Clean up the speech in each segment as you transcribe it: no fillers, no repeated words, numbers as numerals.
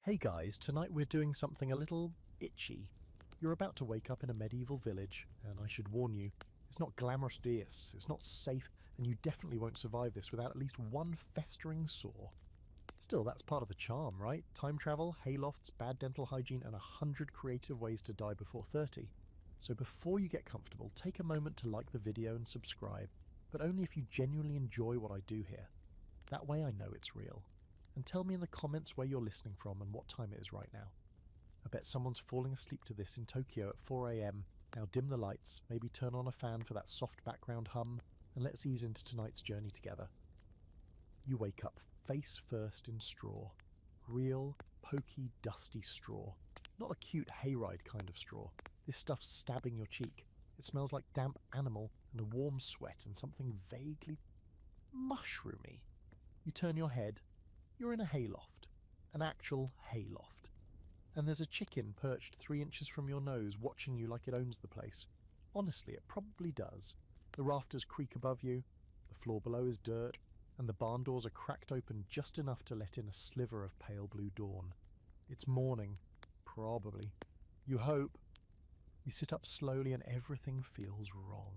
Hey guys, tonight we're doing something a little itchy. You're about to wake up in a medieval village, and I should warn you, it's not glamorous, it's not safe, and you definitely won't survive this without at least one festering sore. Still, that's part of the charm, right? Time travel, haylofts, bad dental hygiene, and 100 creative ways to die before 30. So before you get comfortable, take a moment to like the video and subscribe, but only if you genuinely enjoy what I do here. That way I know it's real. And tell me in the comments where you're listening from and what time it is right now. I bet someone's falling asleep to this in Tokyo at 4 AM. Now dim the lights, maybe turn on a fan for that soft background hum, and let's ease into tonight's journey together. You wake up face first in straw. Real, pokey, dusty straw. Not a cute hayride kind of straw. This stuff's stabbing your cheek. It smells like damp animal and a warm sweat and something vaguely mushroomy. You turn your head. You're in a hayloft. An actual hayloft. And there's a chicken perched 3 inches from your nose watching you like it owns the place. Honestly, it probably does. The rafters creak above you, the floor below is dirt, and the barn doors are cracked open just enough to let in a sliver of pale blue dawn. It's morning. Probably. You hope. You sit up slowly and everything feels wrong.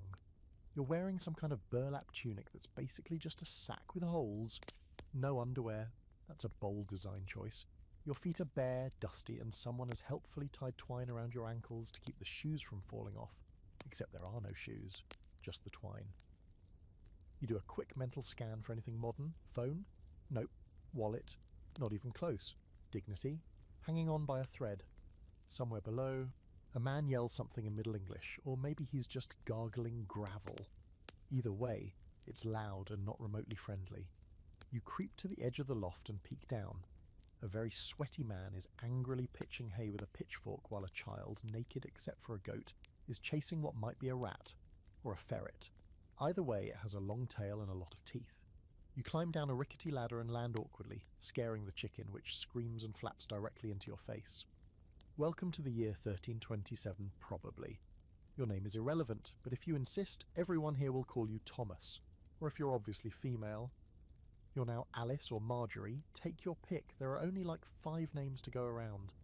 You're wearing some kind of burlap tunic that's basically just a sack with holes. No underwear. That's a bold design choice. Your feet are bare, dusty, and someone has helpfully tied twine around your ankles to keep the shoes from falling off. Except there are no shoes, just the twine. You do a quick mental scan for anything modern. Phone? Nope. Wallet? Not even close. Dignity? Hanging on by a thread. Somewhere below, a man yells something in Middle English, or maybe he's just gargling gravel. Either way, it's loud and not remotely friendly. You creep to the edge of the loft and peek down. A very sweaty man is angrily pitching hay with a pitchfork while a child, naked except for a goat, is chasing what might be a rat, or a ferret. Either way, it has a long tail and a lot of teeth. You climb down a rickety ladder and land awkwardly, scaring the chicken, which screams and flaps directly into your face. Welcome to the year 1327, probably. Your name is irrelevant, but if you insist, everyone here will call you Thomas. Or if you're obviously female, you're now Alice or Marjorie. Take your pick, there are only like 5 names to go around.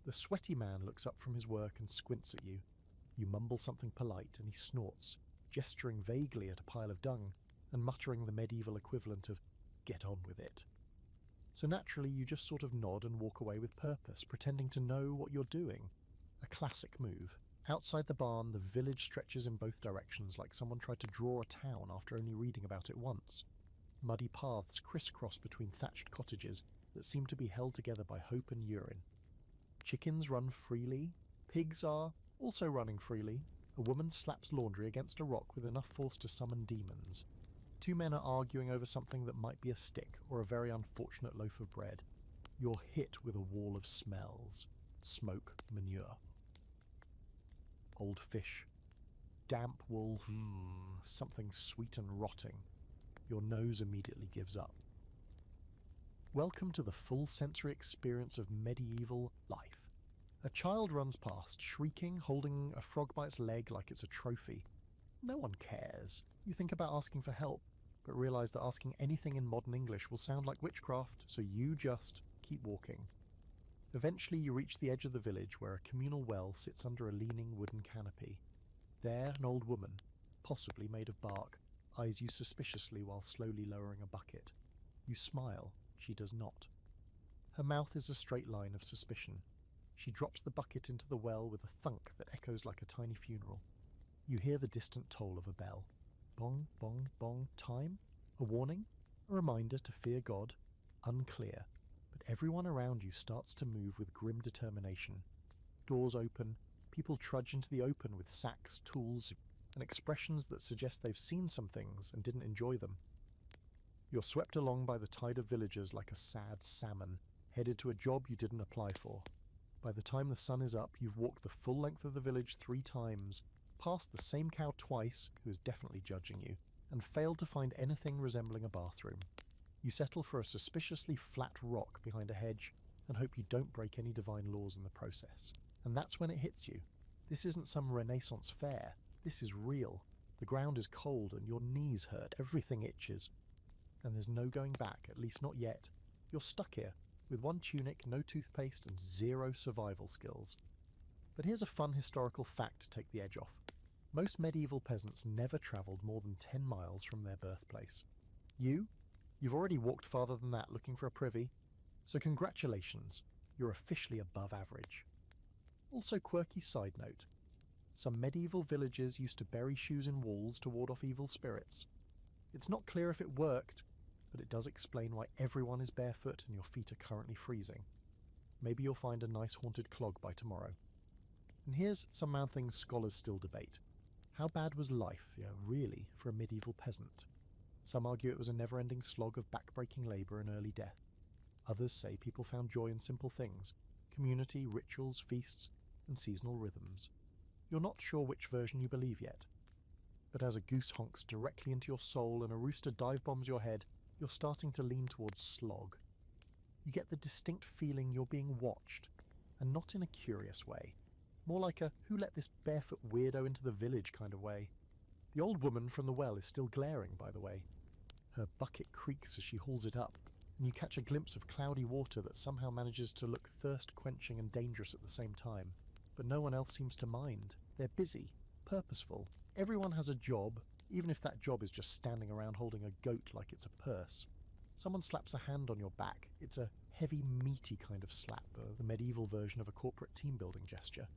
The sweaty man looks up from his work and squints at you. You mumble something polite and he snorts, gesturing vaguely at a pile of dung, and muttering the medieval equivalent of, "Get on with it." So naturally you just sort of nod and walk away with purpose, pretending to know what you're doing. A classic move. Outside the barn, the village stretches in both directions like someone tried to draw a town after only reading about it once. Muddy paths crisscross between thatched cottages that seem to be held together by hope and urine. Chickens run freely. Pigs are also running freely. A woman slaps laundry against a rock with enough force to summon demons. 2 men are arguing over something that might be a stick or a very unfortunate loaf of bread. You're hit with a wall of smells. Smoke, manure. Old fish. Damp wool, something sweet and rotting. Your nose immediately gives up. Welcome to the full sensory experience of medieval life. A child runs past, shrieking, holding a frog by its leg like it's a trophy. No one cares. You think about asking for help, but realise that asking anything in modern English will sound like witchcraft, so you just keep walking. Eventually you reach the edge of the village where a communal well sits under a leaning wooden canopy. There, an old woman, possibly made of bark, eyes you suspiciously while slowly lowering a bucket. You smile. She does not. Her mouth is a straight line of suspicion. She drops the bucket into the well with a thunk that echoes like a tiny funeral. You hear the distant toll of a bell. Bong, bong, bong. Time? A warning? A reminder to fear God? Unclear. But everyone around you starts to move with grim determination. Doors open. People trudge into the open with sacks, tools, and expressions that suggest they've seen some things and didn't enjoy them. You're swept along by the tide of villagers like a sad salmon, headed to a job you didn't apply for. By the time the sun is up, you've walked the full length of the village 3 times, passed the same cow twice, who is definitely judging you, and failed to find anything resembling a bathroom. You settle for a suspiciously flat rock behind a hedge and hope you don't break any divine laws in the process. And that's when it hits you. This isn't some Renaissance fair. This is real. The ground is cold and your knees hurt, everything itches. And there's no going back, at least not yet. You're stuck here, with one tunic, no toothpaste, and zero survival skills. But here's a fun historical fact to take the edge off. Most medieval peasants never travelled more than 10 miles from their birthplace. You've already walked farther than that looking for a privy, so congratulations, you're officially above average. Also, quirky side note, some medieval villages used to bury shoes in walls to ward off evil spirits. It's not clear if it worked, but it does explain why everyone is barefoot and your feet are currently freezing. Maybe you'll find a nice haunted clog by tomorrow. And here's some man things scholars still debate. How bad was life, really, for a medieval peasant? Some argue it was a never-ending slog of back-breaking labour and early death. Others say people found joy in simple things: community, rituals, feasts, and seasonal rhythms. You're not sure which version you believe yet. But as a goose honks directly into your soul and a rooster dive-bombs your head, you're starting to lean towards slog. You get the distinct feeling you're being watched, and not in a curious way. More like a who let this barefoot weirdo into the village kind of way. The old woman from the well is still glaring, by the way. Her bucket creaks as she hauls it up, and you catch a glimpse of cloudy water that somehow manages to look thirst-quenching and dangerous at the same time. But no one else seems to mind. They're busy, purposeful. Everyone has a job, even if that job is just standing around holding a goat like it's a purse. Someone slaps a hand on your back. It's a heavy, meaty kind of slap, the medieval version of a corporate team-building gesture.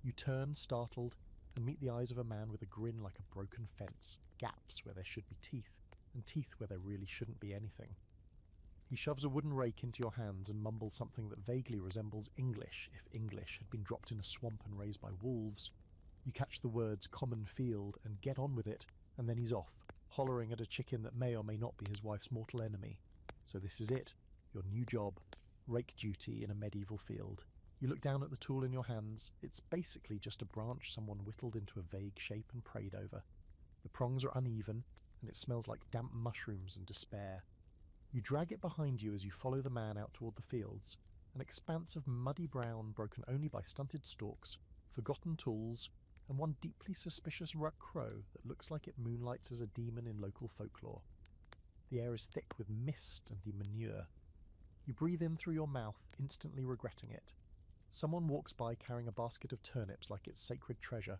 You turn, startled, and meet the eyes of a man with a grin like a broken fence, gaps where there should be teeth, and teeth where there really shouldn't be anything. He shoves a wooden rake into your hands and mumbles something that vaguely resembles English, if English had been dropped in a swamp and raised by wolves. You catch the words common field and get on with it, and then he's off, hollering at a chicken that may or may not be his wife's mortal enemy. So this is it, your new job, rake duty in a medieval field. You look down at the tool in your hands. It's basically just a branch someone whittled into a vague shape and prayed over. The prongs are uneven, and it smells like damp mushrooms and despair. You drag it behind you as you follow the man out toward the fields, an expanse of muddy brown broken only by stunted stalks, forgotten tools, and one deeply suspicious ruck crow that looks like it moonlights as a demon in local folklore. The air is thick with mist and the manure. You breathe in through your mouth, instantly regretting it. Someone walks by carrying a basket of turnips like it's sacred treasure.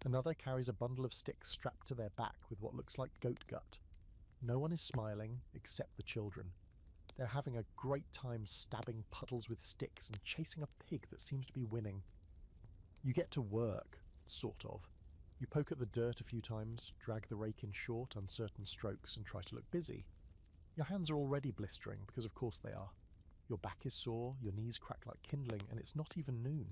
Another carries a bundle of sticks strapped to their back with what looks like goat gut. No one is smiling, except the children. They're having a great time stabbing puddles with sticks and chasing a pig that seems to be winning. You get to work, sort of. You poke at the dirt a few times, drag the rake in short, uncertain strokes, and try to look busy. Your hands are already blistering, because of course they are. Your back is sore, your knees crack like kindling, and it's not even noon.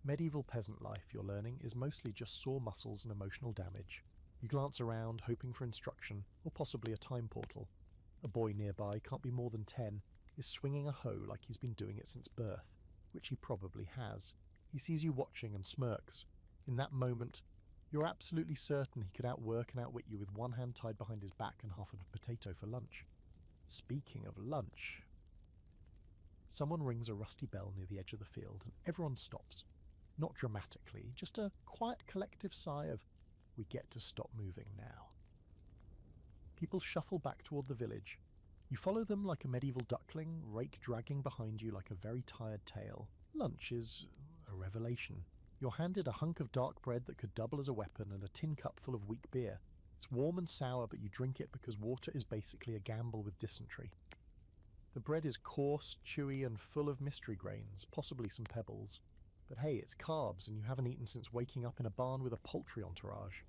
Medieval peasant life, you're learning, is mostly just sore muscles and emotional damage. You glance around, hoping for instruction, or possibly a time portal. A boy nearby, can't be more than 10, is swinging a hoe like he's been doing it since birth, which he probably has. He sees you watching and smirks. In that moment, you're absolutely certain he could outwork and outwit you with one hand tied behind his back and half a potato for lunch. Speaking of lunch... Someone rings a rusty bell near the edge of the field, and everyone stops. Not dramatically, just a quiet collective sigh of, we get to stop moving now. People shuffle back toward the village. You follow them like a medieval duckling, rake dragging behind you like a very tired tail. Lunch is a revelation. You're handed a hunk of dark bread that could double as a weapon and a tin cup full of weak beer. It's warm and sour, but you drink it because water is basically a gamble with dysentery. The bread is coarse, chewy, and full of mystery grains, possibly some pebbles. But hey, it's carbs, and you haven't eaten since waking up in a barn with a poultry entourage.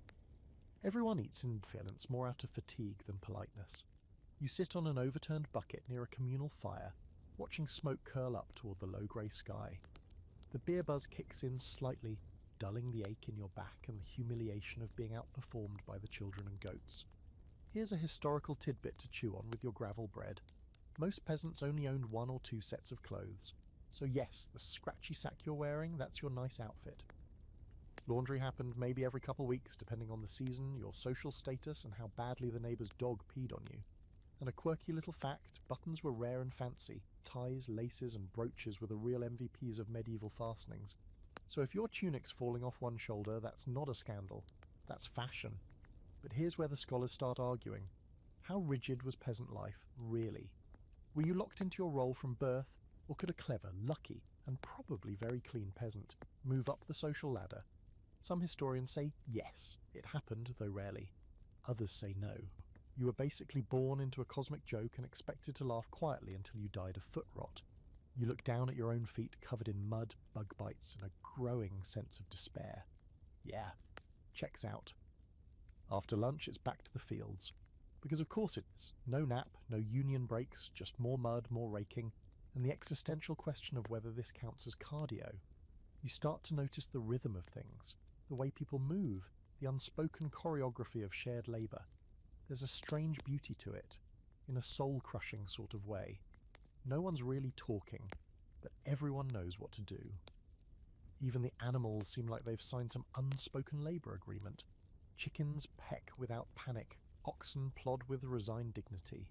Everyone eats in fairness more out of fatigue than politeness. You sit on an overturned bucket near a communal fire, watching smoke curl up toward the low-grey sky. The beer buzz kicks in slightly, dulling the ache in your back and the humiliation of being outperformed by the children and goats. Here's a historical tidbit to chew on with your gravel bread. Most peasants only owned 1 or 2 sets of clothes. So yes, the scratchy sack you're wearing, that's your nice outfit. Laundry happened maybe every couple weeks, depending on the season, your social status, and how badly the neighbour's dog peed on you. And a quirky little fact, buttons were rare and fancy. Ties, laces, and brooches were the real MVPs of medieval fastenings. So if your tunic's falling off one shoulder, that's not a scandal. That's fashion. But here's where the scholars start arguing. How rigid was peasant life, really? Were you locked into your role from birth, or could a clever, lucky, and probably very clean peasant move up the social ladder? Some historians say yes, it happened, though rarely. Others say no. You were basically born into a cosmic joke and expected to laugh quietly until you died of foot rot. You look down at your own feet covered in mud, bug bites, and a growing sense of despair. Yeah, checks out. After lunch, it's back to the fields. Because of course it is. No nap, no union breaks, just more mud, more raking, and the existential question of whether this counts as cardio. You start to notice the rhythm of things, the way people move, the unspoken choreography of shared labour. There's a strange beauty to it, in a soul-crushing sort of way. No one's really talking, but everyone knows what to do. Even the animals seem like they've signed some unspoken labour agreement. Chickens peck without panic, oxen plod with resigned dignity.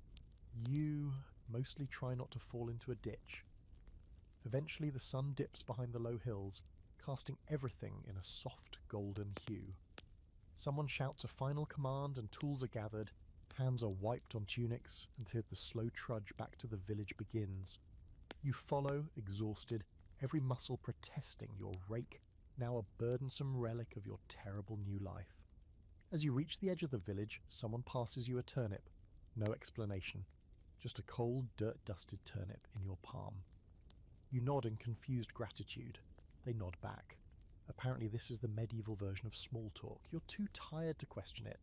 You mostly try not to fall into a ditch. Eventually the sun dips behind the low hills, casting everything in a soft golden hue. Someone shouts a final command and tools are gathered, hands are wiped on tunics until the slow trudge back to the village begins. You follow, exhausted, every muscle protesting your rake, now a burdensome relic of your terrible new life. As you reach the edge of the village, someone passes you a turnip. No explanation, just a cold, dirt-dusted turnip in your palm. You nod in confused gratitude. They nod back. Apparently this is the medieval version of small talk. You're too tired to question it.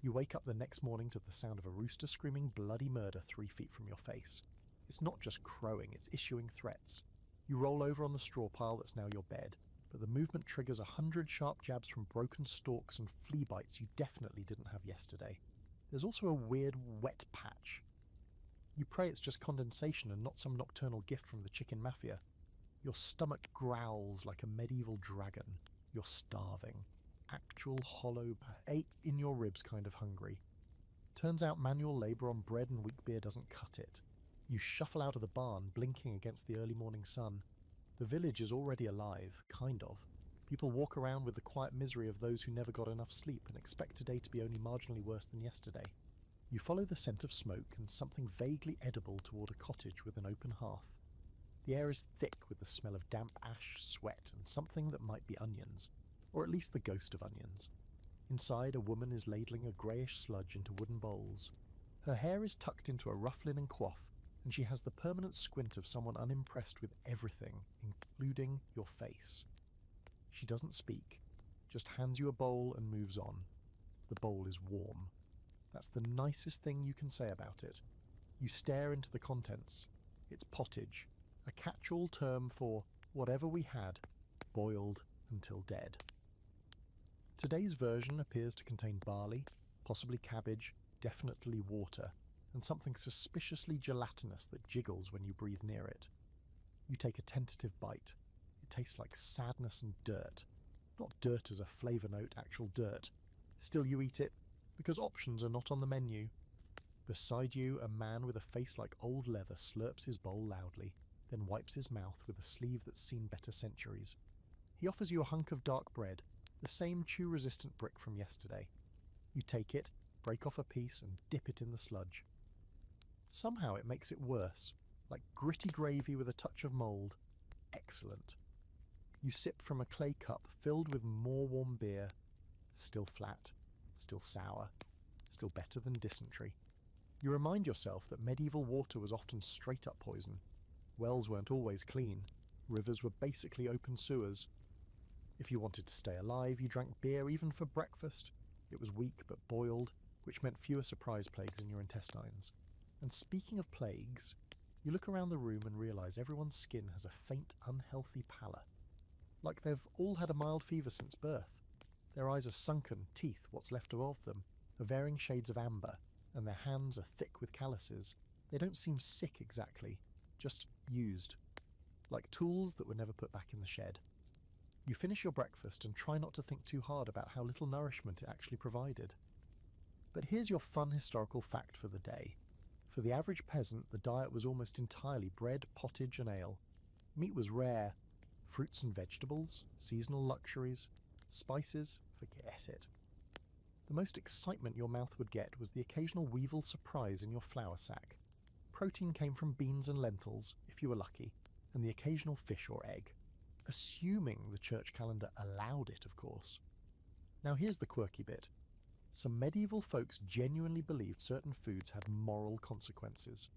You wake up the next morning to the sound of a rooster screaming bloody murder 3 feet from your face. It's not just crowing, it's issuing threats. You roll over on the straw pile that's now your bed, but the movement triggers 100 sharp jabs from broken stalks and flea bites you definitely didn't have yesterday. There's also a weird wet patch. You pray it's just condensation and not some nocturnal gift from the chicken mafia. Your stomach growls like a medieval dragon. You're starving. Actual hollow ache in your ribs kind of hungry. Turns out manual labour on bread and weak beer doesn't cut it. You shuffle out of the barn, blinking against the early morning sun. The village is already alive, kind of. People walk around with the quiet misery of those who never got enough sleep and expect today to be only marginally worse than yesterday. You follow the scent of smoke and something vaguely edible toward a cottage with an open hearth. The air is thick with the smell of damp ash, sweat, and something that might be onions, or at least the ghost of onions. Inside, a woman is ladling a greyish sludge into wooden bowls. Her hair is tucked into a rough linen coif, and she has the permanent squint of someone unimpressed with everything, including your face. She doesn't speak, just hands you a bowl and moves on. The bowl is warm. That's the nicest thing you can say about it. You stare into the contents. It's pottage, a catch-all term for whatever we had, boiled until dead. Today's version appears to contain barley, possibly cabbage, definitely water, and something suspiciously gelatinous that jiggles when you breathe near it. You take a tentative bite. It tastes like sadness and dirt. Not dirt as a flavour note, actual dirt. Still you eat it, because options are not on the menu. Beside you, a man with a face like old leather slurps his bowl loudly, then wipes his mouth with a sleeve that's seen better centuries. He offers you a hunk of dark bread, the same chew-resistant brick from yesterday. You take it, break off a piece, and dip it in the sludge. Somehow it makes it worse, like gritty gravy with a touch of mould. Excellent. You sip from a clay cup filled with more warm beer. Still flat, still sour, still better than dysentery. You remind yourself that medieval water was often straight-up poison. Wells weren't always clean. Rivers were basically open sewers. If you wanted to stay alive, you drank beer even for breakfast. It was weak but boiled, which meant fewer surprise plagues in your intestines. And speaking of plagues, you look around the room and realise everyone's skin has a faint, unhealthy pallor. Like they've all had a mild fever since birth. Their eyes are sunken, teeth, what's left of them, are varying shades of amber, and their hands are thick with calluses. They don't seem sick exactly, just used. Like tools that were never put back in the shed. You finish your breakfast and try not to think too hard about how little nourishment it actually provided. But here's your fun historical fact for the day. For the average peasant, the diet was almost entirely bread, pottage and ale. Meat was rare. Fruits and vegetables, seasonal luxuries, spices, forget it. The most excitement your mouth would get was the occasional weevil surprise in your flour sack. Protein came from beans and lentils, if you were lucky, and the occasional fish or egg. Assuming the church calendar allowed it, of course. Now here's the quirky bit. Some medieval folks genuinely believed certain foods had moral consequences.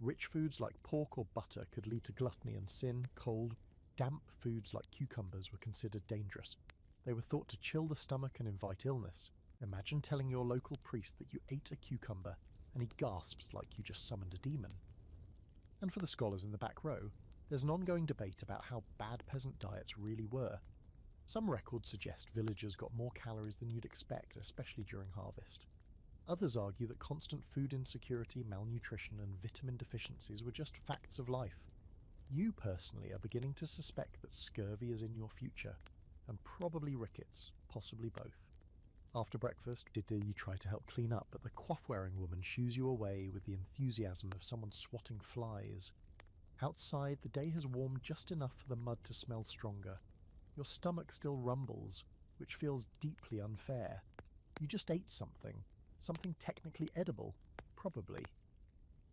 Rich foods like pork or butter could lead to gluttony and sin. Cold, damp foods like cucumbers were considered dangerous. They were thought to chill the stomach and invite illness. Imagine telling your local priest that you ate a cucumber and he gasps like you just summoned a demon. And for the scholars in the back row, there's an ongoing debate about how bad peasant diets really were. Some records suggest villagers got more calories than you'd expect, especially during harvest. Others argue that constant food insecurity, malnutrition, and vitamin deficiencies were just facts of life. You personally are beginning to suspect that scurvy is in your future, and probably rickets, possibly both. After breakfast, you try to help clean up, but the coif-wearing woman shoos you away with the enthusiasm of someone swatting flies. Outside, the day has warmed just enough for the mud to smell stronger. Your stomach still rumbles, which feels deeply unfair. You just ate something technically edible, probably.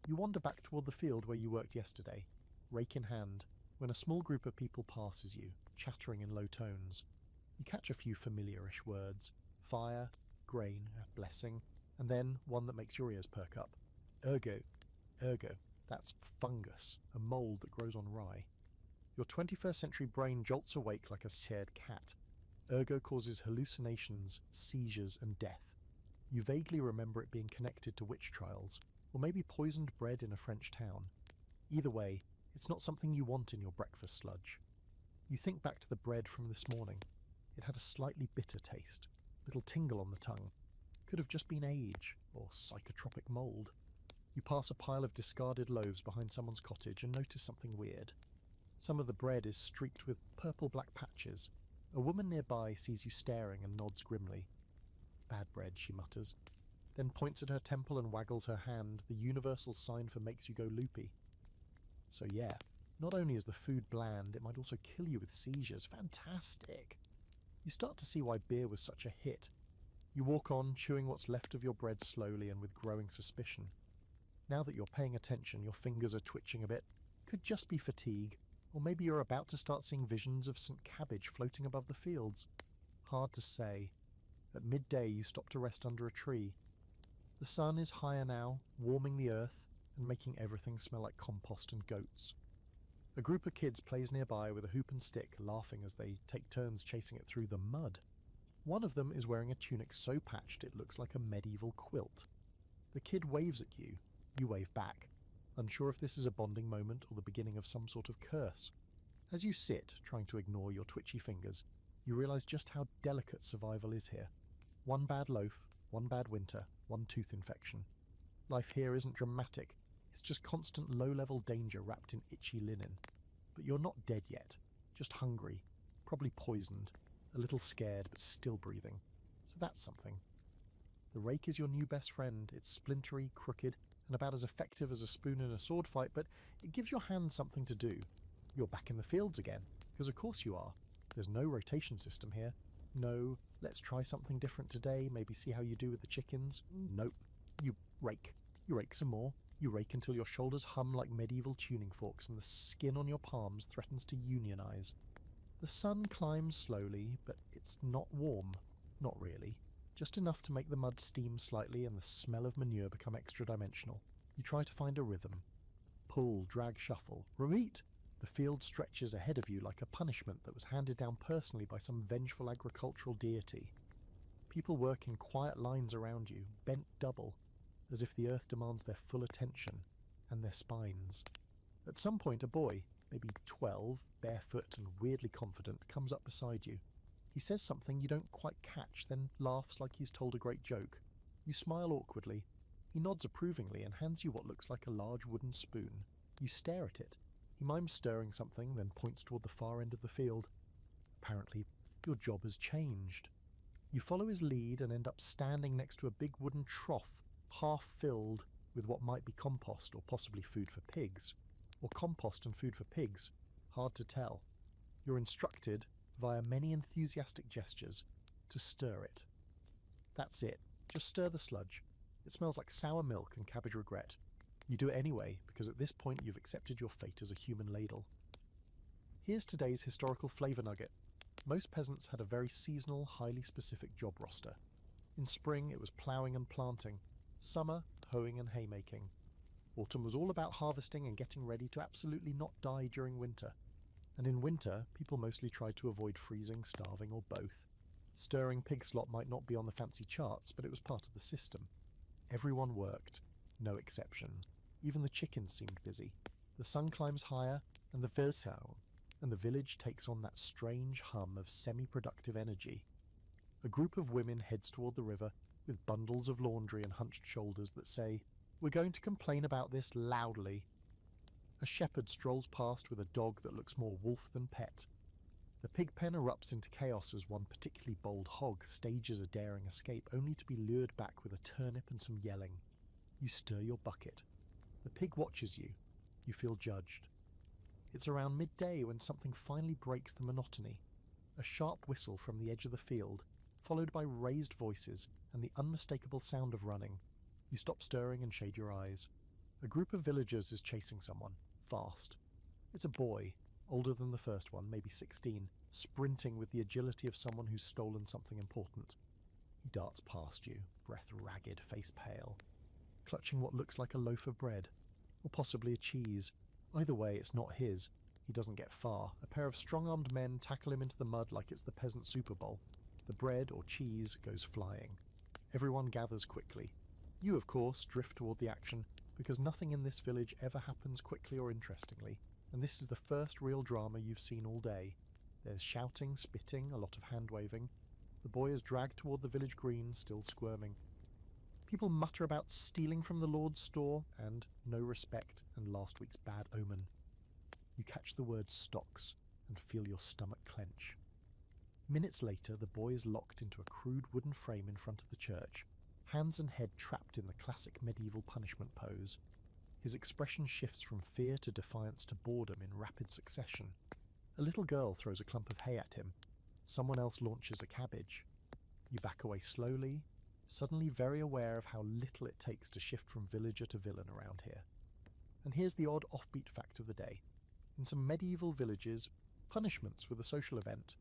You wander back toward the field where you worked yesterday, rake in hand, when a small group of people passes you, chattering in low tones. You catch a few familiarish words: fire, grain, blessing, and then one that makes your ears perk up. Ergo. That's fungus, a mould that grows on rye. Your 21st century brain jolts awake like a scared cat. Ergo causes hallucinations, seizures, and death. You vaguely remember it being connected to witch trials, or maybe poisoned bread in a French town. Either way, it's not something you want in your breakfast sludge. You think back to the bread from this morning. It had a slightly bitter taste, little tingle on the tongue. Could have just been age, or psychotropic mould. You pass a pile of discarded loaves behind someone's cottage and notice something weird. Some of the bread is streaked with purple-black patches. A woman nearby sees you staring and nods grimly. Bad bread, she mutters, then points at her temple and waggles her hand, the universal sign for makes you go loopy. So yeah, not only is the food bland, it might also kill you with seizures. Fantastic! You start to see why beer was such a hit. You walk on, chewing what's left of your bread slowly and with growing suspicion. Now that you're paying attention, your fingers are twitching a bit. Could just be fatigue, or maybe you're about to start seeing visions of St. Cabbage floating above the fields. Hard to say. At midday you stop to rest under a tree. The sun is higher now, warming the earth and making everything smell like compost and goats. A group of kids plays nearby with a hoop and stick, laughing as they take turns chasing it through the mud. One of them is wearing a tunic so patched it looks like a medieval quilt. The kid waves at you. You wave back, unsure if this is a bonding moment or the beginning of some sort of curse. As you sit, trying to ignore your twitchy fingers, you realize just how delicate survival is here. One bad loaf, one bad winter, one tooth infection. Life here isn't dramatic, it's just constant low-level danger wrapped in itchy linen. But you're not dead yet, just hungry, probably poisoned, a little scared but still breathing. So that's something. The rake is your new best friend. It's splintery, crooked, and about as effective as a spoon in a sword fight, but it gives your hand something to do. You're back in the fields again, because of course you are. There's no rotation system here. No, let's try something different today, maybe see how you do with the chickens. Nope. You rake. You rake some more. You rake until your shoulders hum like medieval tuning forks and the skin on your palms threatens to unionize. The sun climbs slowly, but it's not warm. Not really. Just enough to make the mud steam slightly and the smell of manure become extra-dimensional. You try to find a rhythm. Pull, drag, shuffle. Repeat! The field stretches ahead of you like a punishment that was handed down personally by some vengeful agricultural deity. People work in quiet lines around you, bent double, as if the earth demands their full attention, and their spines. At some point a boy, maybe 12, barefoot and weirdly confident, comes up beside you. He says something you don't quite catch, then laughs like he's told a great joke. You smile awkwardly. He nods approvingly and hands you what looks like a large wooden spoon. You stare at it. He mimes stirring something, then points toward the far end of the field. Apparently, your job has changed. You follow his lead and end up standing next to a big wooden trough, half filled with what might be compost or possibly food for pigs. Or compost and food for pigs. Hard to tell. You're instructed, via many enthusiastic gestures, to stir it. That's it. Just stir the sludge. It smells like sour milk and cabbage regret. You do it anyway, because at this point you've accepted your fate as a human ladle. Here's today's historical flavour nugget. Most peasants had a very seasonal, highly specific job roster. In spring it was ploughing and planting, summer hoeing and haymaking. Autumn was all about harvesting and getting ready to absolutely not die during winter. And in winter, people mostly tried to avoid freezing, starving, or both. Stirring pig slop might not be on the fancy charts, but it was part of the system. Everyone worked, no exception. Even the chickens seemed busy. The sun climbs higher, and the village takes on that strange hum of semi-productive energy. A group of women heads toward the river with bundles of laundry and hunched shoulders that say, "We're going to complain about this loudly." A shepherd strolls past with a dog that looks more wolf than pet. The pig pen erupts into chaos as one particularly bold hog stages a daring escape, only to be lured back with a turnip and some yelling. You stir your bucket. The pig watches you. You feel judged. It's around midday when something finally breaks the monotony. A sharp whistle from the edge of the field, followed by raised voices and the unmistakable sound of running. You stop stirring and shade your eyes. A group of villagers is chasing someone, fast. It's a boy, older than the first one, maybe 16, sprinting with the agility of someone who's stolen something important. He darts past you, breath ragged, face pale, clutching what looks like a loaf of bread, or possibly a cheese. Either way, it's not his. He doesn't get far. A pair of strong-armed men tackle him into the mud like it's the peasant Super Bowl. The bread, or cheese, goes flying. Everyone gathers quickly. You, of course, drift toward the action, because nothing in this village ever happens quickly or interestingly, and this is the first real drama you've seen all day. There's shouting, spitting, a lot of hand-waving. The boy is dragged toward the village green, still squirming. People mutter about stealing from the Lord's store, and no respect, and last week's bad omen. You catch the word stocks, and feel your stomach clench. Minutes later, the boy is locked into a crude wooden frame in front of the church, hands and head trapped in the classic medieval punishment pose. His expression shifts from fear to defiance to boredom in rapid succession. A little girl throws a clump of hay at him. Someone else launches a cabbage. You back away slowly, suddenly very aware of how little it takes to shift from villager to villain around here. And here's the odd offbeat fact of the day. In some medieval villages, punishments were the social event.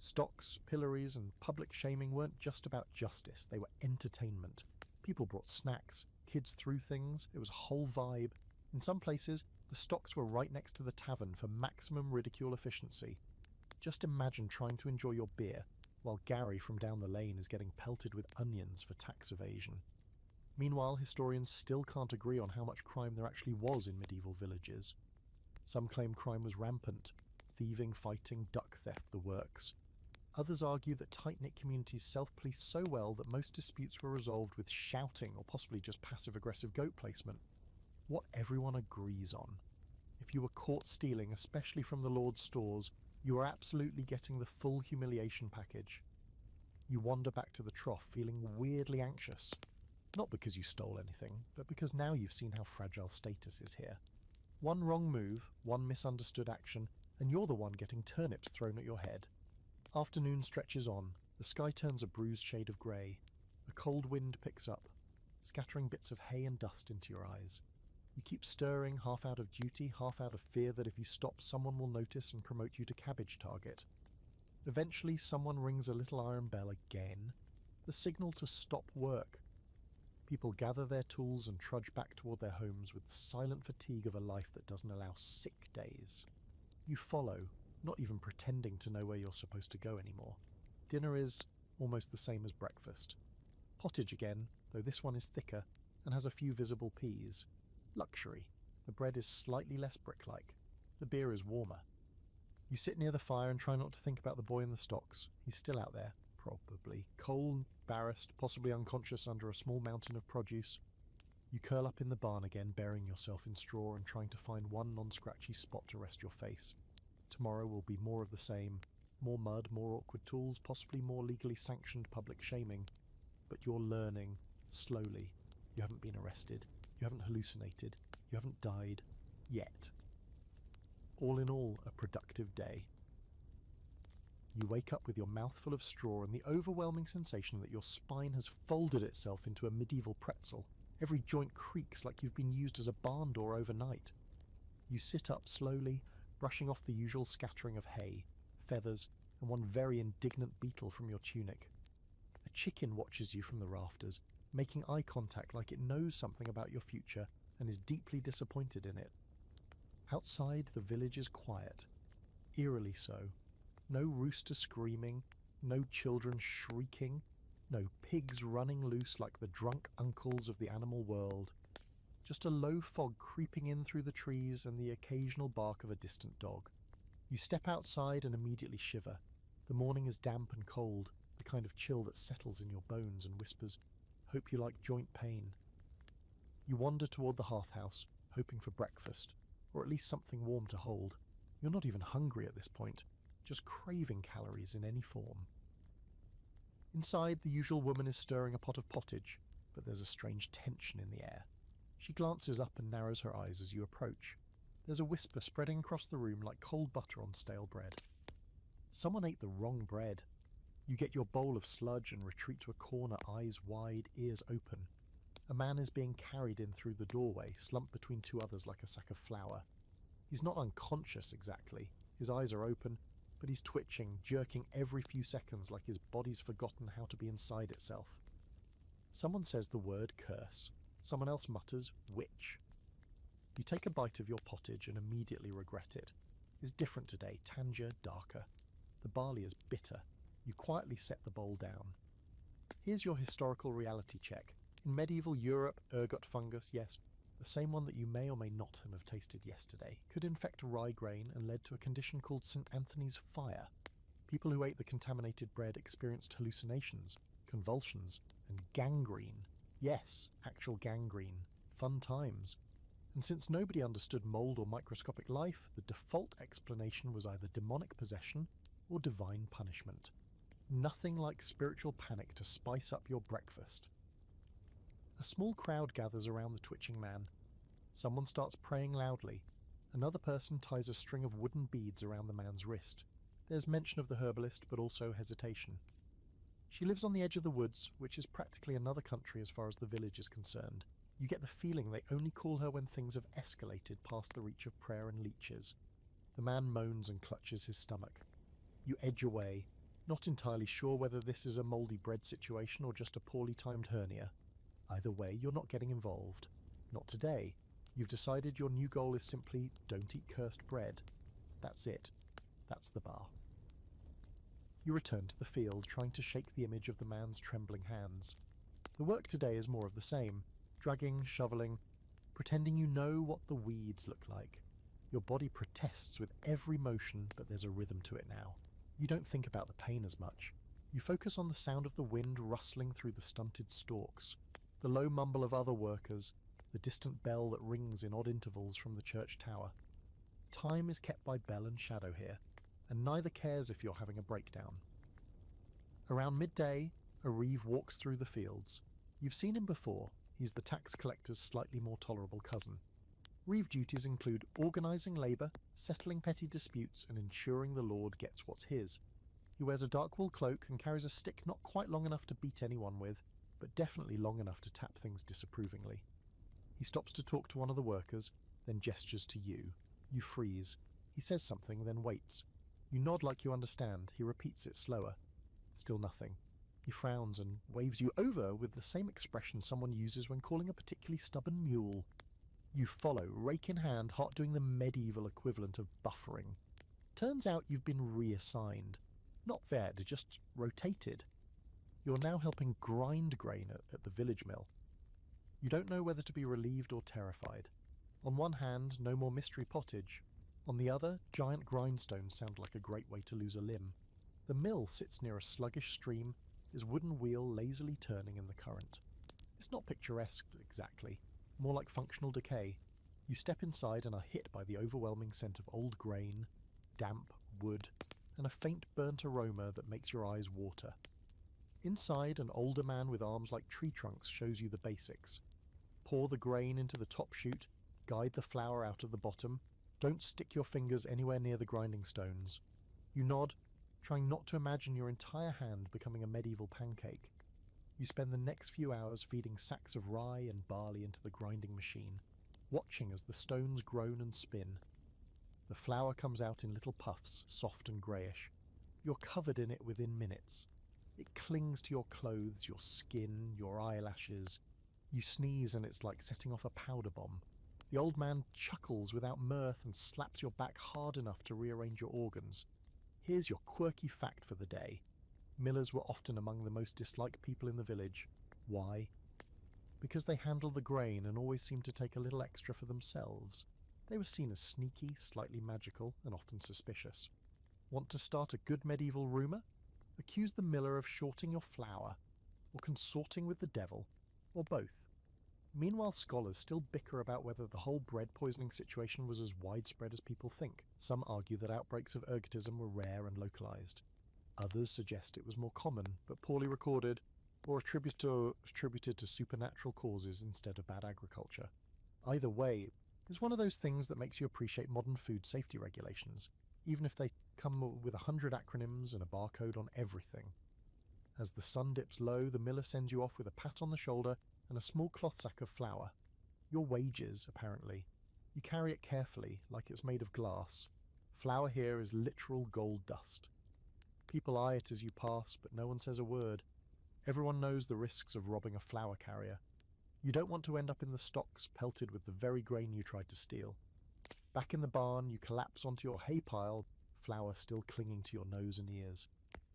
Stocks, pillories, and public shaming weren't just about justice, they were entertainment. People brought snacks, kids threw things, it was a whole vibe. In some places, the stocks were right next to the tavern for maximum ridicule efficiency. Just imagine trying to enjoy your beer, while Gary from down the lane is getting pelted with onions for tax evasion. Meanwhile, historians still can't agree on how much crime there actually was in medieval villages. Some claim crime was rampant, thieving, fighting, duck theft, the works. Others argue that tight-knit communities self-police so well that most disputes were resolved with shouting or possibly just passive-aggressive goat placement. What everyone agrees on. If you were caught stealing, especially from the Lord's stores, you are absolutely getting the full humiliation package. You wander back to the trough feeling weirdly anxious. Not because you stole anything, but because now you've seen how fragile status is here. One wrong move, one misunderstood action, and you're the one getting turnips thrown at your head. Afternoon stretches on, the sky turns a bruised shade of grey. A cold wind picks up, scattering bits of hay and dust into your eyes. You keep stirring, half out of duty, half out of fear that if you stop someone will notice and promote you to cabbage target. Eventually someone rings a little iron bell again, the signal to stop work. People gather their tools and trudge back toward their homes with the silent fatigue of a life that doesn't allow sick days. You follow, not even pretending to know where you're supposed to go anymore. Dinner is almost the same as breakfast. Pottage again, though this one is thicker and has a few visible peas. Luxury. The bread is slightly less brick-like. The beer is warmer. You sit near the fire and try not to think about the boy in the stocks. He's still out there, probably, cold, embarrassed, possibly unconscious under a small mountain of produce. You curl up in the barn again, burying yourself in straw and trying to find one non-scratchy spot to rest your face. Tomorrow will be more of the same. More mud, more awkward tools, possibly more legally sanctioned public shaming. But you're learning, slowly. You haven't been arrested. You haven't hallucinated. You haven't died. Yet. All in all, a productive day. You wake up with your mouth full of straw and the overwhelming sensation that your spine has folded itself into a medieval pretzel. Every joint creaks like you've been used as a barn door overnight. You sit up slowly, brushing off the usual scattering of hay, feathers, and one very indignant beetle from your tunic. A chicken watches you from the rafters, making eye contact like it knows something about your future and is deeply disappointed in it. Outside, the village is quiet, eerily so. No rooster screaming, no children shrieking, no pigs running loose like the drunk uncles of the animal world. Just a low fog creeping in through the trees and the occasional bark of a distant dog. You step outside and immediately shiver. The morning is damp and cold, the kind of chill that settles in your bones and whispers, "Hope you like joint pain." You wander toward the hearth house, hoping for breakfast, or at least something warm to hold. You're not even hungry at this point, just craving calories in any form. Inside, the usual woman is stirring a pot of pottage, but there's a strange tension in the air. She glances up and narrows her eyes as you approach. There's a whisper spreading across the room like cold butter on stale bread. Someone ate the wrong bread. You get your bowl of sludge and retreat to a corner, eyes wide, ears open. A man is being carried in through the doorway, slumped between two others like a sack of flour. He's not unconscious exactly. His eyes are open, but he's twitching, jerking every few seconds like his body's forgotten how to be inside itself. Someone says the word curse. Someone else mutters witch. You take a bite of your pottage and immediately regret it. It's different today, tangier, darker. The barley is bitter. You quietly set the bowl down. Here's your historical reality check. In medieval Europe, ergot fungus, yes, the same one that you may or may not have tasted yesterday, could infect rye grain and led to a condition called St. Anthony's fire. People who ate the contaminated bread experienced hallucinations, convulsions, and gangrene. Yes, actual gangrene. Fun times. And since nobody understood mold or microscopic life, the default explanation was either demonic possession or divine punishment. Nothing like spiritual panic to spice up your breakfast. A small crowd gathers around the twitching man. Someone starts praying loudly. Another person ties a string of wooden beads around the man's wrist. There's mention of the herbalist, but also hesitation. She lives on the edge of the woods, which is practically another country as far as the village is concerned. You get the feeling they only call her when things have escalated past the reach of prayer and leeches. The man moans and clutches his stomach. You edge away, not entirely sure whether this is a mouldy bread situation or just a poorly timed hernia. Either way, you're not getting involved. Not today. You've decided your new goal is simply don't eat cursed bread. That's it. That's the bar. You return to the field, trying to shake the image of the man's trembling hands. The work today is more of the same. Dragging, shoveling, pretending you know what the weeds look like. Your body protests with every motion, but there's a rhythm to it now. You don't think about the pain as much. You focus on the sound of the wind rustling through the stunted stalks, the low mumble of other workers, the distant bell that rings in odd intervals from the church tower. Time is kept by bell and shadow here, and neither cares if you're having a breakdown. Around midday, a reeve walks through the fields. You've seen him before. He's the tax collector's slightly more tolerable cousin. Reeve duties include organising labour, settling petty disputes, and ensuring the lord gets what's his. He wears a dark wool cloak and carries a stick not quite long enough to beat anyone with, but definitely long enough to tap things disapprovingly. He stops to talk to one of the workers, then gestures to you. You freeze. He says something, then waits. You nod like you understand. He repeats it slower. Still nothing. He frowns and waves you over with the same expression someone uses when calling a particularly stubborn mule. You follow, rake in hand, heart doing the medieval equivalent of buffering. Turns out you've been reassigned. Not fed, just rotated. You're now helping grind grain at the village mill. You don't know whether to be relieved or terrified. On one hand, no more mystery pottage. On the other, giant grindstones sound like a great way to lose a limb. The mill sits near a sluggish stream, his wooden wheel lazily turning in the current. It's not picturesque exactly, more like functional decay. You step inside and are hit by the overwhelming scent of old grain, damp wood, and a faint burnt aroma that makes your eyes water. Inside, an older man with arms like tree trunks shows you the basics. Pour the grain into the top chute, guide the flour out of the bottom, don't stick your fingers anywhere near the grinding stones. You nod, trying not to imagine your entire hand becoming a medieval pancake. You spend the next few hours feeding sacks of rye and barley into the grinding machine, watching as the stones groan and spin. The flour comes out in little puffs, soft and greyish. You're covered in it within minutes. It clings to your clothes, your skin, your eyelashes. You sneeze and it's like setting off a powder bomb. The old man chuckles without mirth and slaps your back hard enough to rearrange your organs. Here's your quirky fact for the day. Millers were often among the most disliked people in the village. Why? Because they handled the grain and always seemed to take a little extra for themselves. They were seen as sneaky, slightly magical, and often suspicious. Want to start a good medieval rumour? Accuse the miller of shorting your flour, or consorting with the devil, or both. Meanwhile, scholars still bicker about whether the whole bread poisoning situation was as widespread as people think. Some argue that outbreaks of ergotism were rare and localised. Others suggest it was more common, but poorly recorded, or attributed to supernatural causes instead of bad agriculture. Either way, it's one of those things that makes you appreciate modern food safety regulations, even if they come with 100 acronyms and a barcode on everything. As the sun dips low, the miller sends you off with a pat on the shoulder and a small cloth sack of flour. Your wages, apparently. You carry it carefully, like it's made of glass. Flour here is literal gold dust. People eye it as you pass, but no one says a word. Everyone knows the risks of robbing a flour carrier. You don't want to end up in the stocks pelted with the very grain you tried to steal. Back in the barn, you collapse onto your hay pile, flour still clinging to your nose and ears.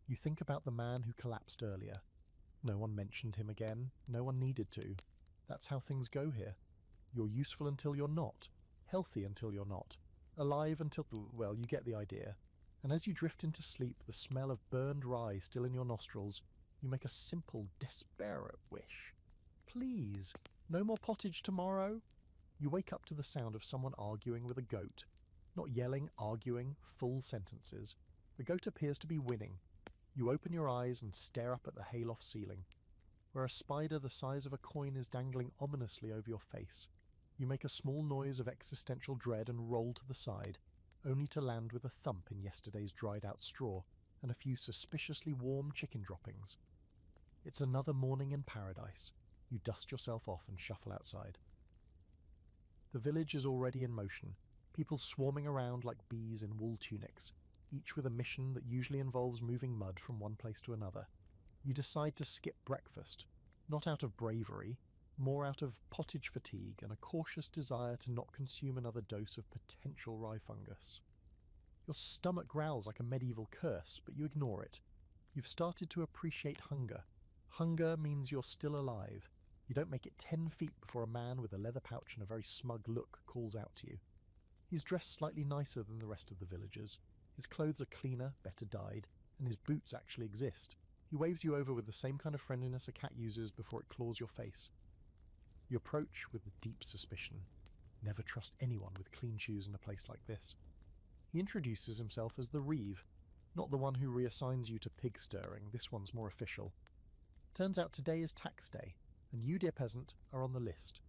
You think about the man who collapsed earlier. No one mentioned him again. No one needed to. That's how things go here. You're useful until you're not. Healthy until you're not. Alive until... well, you get the idea. And as you drift into sleep, the smell of burned rye still in your nostrils, you make a simple, desperate wish. Please, no more pottage tomorrow? You wake up to the sound of someone arguing with a goat. Not yelling, arguing, full sentences. The goat appears to be winning. You open your eyes and stare up at the hayloft ceiling, where a spider the size of a coin is dangling ominously over your face. You make a small noise of existential dread and roll to the side, only to land with a thump in yesterday's dried-out straw and a few suspiciously warm chicken droppings. It's another morning in paradise. You dust yourself off and shuffle outside. The village is already in motion, people swarming around like bees in wool tunics, each with a mission that usually involves moving mud from one place to another. You decide to skip breakfast, not out of bravery, more out of pottage fatigue and a cautious desire to not consume another dose of potential rye fungus. Your stomach growls like a medieval curse, but you ignore it. You've started to appreciate hunger. Hunger means you're still alive. You don't make it 10 feet before a man with a leather pouch and a very smug look calls out to you. He's dressed slightly nicer than the rest of the villagers. His clothes are cleaner, better dyed, and his boots actually exist. He waves you over with the same kind of friendliness a cat uses before it claws your face. You approach with deep suspicion. Never trust anyone with clean shoes in a place like this. He introduces himself as the Reeve, not the one who reassigns you to pig stirring. This one's more official. Turns out today is tax day, and you, dear peasant, are on the list.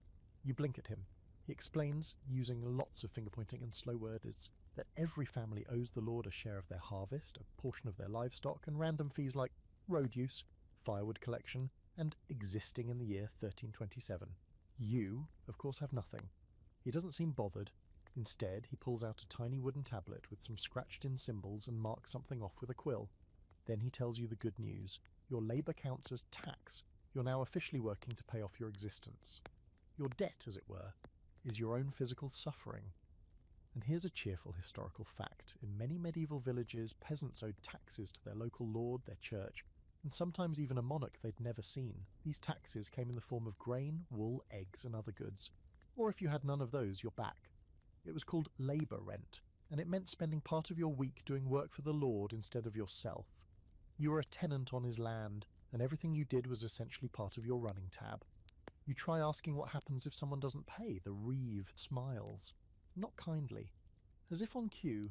You blink at him. He explains, using lots of finger-pointing and slow words, that every family owes the Lord a share of their harvest, a portion of their livestock, and random fees like road use, firewood collection, and existing in the year 1327. You, of course, have nothing. He doesn't seem bothered. Instead, he pulls out a tiny wooden tablet with some scratched-in symbols and marks something off with a quill. Then he tells you the good news. Your labour counts as tax. You're now officially working to pay off your existence. Your debt, as it were, is your own physical suffering. And here's a cheerful historical fact. In many medieval villages, peasants owed taxes to their local lord, their church, and sometimes even a monarch they'd never seen. These taxes came in the form of grain, wool, eggs, and other goods. Or if you had none of those, you're back. It was called labour rent, and it meant spending part of your week doing work for the Lord instead of yourself. You were a tenant on his land, and everything you did was essentially part of your running tab. You try asking what happens if someone doesn't pay. The Reeve smiles. Not kindly. As if on cue,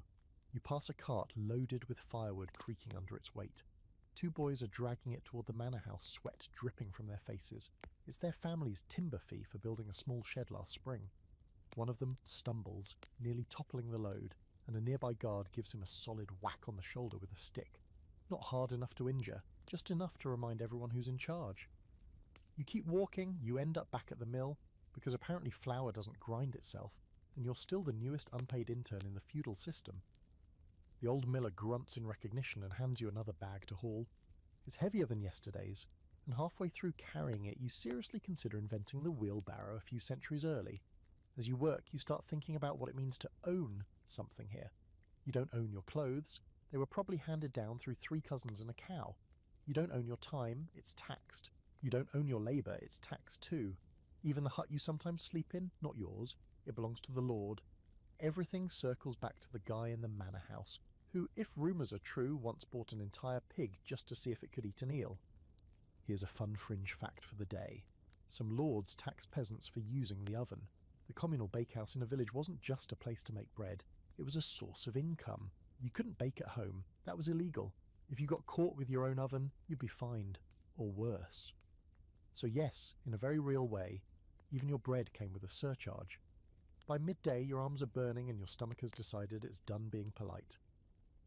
you pass a cart loaded with firewood creaking under its weight. Two boys are dragging it toward the manor house, sweat dripping from their faces. It's their family's timber fee for building a small shed last spring. One of them stumbles, nearly toppling the load, and a nearby guard gives him a solid whack on the shoulder with a stick. Not hard enough to injure, just enough to remind everyone who's in charge. You keep walking, you end up back at the mill, because apparently flour doesn't grind itself, and you're still the newest unpaid intern in the feudal system. The old miller grunts in recognition and hands you another bag to haul. It's heavier than yesterday's, and halfway through carrying it you seriously consider inventing the wheelbarrow a few centuries early. As you work, you start thinking about what it means to own something here. You don't own your clothes, they were probably handed down through 3 cousins and a cow. You don't own your time, it's taxed. You don't own your labour, it's taxed too. Even the hut you sometimes sleep in, not yours, it belongs to the Lord. Everything circles back to the guy in the manor house, who, if rumours are true, once bought an entire pig just to see if it could eat an eel. Here's a fun fringe fact for the day. Some lords taxed peasants for using the oven. The communal bakehouse in a village wasn't just a place to make bread, it was a source of income. You couldn't bake at home, that was illegal. If you got caught with your own oven, you'd be fined, or worse. So yes, in a very real way, even your bread came with a surcharge. By midday, your arms are burning and your stomach has decided it's done being polite.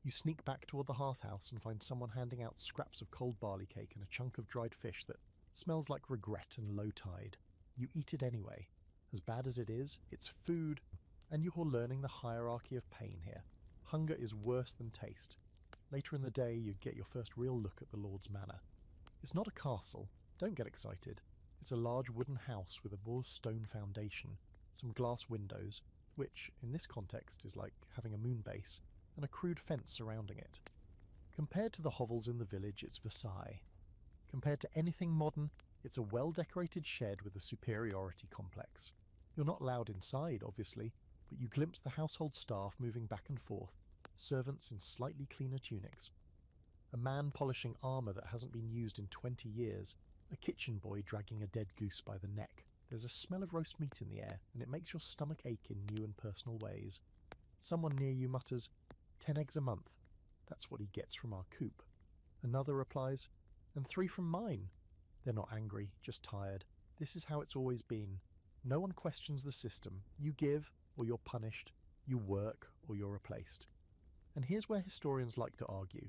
You sneak back toward the hearth-house and find someone handing out scraps of cold barley cake and a chunk of dried fish that smells like regret and low tide. You eat it anyway. As bad as it is, it's food, and you're learning the hierarchy of pain here. Hunger is worse than taste. Later in the day, you get your first real look at the Lord's manor. It's not a castle, don't get excited. It's a large wooden house with a more stone foundation, some glass windows, which, in this context, is like having a moon base, and a crude fence surrounding it. Compared to the hovels in the village, it's Versailles. Compared to anything modern, it's a well-decorated shed with a superiority complex. You're not allowed inside, obviously, but you glimpse the household staff moving back and forth, servants in slightly cleaner tunics. A man polishing armour that hasn't been used in 20 years, a kitchen boy dragging a dead goose by the neck. There's a smell of roast meat in the air, and it makes your stomach ache in new and personal ways. Someone near you mutters, 10 eggs a month. That's what he gets from our coop. Another replies, and 3 from mine. They're not angry, just tired. This is how it's always been. No one questions the system. You give, or you're punished. You work, or you're replaced. And here's where historians like to argue.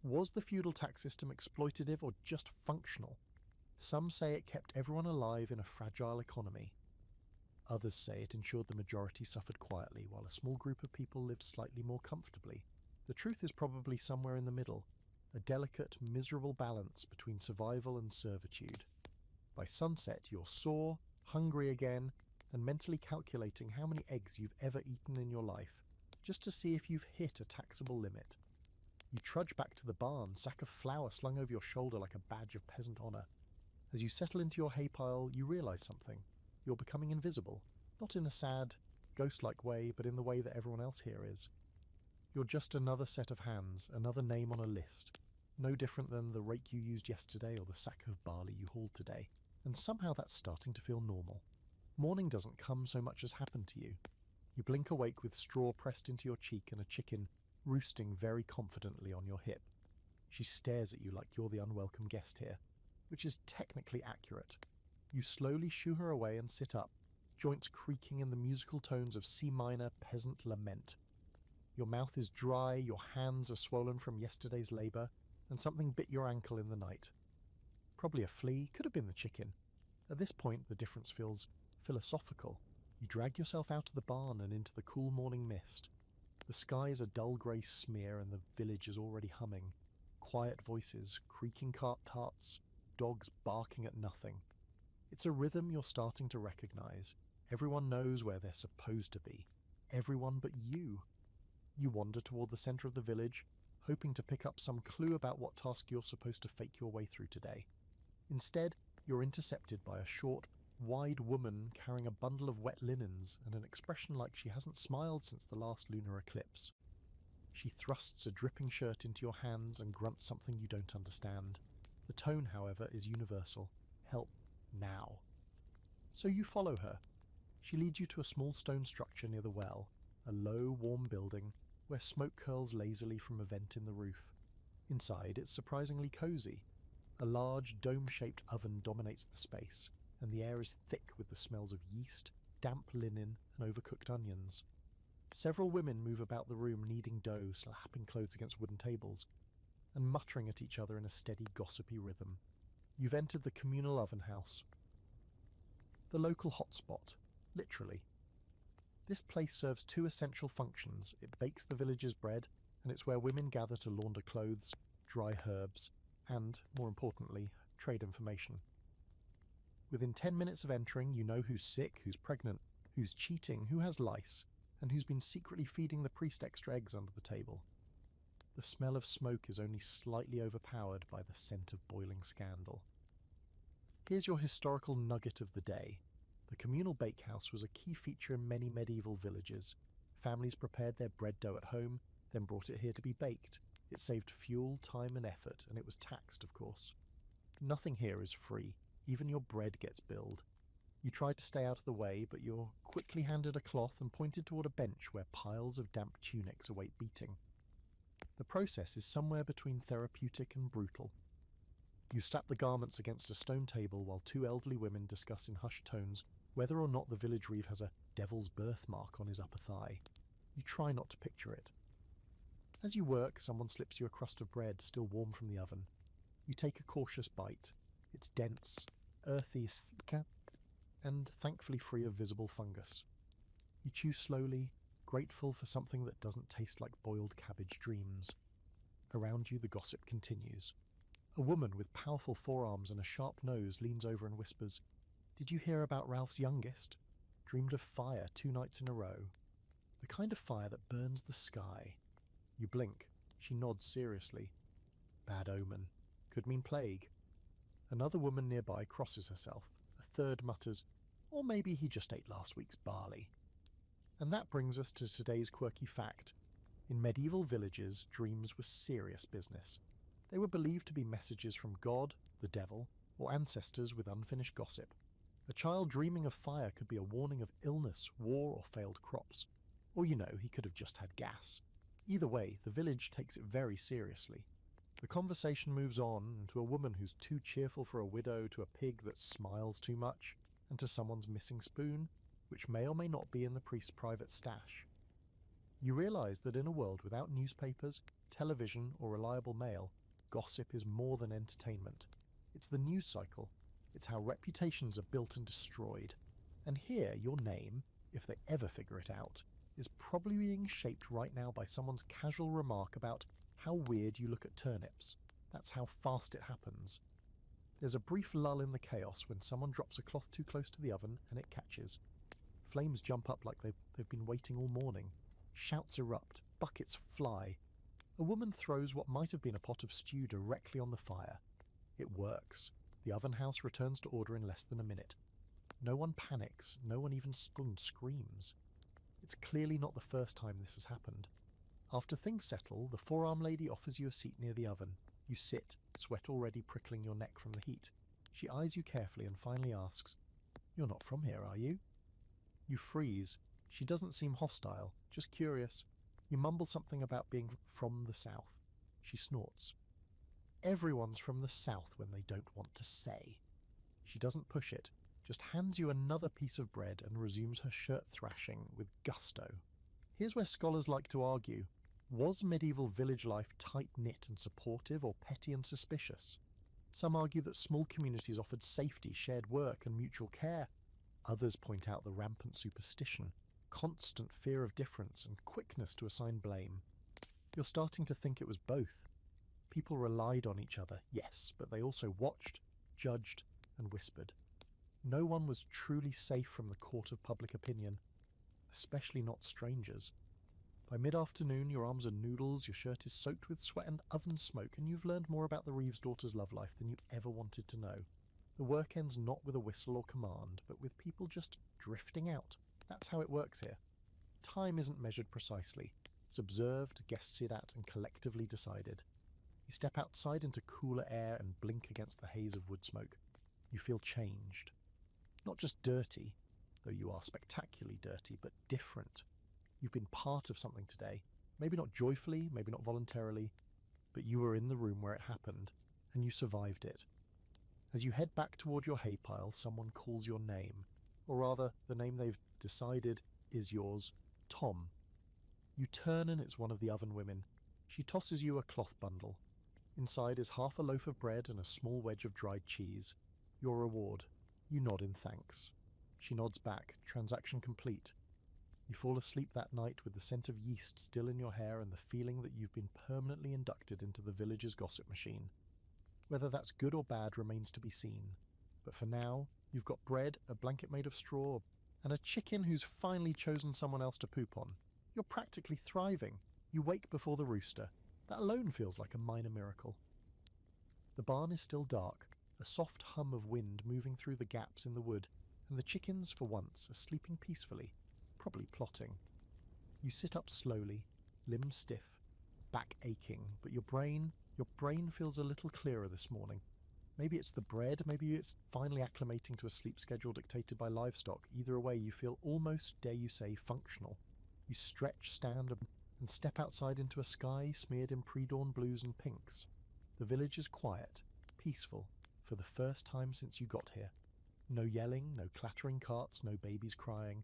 Was the feudal tax system exploitative or just functional? Some say it kept everyone alive in a fragile economy. Others say it ensured the majority suffered quietly while a small group of people lived slightly more comfortably. The truth is probably somewhere in the middle, a delicate, miserable balance between survival and servitude. By sunset, you're sore, hungry again, and mentally calculating how many eggs you've ever eaten in your life, just to see if you've hit a taxable limit. You trudge back to the barn, sack of flour slung over your shoulder like a badge of peasant honour. As you settle into your hay pile, you realise something. You're becoming invisible, not in a sad, ghost-like way, but in the way that everyone else here is. You're just another set of hands, another name on a list, no different than the rake you used yesterday or the sack of barley you hauled today, and somehow that's starting to feel normal. Morning doesn't come so much as happen to you. You blink awake with straw pressed into your cheek and a chicken roosting very confidently on your hip. She stares at you like you're the unwelcome guest here, which is technically accurate. You slowly shoo her away and sit up, joints creaking in the musical tones of C minor peasant lament. Your mouth is dry, your hands are swollen from yesterday's labour, and something bit your ankle in the night. Probably a flea, could have been the chicken. At this point, the difference feels philosophical. You drag yourself out of the barn and into the cool morning mist. The sky is a dull grey smear and the village is already humming. Quiet voices, creaking cart tarts, dogs barking at nothing. It's a rhythm you're starting to recognise. Everyone knows where they're supposed to be. Everyone but you. You wander toward the centre of the village, hoping to pick up some clue about what task you're supposed to fake your way through today. Instead, you're intercepted by a short, wide woman carrying a bundle of wet linens and an expression like she hasn't smiled since the last lunar eclipse. She thrusts a dripping shirt into your hands and grunts something you don't understand. The tone, however, is universal. Help, now. So you follow her. She leads you to a small stone structure near the well, a low, warm building where smoke curls lazily from a vent in the roof. Inside, it's surprisingly cosy. A large, dome-shaped oven dominates the space, and the air is thick with the smells of yeast, damp linen, and overcooked onions. Several women move about the room kneading dough, slapping clothes against wooden tables, and muttering at each other in a steady, gossipy rhythm. You've entered the communal oven house. The local hotspot, literally. This place serves two essential functions. It bakes the village's bread, and it's where women gather to launder clothes, dry herbs, and, more importantly, trade information. Within 10 minutes of entering, you know who's sick, who's pregnant, who's cheating, who has lice, and who's been secretly feeding the priest extra eggs under the table. The smell of smoke is only slightly overpowered by the scent of boiling scandal. Here's your historical nugget of the day. The communal bakehouse was a key feature in many medieval villages. Families prepared their bread dough at home, then brought it here to be baked. It saved fuel, time and effort, and it was taxed, of course. Nothing here is free. Even your bread gets billed. You try to stay out of the way, but you're quickly handed a cloth and pointed toward a bench where piles of damp tunics await beating. The process is somewhere between therapeutic and brutal. You slap the garments against a stone table while two elderly women discuss in hushed tones whether or not the village reeve has a devil's birthmark on his upper thigh. You try not to picture it. As you work, someone slips you a crust of bread still warm from the oven. You take a cautious bite. It's dense, earthy, and thankfully free of visible fungus. You chew slowly, grateful for something that doesn't taste like boiled cabbage dreams. Around you, the gossip continues. A woman with powerful forearms and a sharp nose leans over and whispers, "Did you hear about Ralph's youngest? Dreamed of fire 2 nights in a row. The kind of fire that burns the sky." You blink. She nods seriously. Bad omen. Could mean plague. Another woman nearby crosses herself. A third mutters, "Or maybe he just ate last week's barley." And that brings us to today's quirky fact. In medieval villages, dreams were serious business. They were believed to be messages from God, the devil, or ancestors with unfinished gossip. A child dreaming of fire could be a warning of illness, war, or failed crops. Or, he could have just had gas. Either way, the village takes it very seriously. The conversation moves on to a woman who's too cheerful for a widow, to a pig that smiles too much, and to someone's missing spoon, which may or may not be in the priest's private stash. You realise that in a world without newspapers, television, or reliable mail, gossip is more than entertainment. It's the news cycle. It's how reputations are built and destroyed. And here, your name, if they ever figure it out, is probably being shaped right now by someone's casual remark about how weird you look at turnips. That's how fast it happens. There's a brief lull in the chaos when someone drops a cloth too close to the oven and it catches. Flames jump up like they've been waiting all morning. Shouts erupt. Buckets fly. A woman throws what might have been a pot of stew directly on the fire. It works. The oven house returns to order in less than a minute. No one panics. No one even screams. It's clearly not the first time this has happened. After things settle, the forearm lady offers you a seat near the oven. You sit, sweat already prickling your neck from the heat. She eyes you carefully and finally asks, "You're not from here, are you?" You freeze. She doesn't seem hostile, just curious. You mumble something about being from the south. She snorts. Everyone's from the south when they don't want to say. She doesn't push it, just hands you another piece of bread and resumes her shirt thrashing with gusto. Here's where scholars like to argue. Was medieval village life tight-knit and supportive, or petty and suspicious? Some argue that small communities offered safety, shared work, and mutual care. Others point out the rampant superstition, constant fear of difference, and quickness to assign blame. You're starting to think it was both. People relied on each other, yes, but they also watched, judged, and whispered. No one was truly safe from the court of public opinion, especially not strangers. By mid-afternoon, your arms are noodles, your shirt is soaked with sweat and oven smoke, and you've learned more about the Reeves daughter's love life than you ever wanted to know. The work ends not with a whistle or command, but with people just drifting out. That's how it works here. Time isn't measured precisely. It's observed, guessed at, and collectively decided. You step outside into cooler air and blink against the haze of wood smoke. You feel changed. Not just dirty, though you are spectacularly dirty, but different. You've been part of something today. Maybe not joyfully, maybe not voluntarily, but you were in the room where it happened, and you survived it. As you head back toward your hay pile, someone calls your name, or rather, the name they've decided is yours, Tom. You turn and it's one of the oven women. She tosses you a cloth bundle. Inside is half a loaf of bread and a small wedge of dried cheese. Your reward. You nod in thanks. She nods back, transaction complete. You fall asleep that night with the scent of yeast still in your hair and the feeling that you've been permanently inducted into the village's gossip machine. Whether that's good or bad remains to be seen. But for now, you've got bread, a blanket made of straw, and a chicken who's finally chosen someone else to poop on. You're practically thriving. You wake before the rooster. That alone feels like a minor miracle. The barn is still dark, a soft hum of wind moving through the gaps in the wood, and the chickens, for once, are sleeping peacefully, probably plotting. You sit up slowly, limbs stiff, back aching, but your brain feels a little clearer this morning. Maybe it's the bread, maybe it's finally acclimating to a sleep schedule dictated by livestock. Either way, you feel almost, dare you say, functional. You stretch, stand, and step outside into a sky smeared in pre-dawn blues and pinks. The village is quiet, peaceful, for the first time since you got here. No yelling, no clattering carts, no babies crying.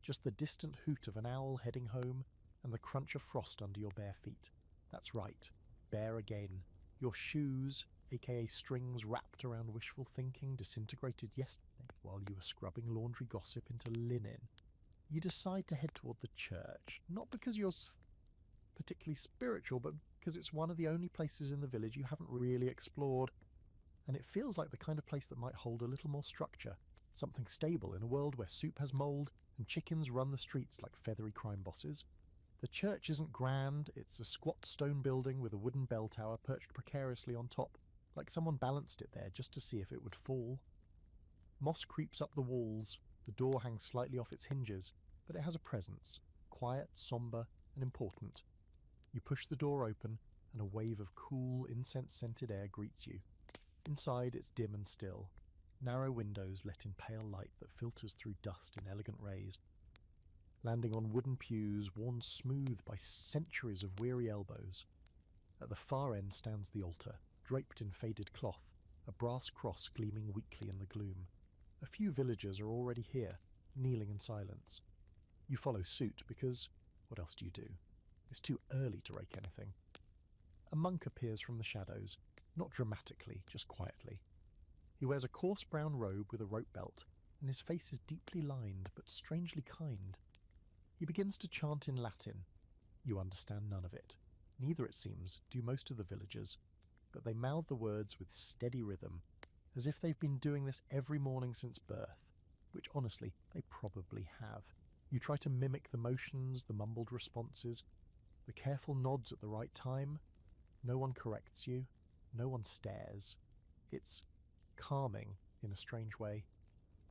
Just the distant hoot of an owl heading home and the crunch of frost under your bare feet. That's right, bare again. Your shoes, aka strings wrapped around wishful thinking, disintegrated yesterday while you were scrubbing laundry gossip into linen. You decide to head toward the church, not because you're particularly spiritual, but because it's one of the only places in the village you haven't really explored, and it feels like the kind of place that might hold a little more structure, something stable in a world where soup has mould and chickens run the streets like feathery crime bosses. The church isn't grand, it's a squat stone building with a wooden bell tower perched precariously on top, like someone balanced it there just to see if it would fall. Moss creeps up the walls, the door hangs slightly off its hinges, but it has a presence, quiet, sombre, and important. You push the door open, and a wave of cool, incense-scented air greets you. Inside, it's dim and still. Narrow windows let in pale light that filters through dust in elegant rays, landing on wooden pews worn smooth by centuries of weary elbows. At the far end stands the altar, draped in faded cloth, a brass cross gleaming weakly in the gloom. A few villagers are already here, kneeling in silence. You follow suit because, what else do you do? It's too early to rake anything. A monk appears from the shadows, not dramatically, just quietly. He wears a coarse brown robe with a rope belt, and his face is deeply lined but strangely kind. He begins to chant in Latin. You understand none of it. Neither, it seems, do most of the villagers, but they mouth the words with steady rhythm, as if they've been doing this every morning since birth, which honestly, they probably have. You try to mimic the motions, the mumbled responses, the careful nods at the right time. No one corrects you. No one stares. It's calming in a strange way.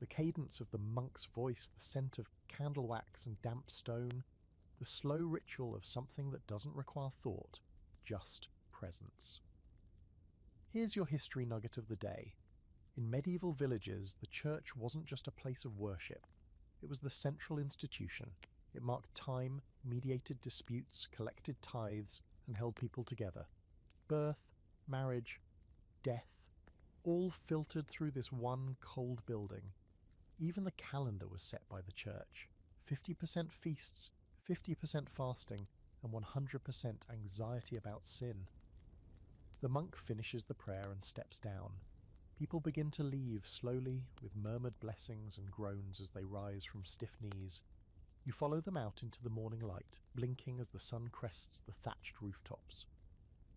The cadence of the monk's voice, the scent of candle wax and damp stone, the slow ritual of something that doesn't require thought, just presence. Here's your history nugget of the day. In medieval villages, the church wasn't just a place of worship. It was the central institution. It marked time, mediated disputes, collected tithes, and held people together. Birth, marriage, death, all filtered through this one cold building. Even the calendar was set by the church. 50% feasts, 50% fasting, and 100% anxiety about sin. The monk finishes the prayer and steps down. People begin to leave slowly, with murmured blessings and groans as they rise from stiff knees. You follow them out into the morning light, blinking as the sun crests the thatched rooftops.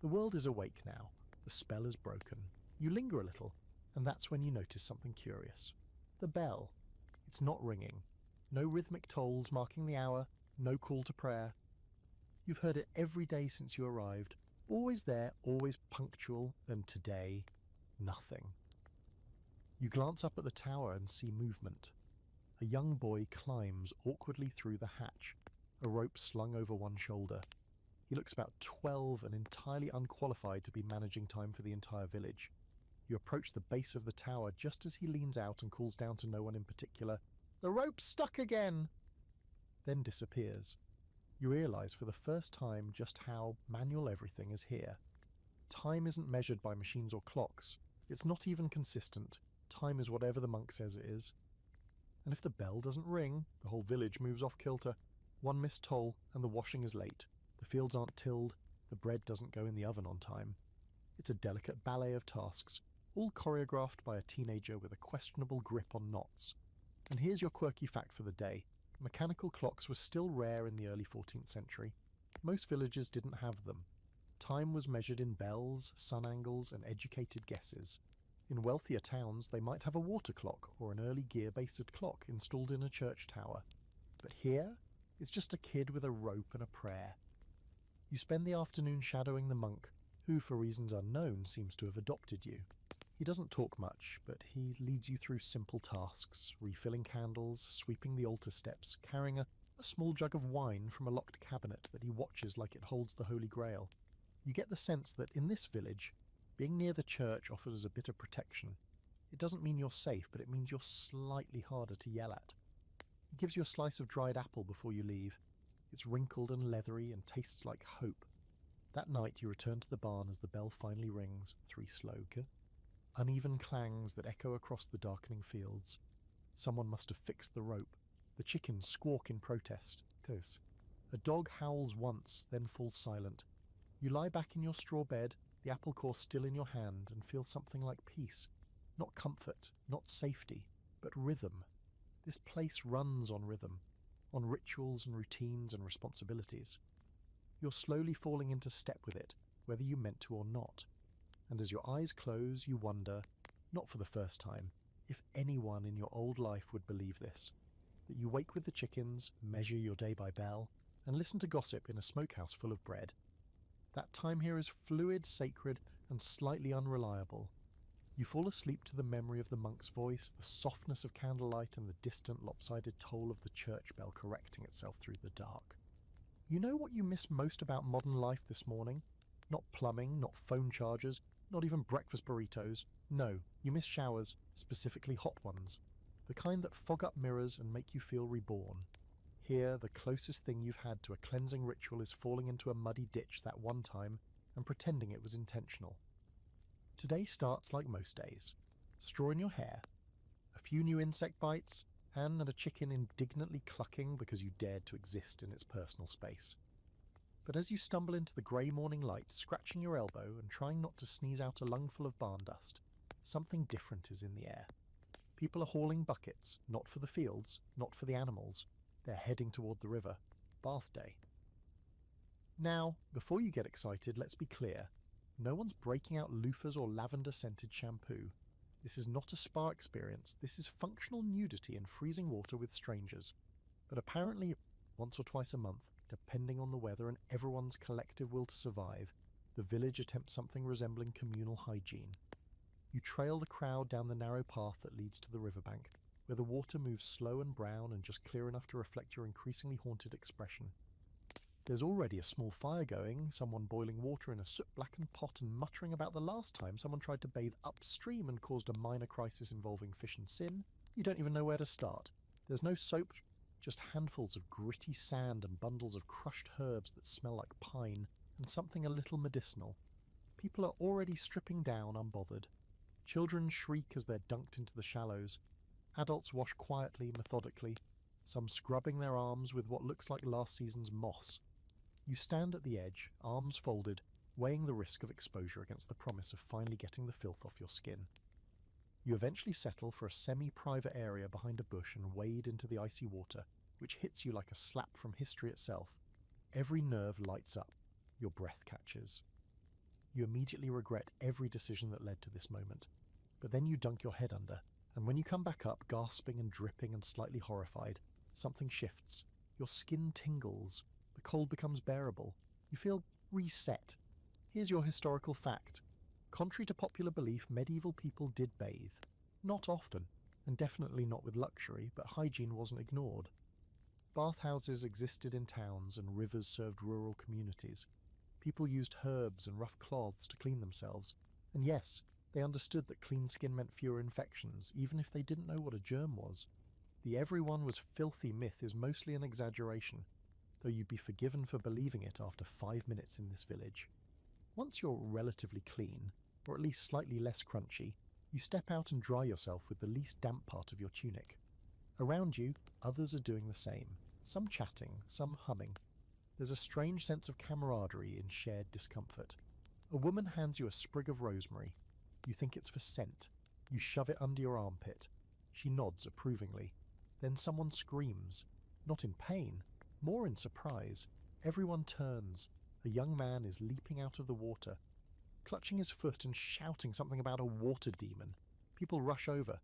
The world is awake now. The spell is broken. You linger a little, and that's when you notice something curious. The bell. It's not ringing. No rhythmic tolls marking the hour, no call to prayer. You've heard it every day since you arrived. Always there, always punctual, and today, nothing. You glance up at the tower and see movement. A young boy climbs awkwardly through the hatch, a rope slung over one shoulder. He looks about 12 and entirely unqualified to be managing time for the entire village. You approach the base of the tower just as he leans out and calls down to no one in particular, "The rope's stuck again!" Then disappears. You realise for the first time just how manual everything is here. Time isn't measured by machines or clocks. It's not even consistent. Time is whatever the monk says it is. And if the bell doesn't ring, the whole village moves off kilter. One missed toll, and the washing is late. The fields aren't tilled. The bread doesn't go in the oven on time. It's a delicate ballet of tasks, all choreographed by a teenager with a questionable grip on knots. And here's your quirky fact for the day. Mechanical clocks were still rare in the early 14th century. Most villages didn't have them. Time was measured in bells, sun angles, and educated guesses. In wealthier towns, they might have a water clock or an early gear-based clock installed in a church tower. But here, it's just a kid with a rope and a prayer. You spend the afternoon shadowing the monk, who, for reasons unknown, seems to have adopted you. He doesn't talk much, but he leads you through simple tasks, refilling candles, sweeping the altar steps, carrying a small jug of wine from a locked cabinet that he watches like it holds the Holy Grail. You get the sense that in this village, being near the church offers a bit of protection. It doesn't mean you're safe, but it means you're slightly harder to yell at. He gives you a slice of dried apple before you leave. It's wrinkled and leathery and tastes like hope. That night you return to the barn as the bell finally rings, 3 slow, uneven clangs that echo across the darkening fields. Someone must have fixed the rope. The chickens squawk in protest. A dog howls once, then falls silent. You lie back in your straw bed, the apple core still in your hand, and feel something like peace. Not comfort, not safety, but rhythm. This place runs on rhythm, on rituals and routines and responsibilities. You're slowly falling into step with it, whether you meant to or not. And as your eyes close, you wonder, not for the first time, if anyone in your old life would believe this. That you wake with the chickens, measure your day by bell, and listen to gossip in a smokehouse full of bread. That time here is fluid, sacred, and slightly unreliable. You fall asleep to the memory of the monk's voice, the softness of candlelight, and the distant lopsided toll of the church bell correcting itself through the dark. You know what you miss most about modern life this morning? Not plumbing, not phone chargers, not even breakfast burritos. No, you miss showers, specifically hot ones. The kind that fog up mirrors and make you feel reborn. Here, the closest thing you've had to a cleansing ritual is falling into a muddy ditch that one time and pretending it was intentional. Today starts like most days. Straw in your hair, a few new insect bites, and a chicken indignantly clucking because you dared to exist in its personal space. But as you stumble into the grey morning light, scratching your elbow and trying not to sneeze out a lungful of barn dust, something different is in the air. People are hauling buckets, not for the fields, not for the animals. They're heading toward the river. Bath day. Now, before you get excited, let's be clear. No one's breaking out loofahs or lavender-scented shampoo. This is not a spa experience. This is functional nudity in freezing water with strangers. But apparently, once or twice a month, depending on the weather and everyone's collective will to survive, the village attempts something resembling communal hygiene. You trail the crowd down the narrow path that leads to the riverbank, where the water moves slow and brown and just clear enough to reflect your increasingly haunted expression. There's already a small fire going, someone boiling water in a soot-blackened pot and muttering about the last time someone tried to bathe upstream and caused a minor crisis involving fish and sin. You don't even know where to start. There's no soap, just handfuls of gritty sand and bundles of crushed herbs that smell like pine, and something a little medicinal. People are already stripping down unbothered. Children shriek as they're dunked into the shallows. Adults wash quietly, methodically, some scrubbing their arms with what looks like last season's moss. You stand at the edge, arms folded, weighing the risk of exposure against the promise of finally getting the filth off your skin. You eventually settle for a semi-private area behind a bush and wade into the icy water, which hits you like a slap from history itself. Every nerve lights up. Your breath catches. You immediately regret every decision that led to this moment. But then you dunk your head under, and when you come back up, gasping and dripping and slightly horrified, something shifts. Your skin tingles. The cold becomes bearable. You feel reset. Here's your historical fact. Contrary to popular belief, medieval people did bathe. Not often, and definitely not with luxury, but hygiene wasn't ignored. Bathhouses existed in towns, and rivers served rural communities. People used herbs and rough cloths to clean themselves. And yes, they understood that clean skin meant fewer infections, even if they didn't know what a germ was. The everyone was filthy myth is mostly an exaggeration, though you'd be forgiven for believing it after 5 minutes in this village. Once you're relatively clean, or at least slightly less crunchy, you step out and dry yourself with the least damp part of your tunic. Around you, others are doing the same, some chatting, some humming. There's a strange sense of camaraderie in shared discomfort. A woman hands you a sprig of rosemary. You think it's for scent. You shove it under your armpit. She nods approvingly. Then someone screams. Not in pain, more in surprise. Everyone turns. A young man is leaping out of the water, clutching his foot and shouting something about a water demon. People rush over.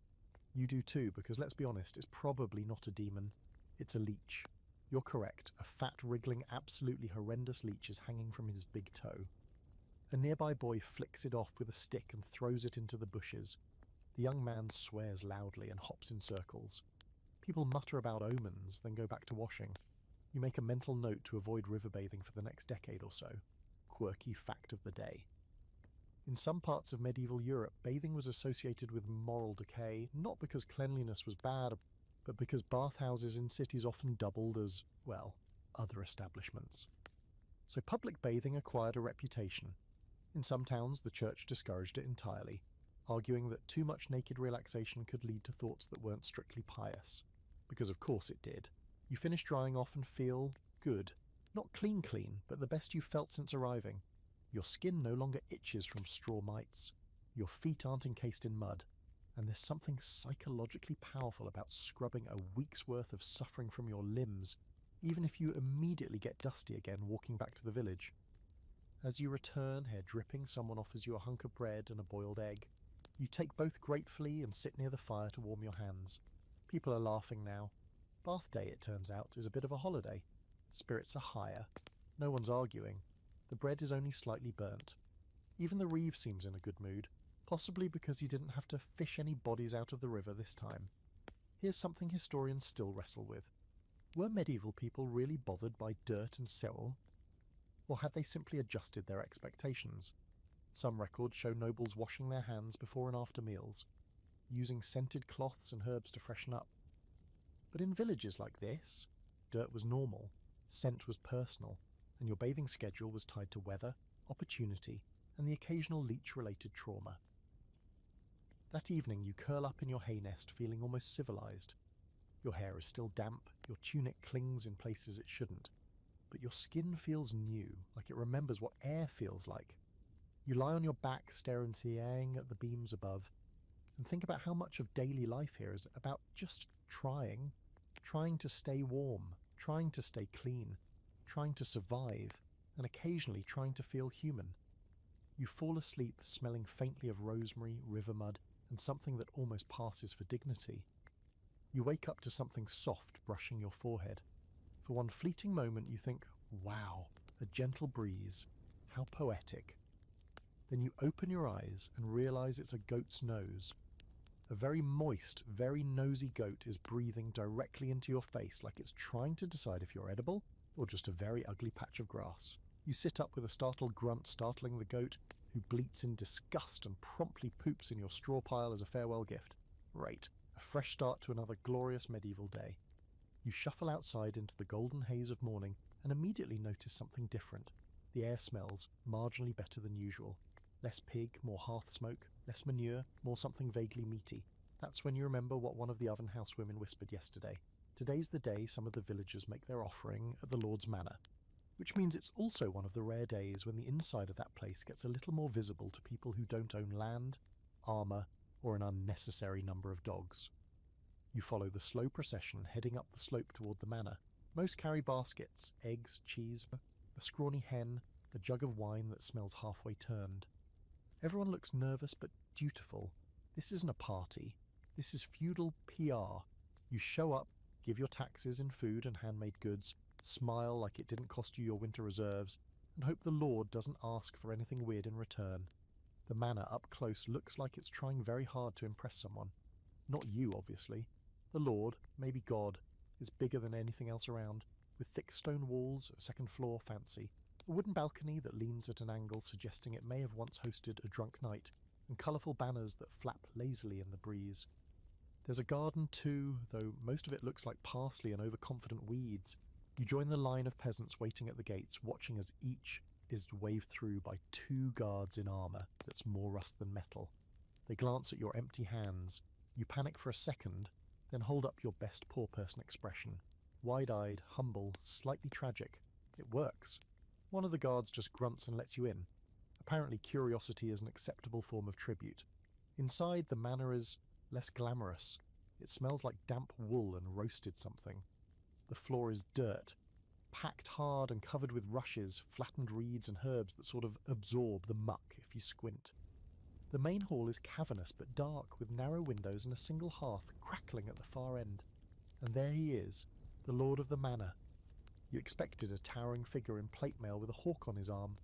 You do too, because let's be honest, it's probably not a demon. It's a leech. You're correct. A fat, wriggling, absolutely horrendous leech is hanging from his big toe. A nearby boy flicks it off with a stick and throws it into the bushes. The young man swears loudly and hops in circles. People mutter about omens, then go back to washing. You make a mental note to avoid river bathing for the next decade or so. Quirky fact of the day. In some parts of medieval Europe, bathing was associated with moral decay, not because cleanliness was bad, but because bathhouses in cities often doubled as, well, other establishments. So public bathing acquired a reputation. In some towns, the church discouraged it entirely, arguing that too much naked relaxation could lead to thoughts that weren't strictly pious. Because of course it did. You finish drying off and feel good. Not clean, but the best you've felt since arriving. Your skin no longer itches from straw mites. Your feet aren't encased in mud. And there's something psychologically powerful about scrubbing a week's worth of suffering from your limbs, even if you immediately get dusty again walking back to the village. As you return, hair dripping, someone offers you a hunk of bread and a boiled egg. You take both gratefully and sit near the fire to warm your hands. People are laughing now. Bath day, it turns out, is a bit of a holiday. Spirits are higher. No one's arguing. The bread is only slightly burnt. Even the reeve seems in a good mood, possibly because he didn't have to fish any bodies out of the river this time. Here's something historians still wrestle with. Were medieval people really bothered by dirt and soil? Or had they simply adjusted their expectations? Some records show nobles washing their hands before and after meals, using scented cloths and herbs to freshen up. But in villages like this, dirt was normal, scent was personal, and your bathing schedule was tied to weather, opportunity, and the occasional leech-related trauma. That evening you curl up in your hay nest feeling almost civilized. Your hair is still damp, your tunic clings in places it shouldn't, but your skin feels new, like it remembers what air feels like. You lie on your back staring at the beams above, and think about how much of daily life here is about just trying to stay warm, trying to stay clean, trying to survive, and occasionally trying to feel human. You fall asleep smelling faintly of rosemary, river mud, and something that almost passes for dignity. You wake up to something soft brushing your forehead. For one fleeting moment you think, wow, a gentle breeze, how poetic. Then you open your eyes and realize it's a goat's nose. A very moist, very nosy goat is breathing directly into your face like it's trying to decide if you're edible or just a very ugly patch of grass. You sit up with a startled grunt startling the goat, who bleats in disgust and promptly poops in your straw pile as a farewell gift. Right, a fresh start to another glorious medieval day. You shuffle outside into the golden haze of morning and immediately notice something different. The air smells marginally better than usual. Less pig, more hearth smoke, less manure, more something vaguely meaty. That's when you remember what one of the oven house women whispered yesterday. Today's the day some of the villagers make their offering at the Lord's Manor, which means it's also one of the rare days when the inside of that place gets a little more visible to people who don't own land, armour, or an unnecessary number of dogs. You follow the slow procession heading up the slope toward the manor. Most carry baskets, eggs, cheese, a scrawny hen, a jug of wine that smells halfway turned. Everyone looks nervous but dutiful. This isn't a party. This is feudal PR. You show up, give your taxes in food and handmade goods, smile like it didn't cost you your winter reserves, and hope the Lord doesn't ask for anything weird in return. The manor up close looks like it's trying very hard to impress someone. Not you, obviously. The Lord, maybe God, is bigger than anything else around, with thick stone walls, a second floor fancy, a wooden balcony that leans at an angle suggesting it may have once hosted a drunk night, and colourful banners that flap lazily in the breeze. There's a garden too, though most of it looks like parsley and overconfident weeds. You join the line of peasants waiting at the gates, watching as each is waved through by 2 guards in armour that's more rust than metal. They glance at your empty hands. You panic for a second, then hold up your best poor person expression. Wide-eyed, humble, slightly tragic. It works. One of the guards just grunts and lets you in. Apparently curiosity is an acceptable form of tribute. Inside, the manor is less glamorous. It smells like damp wool and roasted something. The floor is dirt, packed hard and covered with rushes, flattened reeds and herbs that sort of absorb the muck if you squint. The main hall is cavernous but dark, with narrow windows and a single hearth crackling at the far end. And there he is, the lord of the manor. You expected a towering figure in plate mail with a hawk on his arm.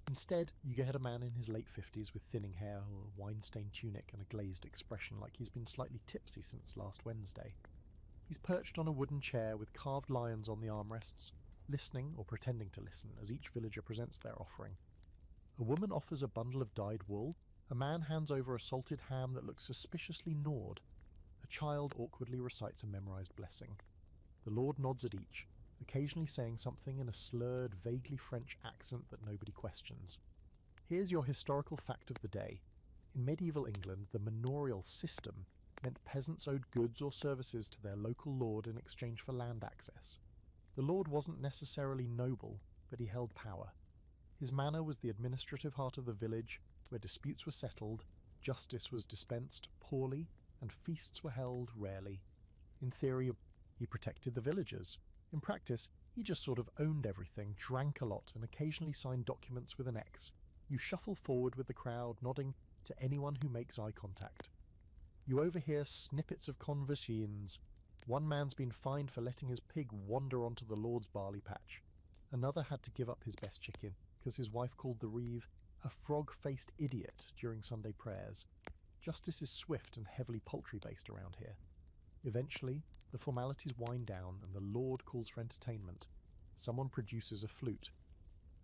Instead, you get a man in his late 50s with thinning hair, a wine-stained tunic and a glazed expression like he's been slightly tipsy since last Wednesday. He's perched on a wooden chair with carved lions on the armrests, listening or pretending to listen as each villager presents their offering. A woman offers a bundle of dyed wool, a man hands over a salted ham that looks suspiciously gnawed. A child awkwardly recites a memorized blessing. The lord nods at each, occasionally saying something in a slurred, vaguely French accent that nobody questions. Here's your historical fact of the day. In medieval England, the manorial system meant peasants owed goods or services to their local lord in exchange for land access. The lord wasn't necessarily noble, but he held power. His manor was the administrative heart of the village, where disputes were settled, justice was dispensed poorly, and feasts were held rarely. In theory, he protected the villagers. In practice, he just sort of owned everything, drank a lot, and occasionally signed documents with an X. You shuffle forward with the crowd, nodding to anyone who makes eye contact. You overhear snippets of convulsions. One man's been fined for letting his pig wander onto the Lord's barley patch. Another had to give up his best chicken, because his wife called the reeve a frog-faced idiot during Sunday prayers. Justice is swift and heavily poultry-based around here. Eventually, the formalities wind down and the Lord calls for entertainment. Someone produces a flute.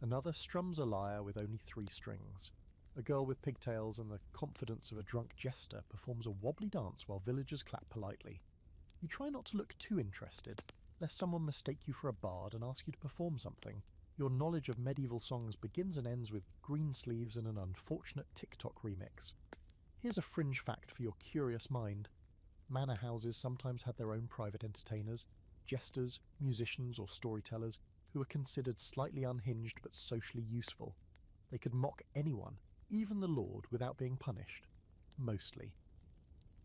Another strums a lyre with only 3 strings. A girl with pigtails and the confidence of a drunk jester performs a wobbly dance while villagers clap politely. You try not to look too interested, lest someone mistake you for a bard and ask you to perform something. Your knowledge of medieval songs begins and ends with green sleeves and an unfortunate TikTok remix. Here's a fringe fact for your curious mind. Manor houses sometimes had their own private entertainers, jesters, musicians or storytellers who were considered slightly unhinged but socially useful. They could mock anyone, even the lord, without being punished. Mostly.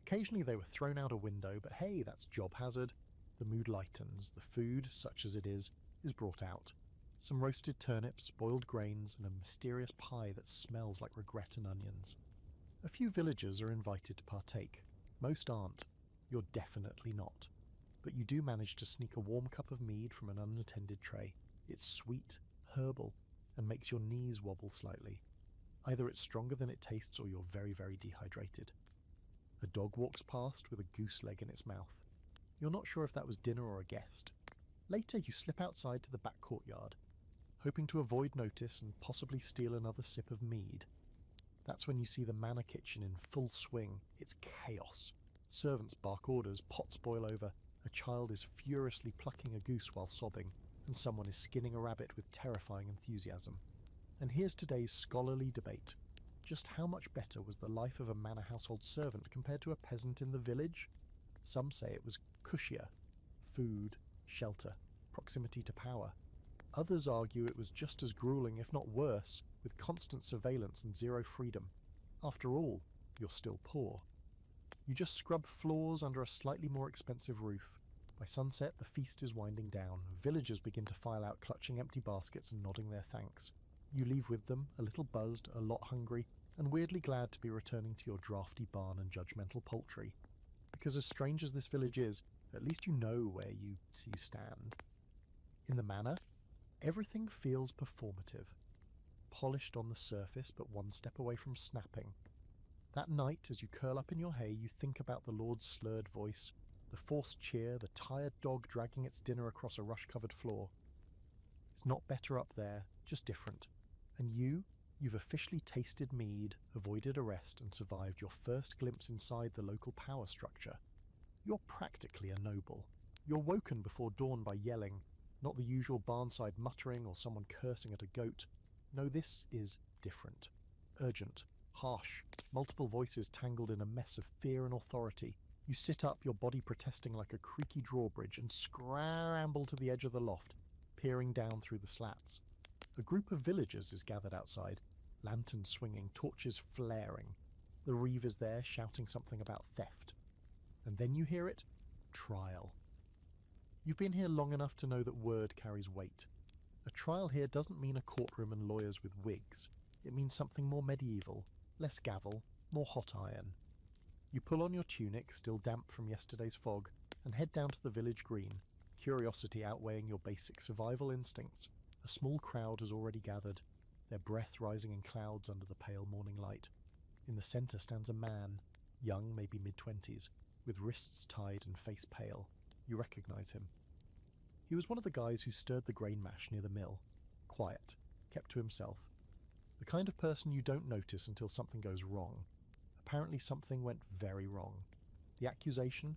Occasionally they were thrown out a window, but hey, that's job hazard. The mood lightens, the food, such as it is brought out. Some roasted turnips, boiled grains, and a mysterious pie that smells like regret and onions. A few villagers are invited to partake. Most aren't. You're definitely not. But you do manage to sneak a warm cup of mead from an unattended tray. It's sweet, herbal, and makes your knees wobble slightly. Either it's stronger than it tastes or you're very, very dehydrated. A dog walks past with a goose leg in its mouth. You're not sure if that was dinner or a guest. Later you slip outside to the back courtyard, hoping to avoid notice and possibly steal another sip of mead. That's when you see the manor kitchen in full swing. It's chaos. Servants bark orders, pots boil over, a child is furiously plucking a goose while sobbing, and someone is skinning a rabbit with terrifying enthusiasm. And here's today's scholarly debate. Just how much better was the life of a manor household servant compared to a peasant in the village? Some say it was cushier. Food, shelter, proximity to power. Others argue it was just as grueling, if not worse, with constant surveillance and zero freedom. After all, you're still poor. You just scrub floors under a slightly more expensive roof. By sunset, the feast is winding down. Villagers begin to file out, clutching empty baskets and nodding their thanks. You leave with them, a little buzzed, a lot hungry, and weirdly glad to be returning to your drafty barn and judgmental poultry. Because as strange as this village is, at least you know where you stand. In the manor, everything feels performative. Polished on the surface, but one step away from snapping. That night, as you curl up in your hay, you think about the Lord's slurred voice, the forced cheer, the tired dog dragging its dinner across a rush-covered floor. It's not better up there, just different. And you've officially tasted mead, avoided arrest, and survived your first glimpse inside the local power structure. You're practically a noble. You're woken before dawn by yelling, not the usual barnside muttering or someone cursing at a goat. No, this is different. Urgent. Harsh. Multiple voices tangled in a mess of fear and authority. You sit up, your body protesting like a creaky drawbridge, and scramble to the edge of the loft, peering down through the slats. A group of villagers is gathered outside, lanterns swinging, torches flaring. The reeve is there shouting something about theft. And then you hear it, trial. You've been here long enough to know that word carries weight. A trial here doesn't mean a courtroom and lawyers with wigs. It means something more medieval, less gavel, more hot iron. You pull on your tunic, still damp from yesterday's fog, and head down to the village green, curiosity outweighing your basic survival instincts. A small crowd has already gathered, their breath rising in clouds under the pale morning light. In the centre stands a man, young, maybe mid-20s, with wrists tied and face pale. You recognise him. He was one of the guys who stirred the grain mash near the mill. Quiet, kept to himself. The kind of person you don't notice until something goes wrong. Apparently something went very wrong. The accusation?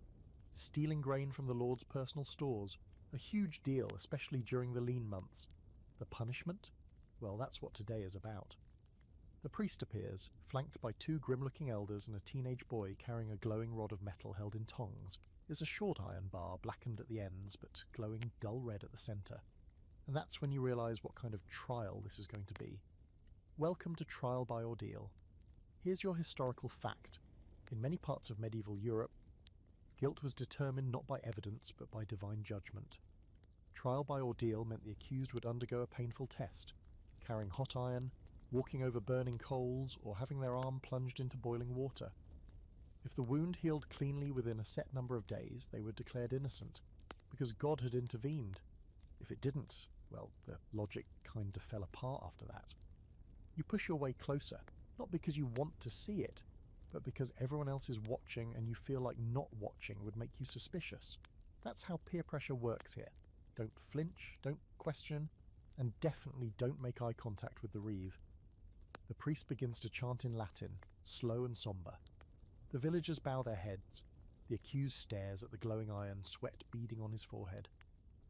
Stealing grain from the Lord's personal stores. A huge deal, especially during the lean months. The punishment? Well, that's what today is about. The priest appears, flanked by two grim-looking elders and a teenage boy carrying a glowing rod of metal held in tongs. It's a short iron bar, blackened at the ends, but glowing dull red at the centre. And that's when you realise what kind of trial this is going to be. Welcome to Trial by Ordeal. Here's your historical fact. In many parts of medieval Europe, guilt was determined not by evidence, but by divine judgment. Trial by ordeal meant the accused would undergo a painful test, carrying hot iron, walking over burning coals, or having their arm plunged into boiling water. If the wound healed cleanly within a set number of days, they were declared innocent, because God had intervened. If it didn't, well, the logic kind of fell apart after that. You push your way closer, not because you want to see it, but because everyone else is watching and you feel like not watching would make you suspicious. That's how peer pressure works here. Don't flinch, don't question, and definitely don't make eye contact with the reeve. The priest begins to chant in Latin, slow and sombre. The villagers bow their heads. The accused stares at the glowing iron, sweat beading on his forehead.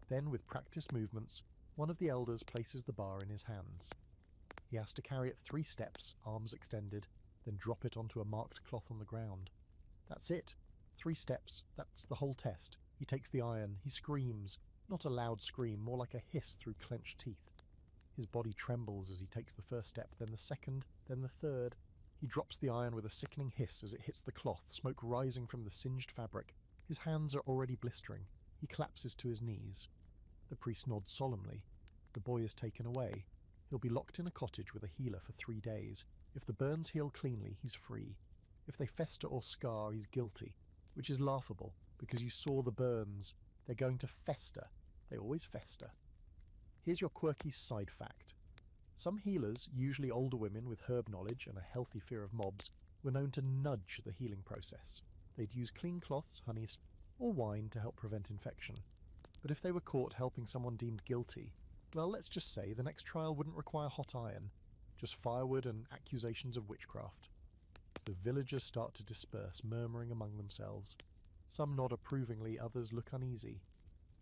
Then, with practiced movements, one of the elders places the bar in his hands. He has to carry it 3 steps, arms extended, then drop it onto a marked cloth on the ground. That's it. 3 steps. That's the whole test. He takes the iron. He screams. Not a loud scream, more like a hiss through clenched teeth. His body trembles as he takes the first step, then the second, then the third. He drops the iron with a sickening hiss as it hits the cloth, smoke rising from the singed fabric. His hands are already blistering. He collapses to his knees. The priest nods solemnly. The boy is taken away. He'll be locked in a cottage with a healer for 3 days. If the burns heal cleanly, he's free. If they fester or scar, he's guilty, which is laughable, because you saw the burns. They're going to fester. They always fester. Here's your quirky side fact. Some healers, usually older women with herb knowledge and a healthy fear of mobs, were known to nudge the healing process. They'd use clean cloths, honey, or wine to help prevent infection. But if they were caught helping someone deemed guilty, well, let's just say the next trial wouldn't require hot iron, just firewood and accusations of witchcraft. The villagers start to disperse, murmuring among themselves. Some nod approvingly, others look uneasy.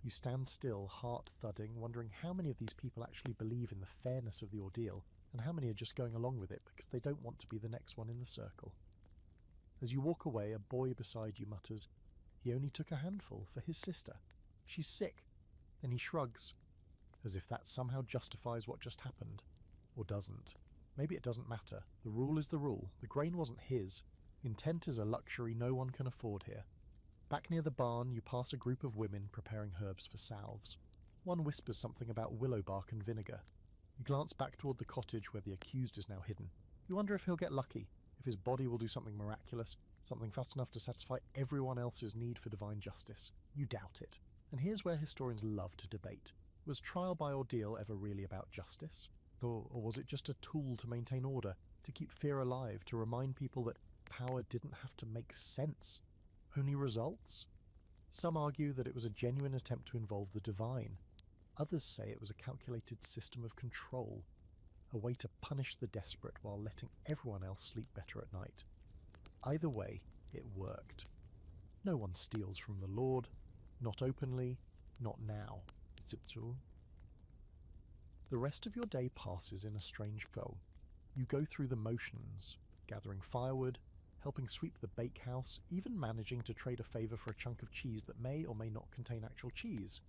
You stand still, heart thudding, wondering how many of these people actually believe in the fairness of the ordeal, and how many are just going along with it because they don't want to be the next one in the circle. As you walk away, a boy beside you mutters, "He only took a handful for his sister. She's sick." Then he shrugs, as if that somehow justifies what just happened. Or doesn't. Maybe it doesn't matter. The rule is the rule. The grain wasn't his. Intent is a luxury no one can afford here. Back near the barn, you pass a group of women preparing herbs for salves. One whispers something about willow bark and vinegar. You glance back toward the cottage where the accused is now hidden. You wonder if he'll get lucky, if his body will do something miraculous, something fast enough to satisfy everyone else's need for divine justice. You doubt it. And here's where historians love to debate. Was trial by ordeal ever really about justice? Or was it just a tool to maintain order, to keep fear alive, to remind people that power didn't have to make sense? Only results? Some argue that it was a genuine attempt to involve the divine. Others say it was a calculated system of control, a way to punish the desperate while letting everyone else sleep better at night. Either way, it worked. No one steals from the Lord, not openly, not now. The rest of your day passes in a strange flow. You go through the motions, gathering firewood, helping sweep the bakehouse, even managing to trade a favour for a chunk of cheese that may or may not contain actual cheese.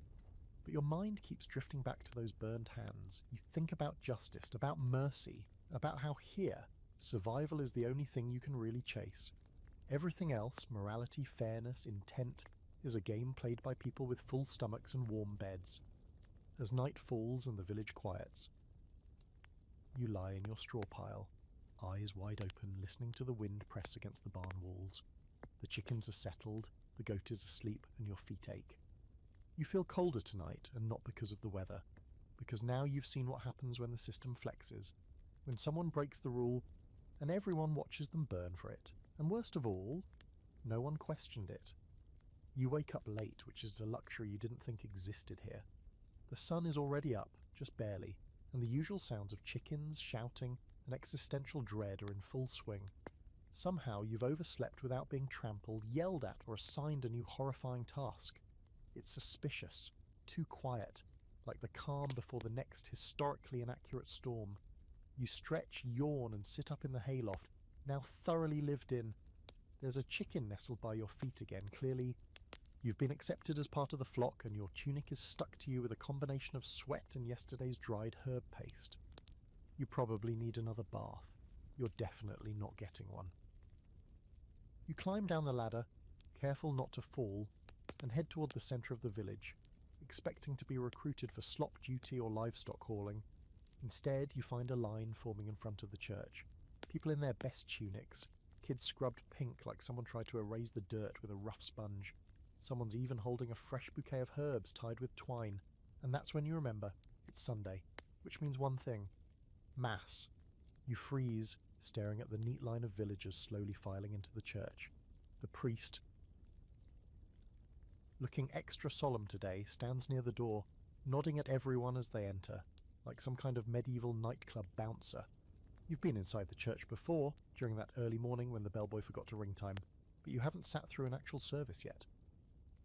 But your mind keeps drifting back to those burned hands. You think about justice, about mercy. about how here, survival is the only thing you can really chase. Everything else, morality, fairness, intent, is a game played by people with full stomachs and warm beds. As night falls and the village quiets, you lie in your straw pile, eyes wide open, listening to the wind press against the barn walls. The chickens are settled, the goat is asleep, and your feet ache. You feel colder tonight, and not because of the weather, because now you've seen what happens when the system flexes, when someone breaks the rule, and everyone watches them burn for it. And worst of all, no one questioned it. You wake up late, which is a luxury you didn't think existed here. The sun is already up, just barely, and the usual sounds of chickens, shouting, and existential dread are in full swing. Somehow you've overslept without being trampled, yelled at, or assigned a new horrifying task. It's suspicious, too quiet, like the calm before the next historically inaccurate storm. You stretch, yawn, and sit up in the hayloft, now thoroughly lived in. There's a chicken nestled by your feet again, clearly. You've been accepted as part of the flock, and your tunic is stuck to you with a combination of sweat and yesterday's dried herb paste. You probably need another bath. You're definitely not getting one. You climb down the ladder, careful not to fall, and head toward the centre of the village, expecting to be recruited for slop duty or livestock hauling. Instead, you find a line forming in front of the church. People in their best tunics, kids scrubbed pink like someone tried to erase the dirt with a rough sponge. Someone's even holding a fresh bouquet of herbs tied with twine. And that's when you remember, it's Sunday, which means one thing: Mass. You freeze, staring at the neat line of villagers slowly filing into the church. The priest, looking extra solemn today, stands near the door, nodding at everyone as they enter, like some kind of medieval nightclub bouncer. You've been inside the church before, during that early morning when the bellboy forgot to ring time, but you haven't sat through an actual service yet.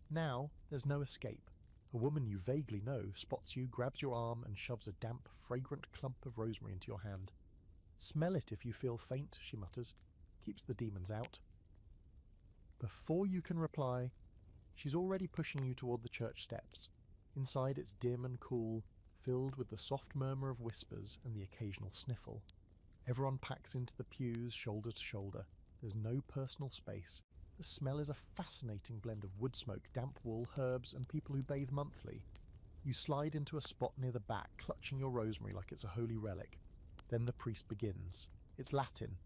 Now, there's no escape. A woman you vaguely know spots you, grabs your arm, and shoves a damp, fragrant clump of rosemary into your hand. "Smell it if you feel faint," she mutters. Keeps the demons out. Before you can reply, she's already pushing you toward the church steps. Inside it's dim and cool, filled with the soft murmur of whispers and the occasional sniffle. Everyone packs into the pews, shoulder to shoulder. There's no personal space. The smell is a fascinating blend of wood smoke, damp wool, herbs, and people who bathe monthly. You slide into a spot near the back, clutching your rosemary like it's a holy relic. Then the priest begins. It's Latin,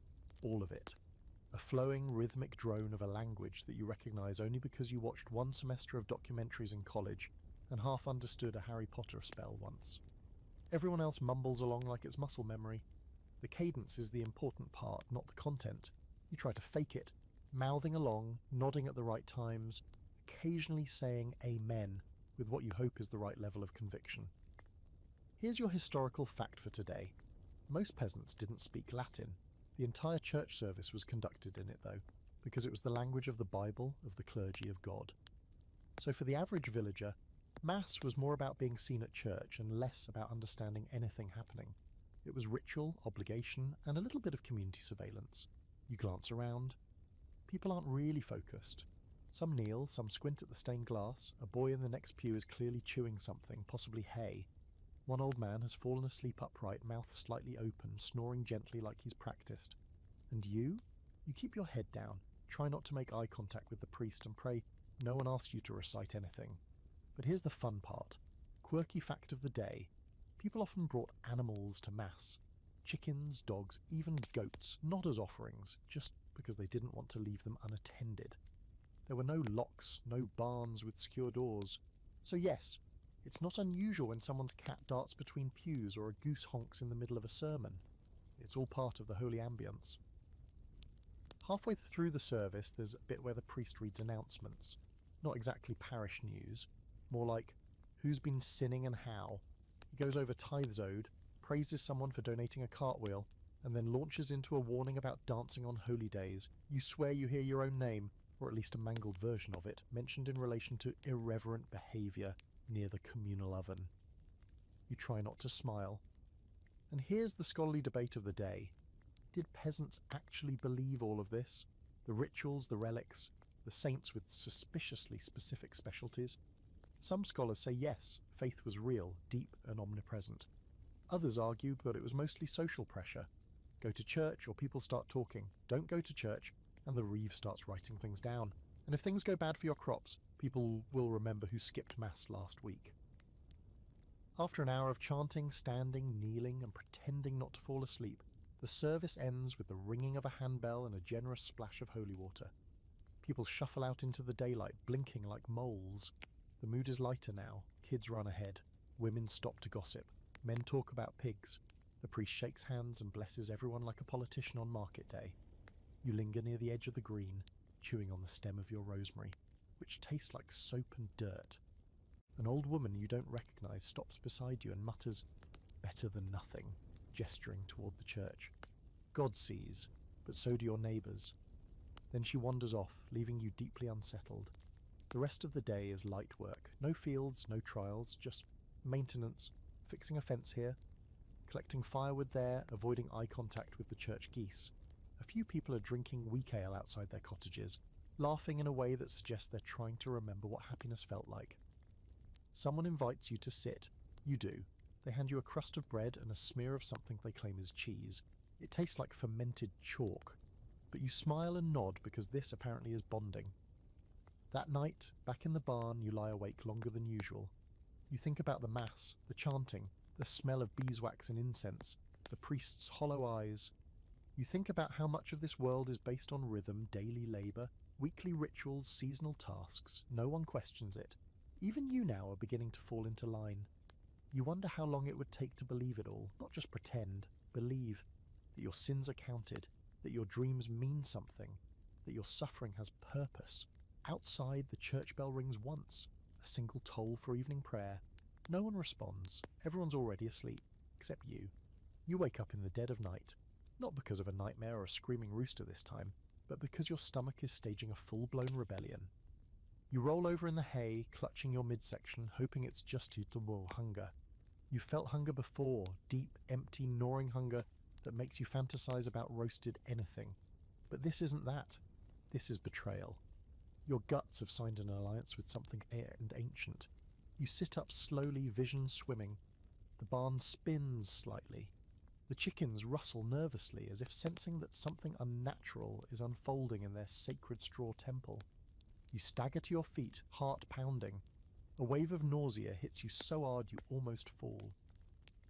all of it. A flowing, rhythmic drone of a language that you recognise only because you watched one semester of documentaries in college and half understood a Harry Potter spell once. Everyone else mumbles along like it's muscle memory. The cadence is the important part, not the content. You try to fake it, mouthing along, nodding at the right times, occasionally saying amen with what you hope is the right level of conviction. Here's your historical fact for today. Most peasants didn't speak Latin. The entire church service was conducted in it, though, because it was the language of the Bible, of the clergy, of God. So for the average villager, Mass was more about being seen at church and less about understanding anything happening. It was ritual, obligation, and a little bit of community surveillance. You glance around. People aren't really focused. Some kneel, some squint at the stained glass. A boy in the next pew is clearly chewing something, possibly hay. One old man has fallen asleep upright, mouth slightly open, snoring gently like he's practiced. And you? You keep your head down, try not to make eye contact with the priest, and pray no one asks you to recite anything. But here's the fun part. Quirky fact of the day. People often brought animals to Mass. Chickens, dogs, even goats, not as offerings, just because they didn't want to leave them unattended. There were no locks, no barns with secure doors. So yes, it's not unusual when someone's cat darts between pews or a goose honks in the middle of a sermon. It's all part of the holy ambience. Halfway through the service, there's a bit where the priest reads announcements. Not exactly parish news, more like who's been sinning and how. He goes over tithes owed, praises someone for donating a cartwheel, and then launches into a warning about dancing on holy days. You swear you hear your own name, or at least a mangled version of it, mentioned in relation to irreverent behaviour near the communal oven. You try not to smile. And here's the scholarly debate of the day. Did peasants actually believe all of this? The rituals, the relics, the saints with suspiciously specific specialties? Some scholars say yes, faith was real, deep and omnipresent. Others argue that it was mostly social pressure, Go to church or people start talking. Don't go to church and the reeve starts writing things down. And if things go bad for your crops, people will remember who skipped mass last week. After an hour of chanting, standing, kneeling, and pretending not to fall asleep, the service ends with the ringing of a handbell and a generous splash of holy water. People shuffle out into the daylight, blinking like moles. The mood is lighter now. Kids run ahead. Women stop to gossip. Men talk about pigs. The priest shakes hands and blesses everyone like a politician on market day. You linger near the edge of the green, chewing on the stem of your rosemary, which tastes like soap and dirt. An old woman you don't recognise stops beside you and mutters, "Better than nothing," gesturing toward the church. God sees, but so do your neighbours. Then she wanders off, leaving you deeply unsettled. The rest of the day is light work. No fields, no trials, just maintenance, fixing a fence here, collecting firewood there, avoiding eye contact with the church geese. A few people are drinking weak ale outside their cottages, laughing in a way that suggests they're trying to remember what happiness felt like. Someone invites you to sit. You do. They hand you a crust of bread and a smear of something they claim is cheese. It tastes like fermented chalk, but you smile and nod because this apparently is bonding. That night, back in the barn, you lie awake longer than usual. You think about the mass, the chanting, the smell of beeswax and incense, the priest's hollow eyes. You think about how much of this world is based on rhythm, daily labour, weekly rituals, seasonal tasks. No one questions it. Even you now are beginning to fall into line. You wonder how long it would take to believe it all, not just pretend, believe that your sins are counted, that your dreams mean something, that your suffering has purpose. Outside, the church bell rings once, a single toll for evening prayer. No one responds. Everyone's already asleep, except you. You wake up in the dead of night, not because of a nightmare or a screaming rooster this time, but because your stomach is staging a full-blown rebellion. You roll over in the hay, clutching your midsection, hoping it's just eatable hunger. You've felt hunger before, deep, empty, gnawing hunger that makes you fantasize about roasted anything. But this isn't that. This is betrayal. Your guts have signed an alliance with something and ancient. You sit up slowly, vision swimming. The barn spins slightly. The chickens rustle nervously, as if sensing that something unnatural is unfolding in their sacred straw temple. You stagger to your feet, heart pounding. A wave of nausea hits you so hard you almost fall.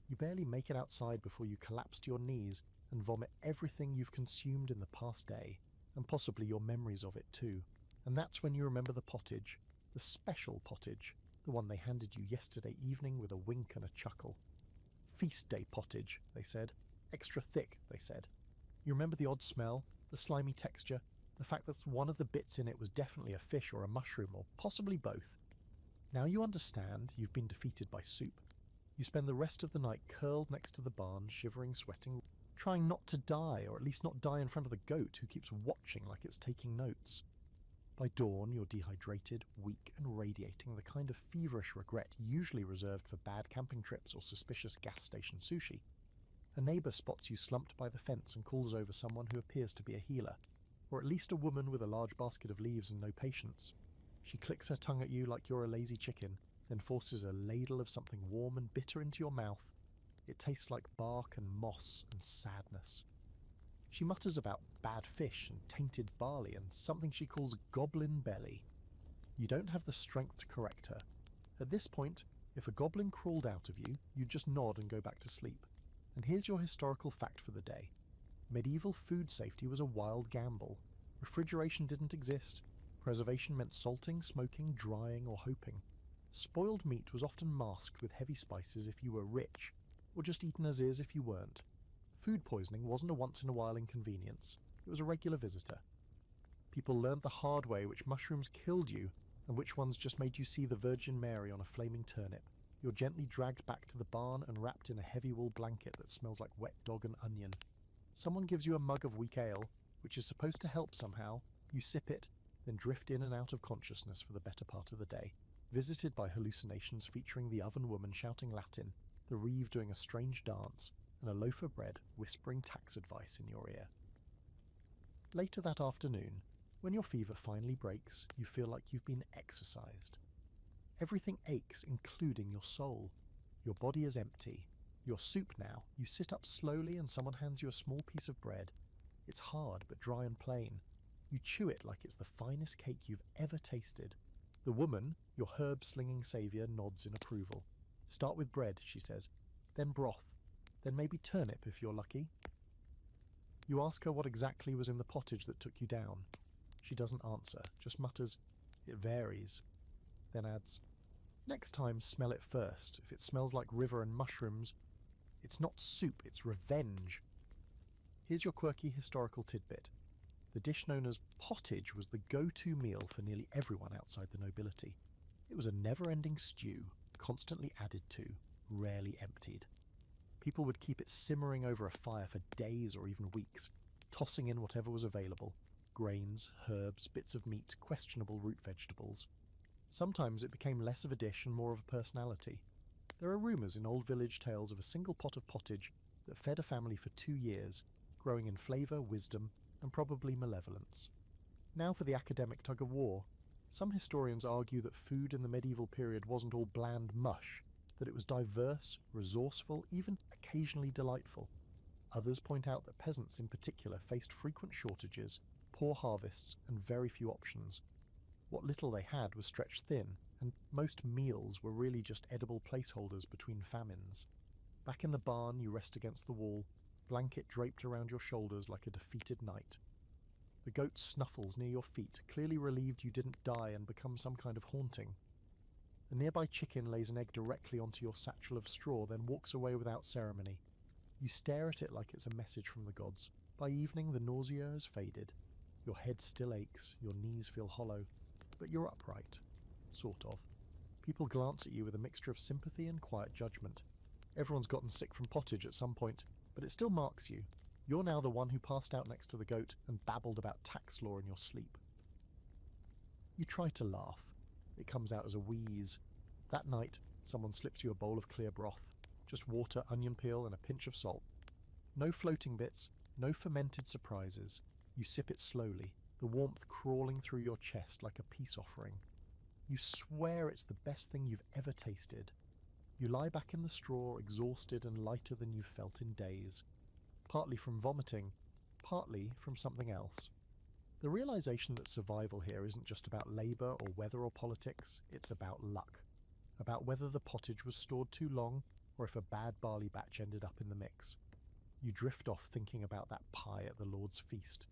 You barely make it outside before you collapse to your knees and vomit everything you've consumed in the past day, and possibly your memories of it too. And that's when you remember the pottage, the special pottage, the one they handed you yesterday evening with a wink and a chuckle. Feast day pottage, they said. Extra thick, they said. You remember the odd smell, the slimy texture, the fact that one of the bits in it was definitely a fish or a mushroom, or possibly both. Now you understand you've been defeated by soup. You spend the rest of the night curled next to the barn, shivering, sweating, trying not to die, or at least not die in front of the goat who keeps watching like it's taking notes. By dawn, you're dehydrated, weak, and radiating the kind of feverish regret usually reserved for bad camping trips or suspicious gas station sushi. A neighbour spots you slumped by the fence and calls over someone who appears to be a healer, or at least a woman with a large basket of leaves and no patience. She clicks her tongue at you like you're a lazy chicken, then forces a ladle of something warm and bitter into your mouth. It tastes like bark and moss and sadness. She mutters about bad fish and tainted barley and something she calls goblin belly. You don't have the strength to correct her. At this point, if a goblin crawled out of you, you'd just nod and go back to sleep. And here's your historical fact for the day. Medieval food safety was a wild gamble. Refrigeration didn't exist. Preservation meant salting, smoking, drying, or hoping. Spoiled meat was often masked with heavy spices if you were rich, or just eaten as is if you weren't. Food poisoning wasn't a once-in-a-while inconvenience. It was a regular visitor. People learned the hard way which mushrooms killed you and which ones just made you see the Virgin Mary on a flaming turnip. You're gently dragged back to the barn and wrapped in a heavy wool blanket that smells like wet dog and onion. Someone gives you a mug of weak ale, which is supposed to help somehow. You sip it, then drift in and out of consciousness for the better part of the day, visited by hallucinations featuring the oven woman shouting Latin, the reeve doing a strange dance, and a loaf of bread whispering tax advice in your ear. Later that afternoon, when your fever finally breaks, you feel like you've been exorcised. Everything aches, including your soul. Your body is empty. Your soup now. You sit up slowly and someone hands you a small piece of bread. It's hard but dry and plain. You chew it like it's the finest cake you've ever tasted. The woman, your herb-slinging saviour, nods in approval. Start with bread, she says. Then broth. Then maybe turnip if you're lucky. You ask her what exactly was in the pottage that took you down. She doesn't answer, just mutters, "It varies." Then adds, "Next time smell it first. If it smells like river and mushrooms, it's not soup, it's revenge." Here's your quirky historical tidbit. The dish known as pottage was the go-to meal for nearly everyone outside the nobility. It was a never-ending stew, constantly added to, rarely emptied. People would keep it simmering over a fire for days or even weeks, tossing in whatever was available: grains, herbs, bits of meat, questionable root vegetables. Sometimes it became less of a dish and more of a personality. There are rumours in old village tales of a single pot of pottage that fed a family for 2 years, growing in flavour, wisdom, and probably malevolence. Now for the academic tug-of-war. Some historians argue that food in the medieval period wasn't all bland mush, that it was diverse, resourceful, even occasionally delightful. Others point out that peasants in particular faced frequent shortages, poor harvests, and very few options. What little they had was stretched thin, and most meals were really just edible placeholders between famines. Back in the barn, you rest against the wall, blanket draped around your shoulders like a defeated knight. The goat snuffles near your feet, clearly relieved you didn't die and become some kind of haunting. A nearby chicken lays an egg directly onto your satchel of straw, then walks away without ceremony. You stare at it like it's a message from the gods. By evening, the nausea has faded. Your head still aches, your knees feel hollow, but you're upright. Sort of. People glance at you with a mixture of sympathy and quiet judgment. Everyone's gotten sick from pottage at some point, but it still marks you. You're now the one who passed out next to the goat and babbled about tax law in your sleep. You try to laugh. It comes out as a wheeze. That night, someone slips you a bowl of clear broth. Just water, onion peel, and a pinch of salt. No floating bits, no fermented surprises. You sip it slowly, the warmth crawling through your chest like a peace offering. You swear it's the best thing you've ever tasted. You lie back in the straw, exhausted and lighter than you've felt in days. Partly from vomiting, partly from something else. The realization that survival here isn't just about labour or weather or politics, it's about luck. About whether the pottage was stored too long, or if a bad barley batch ended up in the mix. You drift off thinking about that pie at the Lord's feast,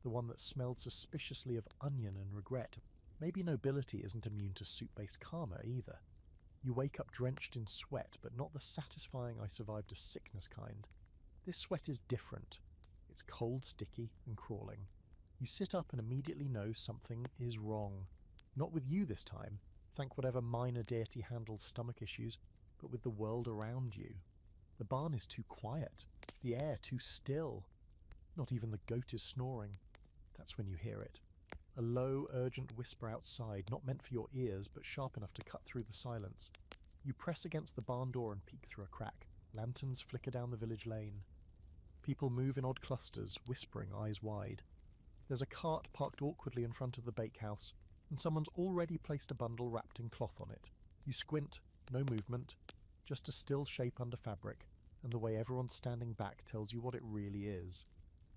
the one that smelled suspiciously of onion and regret. Maybe nobility isn't immune to soup-based karma either. You wake up drenched in sweat, but not the satisfying I survived a sickness kind. This sweat is different. It's cold, sticky, and crawling. You sit up and immediately know something is wrong. Not with you this time, thank whatever minor deity handles stomach issues, but with the world around you. The barn is too quiet, the air too still. Not even the goat is snoring. That's when you hear it. A low, urgent whisper outside, not meant for your ears, but sharp enough to cut through the silence. You press against the barn door and peek through a crack. Lanterns flicker down the village lane. People move in odd clusters, whispering, eyes wide. There's a cart parked awkwardly in front of the bakehouse, and someone's already placed a bundle wrapped in cloth on it. You squint, no movement, just a still shape under fabric, and the way everyone's standing back tells you what it really is.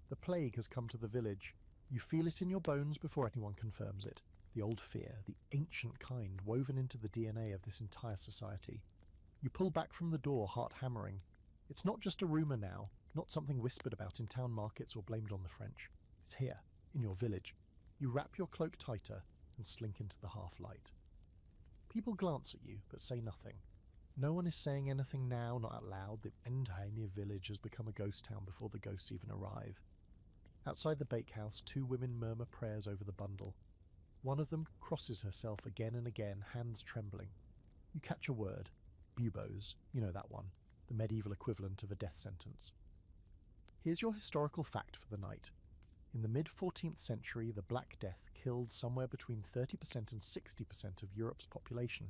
The plague has come to the village. You feel it in your bones before anyone confirms it. The old fear, the ancient kind woven into the DNA of this entire society. You pull back from the door, heart hammering. It's not just a rumour now, not something whispered about in town markets or blamed on the French. It's here, in your village. You wrap your cloak tighter and slink into the half-light. People glance at you, but say nothing. No one is saying anything now, not out loud. The entire village has become a ghost town before the ghosts even arrive. Outside the bakehouse, 2 women murmur prayers over the bundle. One of them crosses herself again and again, hands trembling. You catch a word. Buboes. You know that one. The medieval equivalent of a death sentence. Here's your historical fact for the night. In the mid-14th century, the Black Death killed somewhere between 30% and 60% of Europe's population.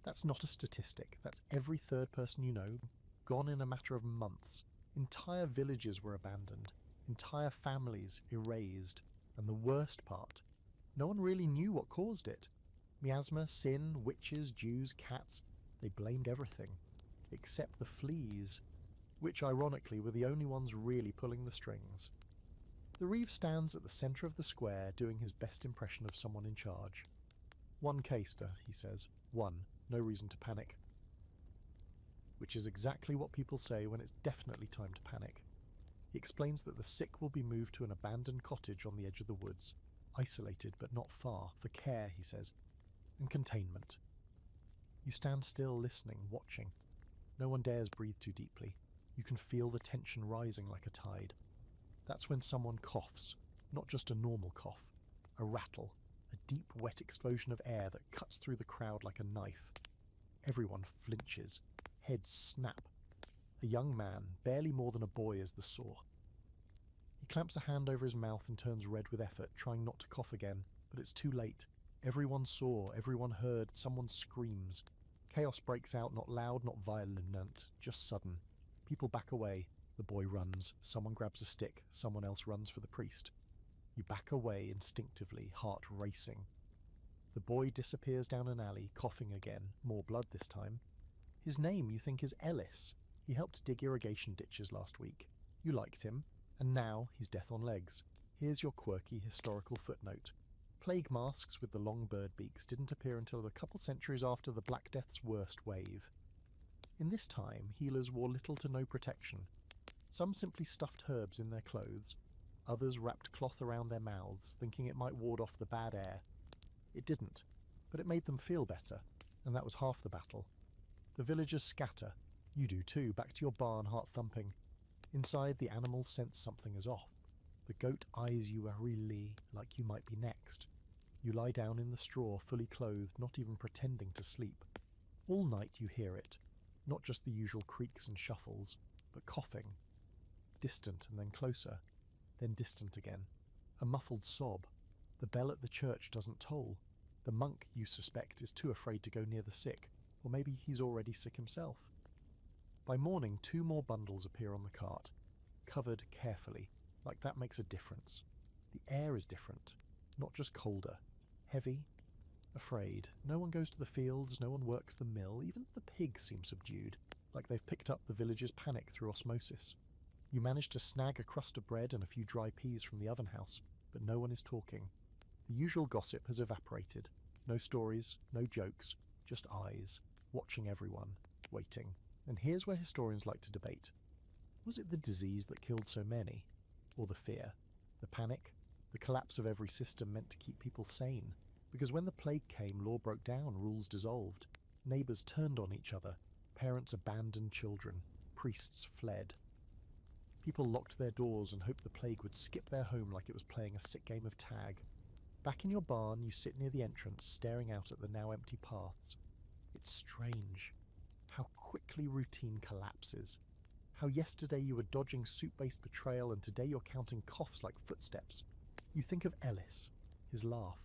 That's not a statistic. That's every third person you know, gone in a matter of months. Entire villages were abandoned. Entire families erased. And the worst part, no one really knew what caused it. Miasma, sin, witches, Jews, cats, they blamed everything. Except the fleas. which ironically were the only ones really pulling the strings. The Reeve stands at the centre of the square doing his best impression of someone in charge. "One case," he says. "One. No reason to panic." Which is exactly what people say when it's definitely time to panic. He explains that the sick will be moved to an abandoned cottage on the edge of the woods, isolated but not far, for care, he says, and containment. You stand still, listening, watching. No one dares breathe too deeply. You can feel the tension rising like a tide. That's when someone coughs, not just a normal cough, a rattle, a deep, wet explosion of air that cuts through the crowd like a knife. Everyone flinches, heads snap. A young man, barely more than a boy, is the sore. He clamps a hand over his mouth and turns red with effort, trying not to cough again, but it's too late. Everyone saw, everyone heard, someone screams. Chaos breaks out, not loud, not violent, just sudden. People back away. The boy runs. Someone grabs a stick. Someone else runs for the priest. You back away instinctively, heart racing. The boy disappears down an alley, coughing again, more blood this time. His name, you think, is Ellis. He helped dig irrigation ditches last week. You liked him, and now he's death on legs. Here's your quirky historical footnote. Plague masks with the long bird beaks didn't appear until a couple centuries after the Black Death's worst wave. In this time, healers wore little to no protection. Some simply stuffed herbs in their clothes. Others wrapped cloth around their mouths, thinking it might ward off the bad air. It didn't, but it made them feel better, and that was half the battle. The villagers scatter. You do too, back to your barn, heart thumping. Inside, the animals sense something is off. The goat eyes you warily, like you might be next. You lie down in the straw, fully clothed, not even pretending to sleep. All night you hear it, not just the usual creaks and shuffles, but coughing. Distant and then closer, then distant again. A muffled sob. The bell at the church doesn't toll. The monk, you suspect, is too afraid to go near the sick, or maybe he's already sick himself. By morning, 2 more bundles appear on the cart, covered carefully, like that makes a difference. The air is different, not just colder. Heavy, afraid. No one goes to the fields, no one works the mill, even the pigs seem subdued, like they've picked up the villagers' panic through osmosis. You manage to snag a crust of bread and a few dry peas from the oven house, but no one is talking. The usual gossip has evaporated. No stories, no jokes, just eyes, watching everyone, waiting. And here's where historians like to debate. Was it the disease that killed so many? Or the fear? The panic? The collapse of every system meant to keep people sane? Because when the plague came, law broke down, rules dissolved. Neighbours turned on each other. Parents abandoned children. Priests fled. People locked their doors and hoped the plague would skip their home like it was playing a sick game of tag. Back in your barn, you sit near the entrance, staring out at the now empty paths. It's strange. How quickly routine collapses. How yesterday you were dodging soup-based betrayal and today you're counting coughs like footsteps. You think of Ellis, his laugh,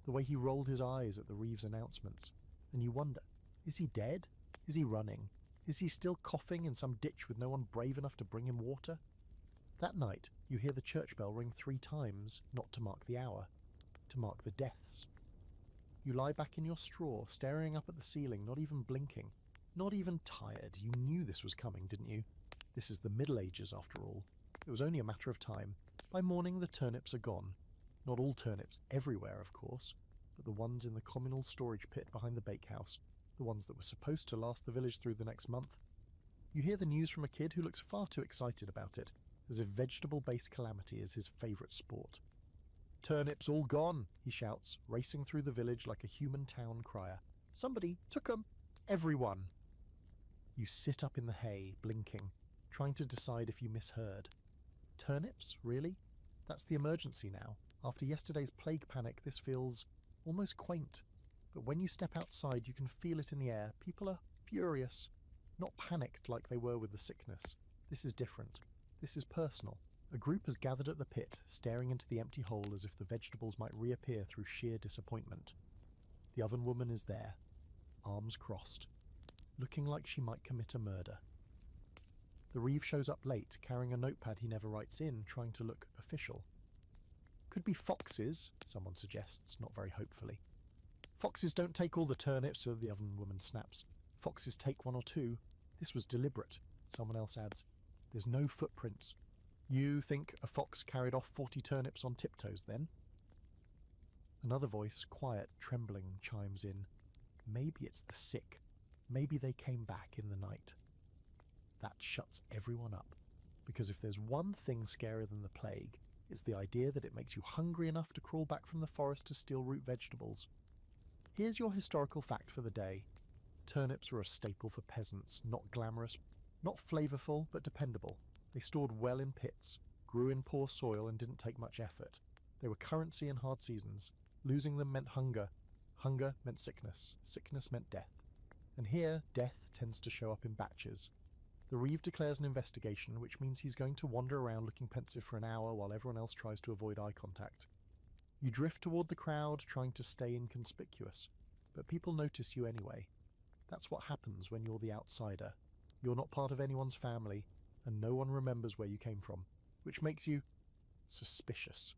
the way he rolled his eyes at the Reeves announcements, and you wonder, is he dead? Is he running? Is he still coughing in some ditch with no one brave enough to bring him water? That night, you hear the church bell ring 3 times, not to mark the hour, to mark the deaths. You lie back in your straw, staring up at the ceiling, not even blinking. Not even tired. You knew this was coming, didn't you? This is the Middle Ages, after all. It was only a matter of time. By morning, the turnips are gone. Not all turnips everywhere, of course, but the ones in the communal storage pit behind the bakehouse, the ones that were supposed to last the village through the next month. You hear the news from a kid who looks far too excited about it, as if vegetable-based calamity is his favourite sport. "Turnips all gone," he shouts, racing through the village like a human town crier. "Somebody took 'em! Everyone!" You sit up in the hay, blinking, trying to decide if you misheard. Turnips, really? That's the emergency now. After yesterday's plague panic, this feels almost quaint. But when you step outside, you can feel it in the air. People are furious, not panicked like they were with the sickness. This is different. This is personal. A group has gathered at the pit, staring into the empty hole as if the vegetables might reappear through sheer disappointment. The oven woman is there, arms crossed, looking like she might commit a murder. The Reeve shows up late, carrying a notepad he never writes in, trying to look official. "Could be foxes," someone suggests, not very hopefully. "Foxes don't take all the turnips," so the oven woman snaps. "Foxes take 1 or 2. This was deliberate. Someone else adds, "There's no footprints. You think a fox carried off 40 turnips on tiptoes then?" Another voice, quiet, trembling, chimes in, "Maybe it's the sick. Maybe they came back in the night." That shuts everyone up, because if there's one thing scarier than the plague, it's the idea that it makes you hungry enough to crawl back from the forest to steal root vegetables. Here's your historical fact for the day. Turnips were a staple for peasants, not glamorous, not flavourful, but dependable. They stored well in pits, grew in poor soil and didn't take much effort. They were currency in hard seasons. Losing them meant hunger. Hunger meant sickness. Sickness meant death. And here, death tends to show up in batches. The Reeve declares an investigation, which means he's going to wander around looking pensive for an hour while everyone else tries to avoid eye contact. You drift toward the crowd, trying to stay inconspicuous, but people notice you anyway. That's what happens when you're the outsider. You're not part of anyone's family, and no one remembers where you came from, which makes you suspicious.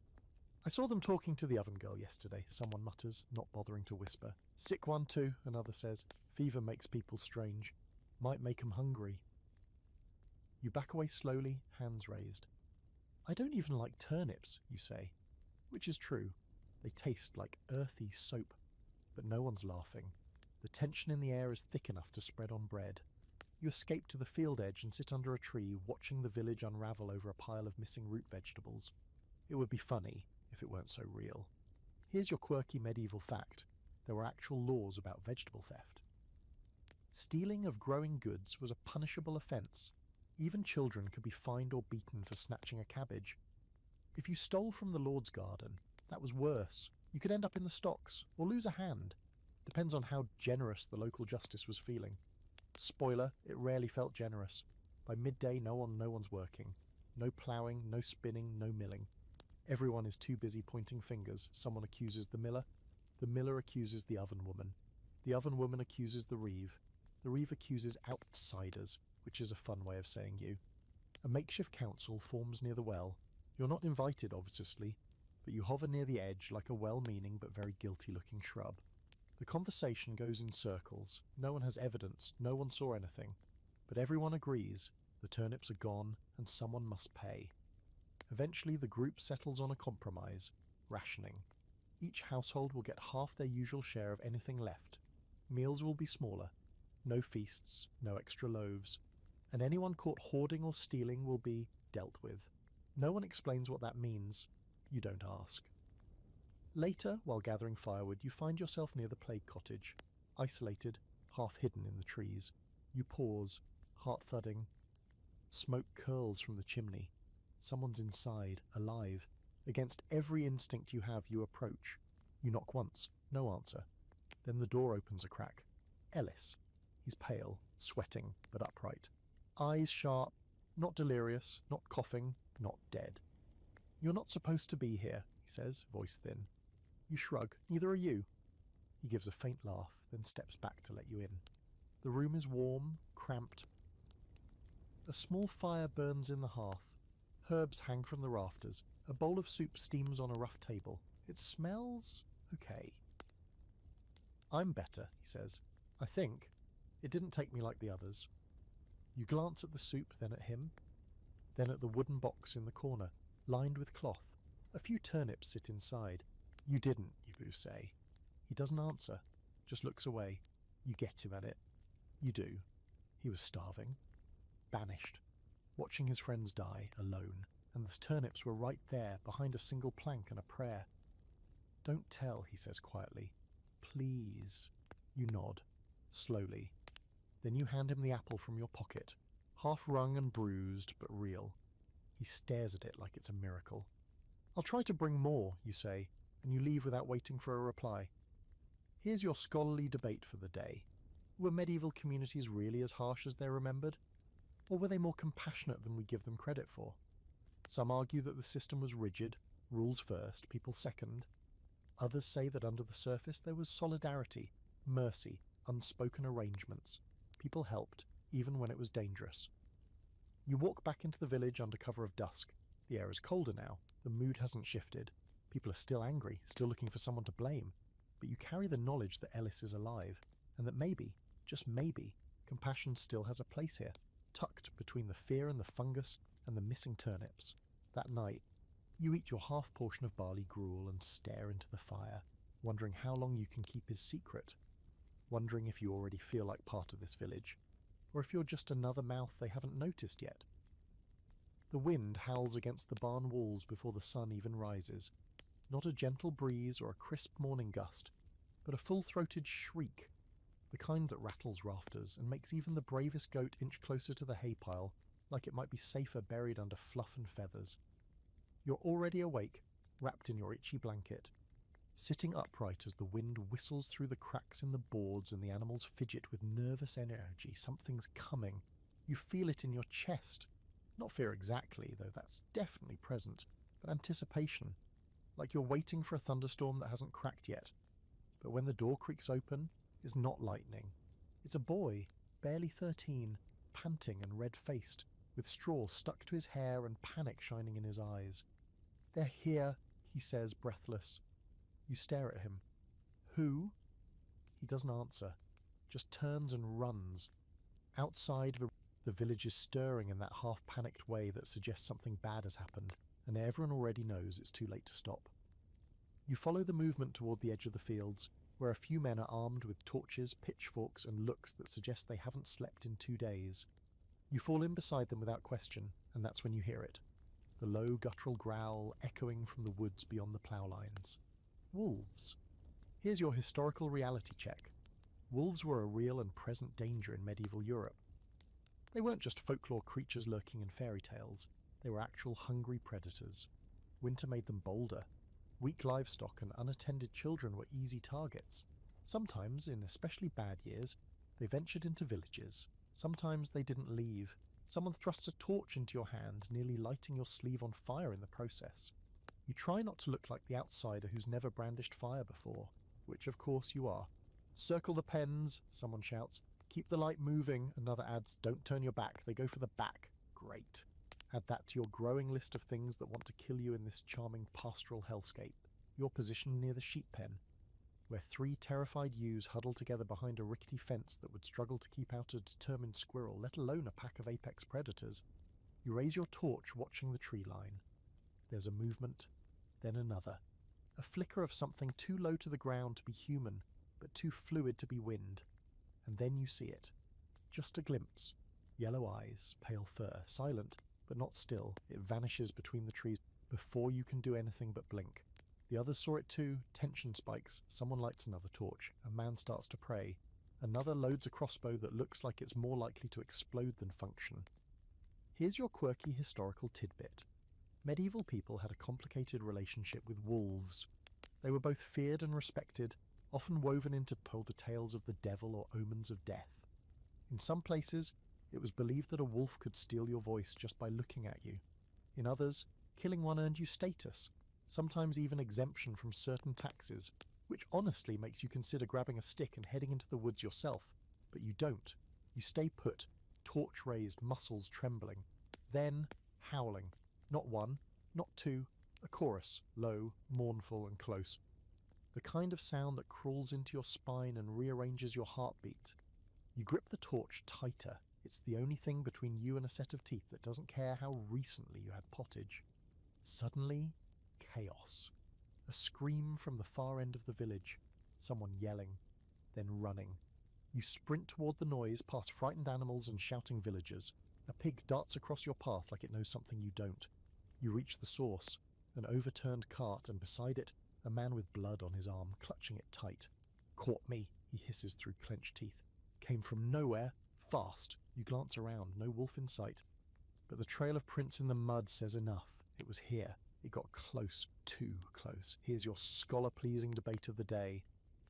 "I saw them talking to the oven girl yesterday," someone mutters, not bothering to whisper. "Sick one too," another says. "Fever makes people strange. Might make 'em hungry." You back away slowly, hands raised. "I don't even like turnips," you say. Which is true. They taste like earthy soap. But no one's laughing. The tension in the air is thick enough to spread on bread. You escape to the field edge and sit under a tree, watching the village unravel over a pile of missing root vegetables. It would be funny if it weren't so real. Here's your quirky medieval fact. There were actual laws about vegetable theft. Stealing of growing goods was a punishable offence. Even children could be fined or beaten for snatching a cabbage. If you stole from the Lord's garden, that was worse. You could end up in the stocks, or lose a hand. Depends on how generous the local justice was feeling. Spoiler, it rarely felt generous. By midday, no one's working. No ploughing, no spinning, no milling. Everyone is too busy pointing fingers. Someone accuses the miller accuses the oven woman accuses the Reeve accuses outsiders, which is a fun way of saying you. A makeshift council forms near the well. You're not invited, obviously, but you hover near the edge like a well-meaning but very guilty-looking shrub. The conversation goes in circles. No one has evidence, no one saw anything. But everyone agrees the turnips are gone and someone must pay. Eventually the group settles on a compromise, rationing. Each household will get half their usual share of anything left. Meals will be smaller. No feasts, no extra loaves. And anyone caught hoarding or stealing will be dealt with. No one explains what that means. You don't ask. Later, while gathering firewood, you find yourself near the plague cottage, isolated, half hidden in the trees. You pause, heart thudding. Smoke curls from the chimney. Someone's inside, alive. Against every instinct you have, you approach. You knock once, no answer. Then the door opens a crack. Ellis. He's pale, sweating, but upright. Eyes sharp, not delirious, not coughing, not dead. "You're not supposed to be here," he says, voice thin. You shrug. "Neither are you." He gives a faint laugh, then steps back to let you in. The room is warm, cramped. A small fire burns in the hearth. Herbs hang from the rafters. A bowl of soup steams on a rough table. It smells okay. "I'm better," he says. "I think. It didn't take me like the others." You glance at the soup, then at him, then at the wooden box in the corner, lined with cloth. A few turnips sit inside. "You didn't," you both say. He doesn't answer, just looks away. You get him at it. You do. He was starving. Banished. Watching his friends die, alone. And the turnips were right there, behind a single plank and a prayer. "Don't tell," he says quietly. "Please." You nod. Slowly. Then you hand him the apple from your pocket, half wrung and bruised, but real. He stares at it like it's a miracle. "I'll try to bring more," you say, and you leave without waiting for a reply. Here's your scholarly debate for the day. Were medieval communities really as harsh as they're remembered? Or were they more compassionate than we give them credit for? Some argue that the system was rigid, rules first, people second. Others say that under the surface there was solidarity, mercy, unspoken arrangements. People helped, even when it was dangerous. You walk back into the village under cover of dusk. The air is colder now. The mood hasn't shifted. People are still angry, still looking for someone to blame. But you carry the knowledge that Ellis is alive, and that maybe, just maybe, compassion still has a place here, tucked between the fear and the fungus and the missing turnips. That night, you eat your half portion of barley gruel and stare into the fire, wondering how long you can keep his secret, wondering if you already feel like part of this village, or if you're just another mouth they haven't noticed yet. The wind howls against the barn walls before the sun even rises, not a gentle breeze or a crisp morning gust, but a full-throated shriek, the kind that rattles rafters and makes even the bravest goat inch closer to the hay pile, like it might be safer buried under fluff and feathers. You're already awake, wrapped in your itchy blanket, sitting upright as the wind whistles through the cracks in the boards and the animals fidget with nervous energy. Something's coming. You feel it in your chest. Not fear exactly, though that's definitely present, but anticipation, like you're waiting for a thunderstorm that hasn't cracked yet. But when the door creaks open, it's not lightning. It's a boy, barely 13, panting and red-faced, with straw stuck to his hair and panic shining in his eyes. "They're here," he says, breathless. You stare at him. "Who?" He doesn't answer, just turns and runs. Outside, the village is stirring in that half-panicked way that suggests something bad has happened, and everyone already knows it's too late to stop. You follow the movement toward the edge of the fields, where a few men are armed with torches, pitchforks, and looks that suggest they haven't slept in 2 days. You fall in beside them without question, and that's when you hear it. The low guttural growl echoing from the woods beyond the plough lines. Wolves. Here's your historical reality check. Wolves were a real and present danger in medieval Europe. They weren't just folklore creatures lurking in fairy tales. They were actual hungry predators. Winter made them bolder. Weak livestock and unattended children were easy targets. Sometimes, in especially bad years, they ventured into villages. Sometimes they didn't leave. Someone thrusts a torch into your hand, nearly lighting your sleeve on fire in the process. You try not to look like the outsider who's never brandished fire before, which of course you are. "Circle the pens," someone shouts. "Keep the light moving," another adds. "Don't turn your back." They go for the back. Great. Add that to your growing list of things that want to kill you in this charming pastoral hellscape. Your position near the sheep pen, where 3 terrified ewes huddle together behind a rickety fence that would struggle to keep out a determined squirrel, let alone a pack of apex predators. You raise your torch, watching the tree line. There's a movement, then another. A flicker of something too low to the ground to be human, but too fluid to be wind. And then you see it. Just a glimpse. Yellow eyes, pale fur, silent, but not still. It vanishes between the trees before you can do anything but blink. The others saw it too. Tension spikes. Someone lights another torch. A man starts to pray. Another loads a crossbow that looks like it's more likely to explode than function. Here's your quirky historical tidbit. Medieval people had a complicated relationship with wolves. They were both feared and respected, often woven into older tales of the devil or omens of death. In some places, it was believed that a wolf could steal your voice just by looking at you. In others, killing one earned you status, sometimes even exemption from certain taxes, which honestly makes you consider grabbing a stick and heading into the woods yourself. But you don't. You stay put, torch raised, muscles trembling. Then, howling. Not one, not two, a chorus, low, mournful and close. The kind of sound that crawls into your spine and rearranges your heartbeat. You grip the torch tighter. It's the only thing between you and a set of teeth that doesn't care how recently you had pottage. Suddenly, chaos. A scream from the far end of the village. Someone yelling, then running. You sprint toward the noise, past frightened animals and shouting villagers. A pig darts across your path like it knows something you don't. You reach the source, an overturned cart, and beside it, a man with blood on his arm, clutching it tight. "Caught me," he hisses through clenched teeth. "Came from nowhere, fast." You glance around, no wolf in sight. But the trail of prints in the mud says enough. It was here. It got close, too close. Here's your scholar-pleasing debate of the day.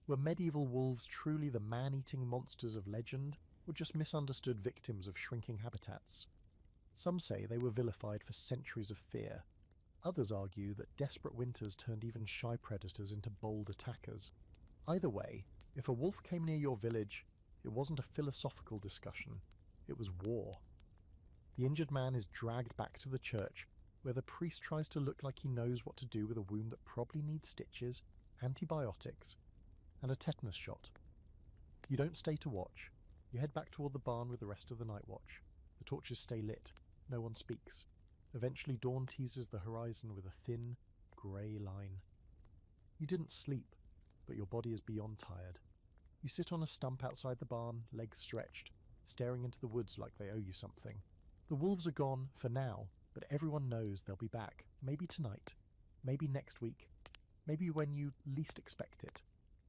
Were medieval wolves truly the man-eating monsters of legend, or just misunderstood victims of shrinking habitats? Some say they were vilified for centuries of fear. Others argue that desperate winters turned even shy predators into bold attackers. Either way, if a wolf came near your village, it wasn't a philosophical discussion. It was war. The injured man is dragged back to the church, where the priest tries to look like he knows what to do with a wound that probably needs stitches, antibiotics, and a tetanus shot. You don't stay to watch. You head back toward the barn with the rest of the night watch. The torches stay lit. No one speaks. Eventually dawn teases the horizon with a thin, grey line. You didn't sleep, but your body is beyond tired. You sit on a stump outside the barn, legs stretched, staring into the woods like they owe you something. The wolves are gone, for now, but everyone knows they'll be back. Maybe tonight. Maybe next week. Maybe when you least expect it.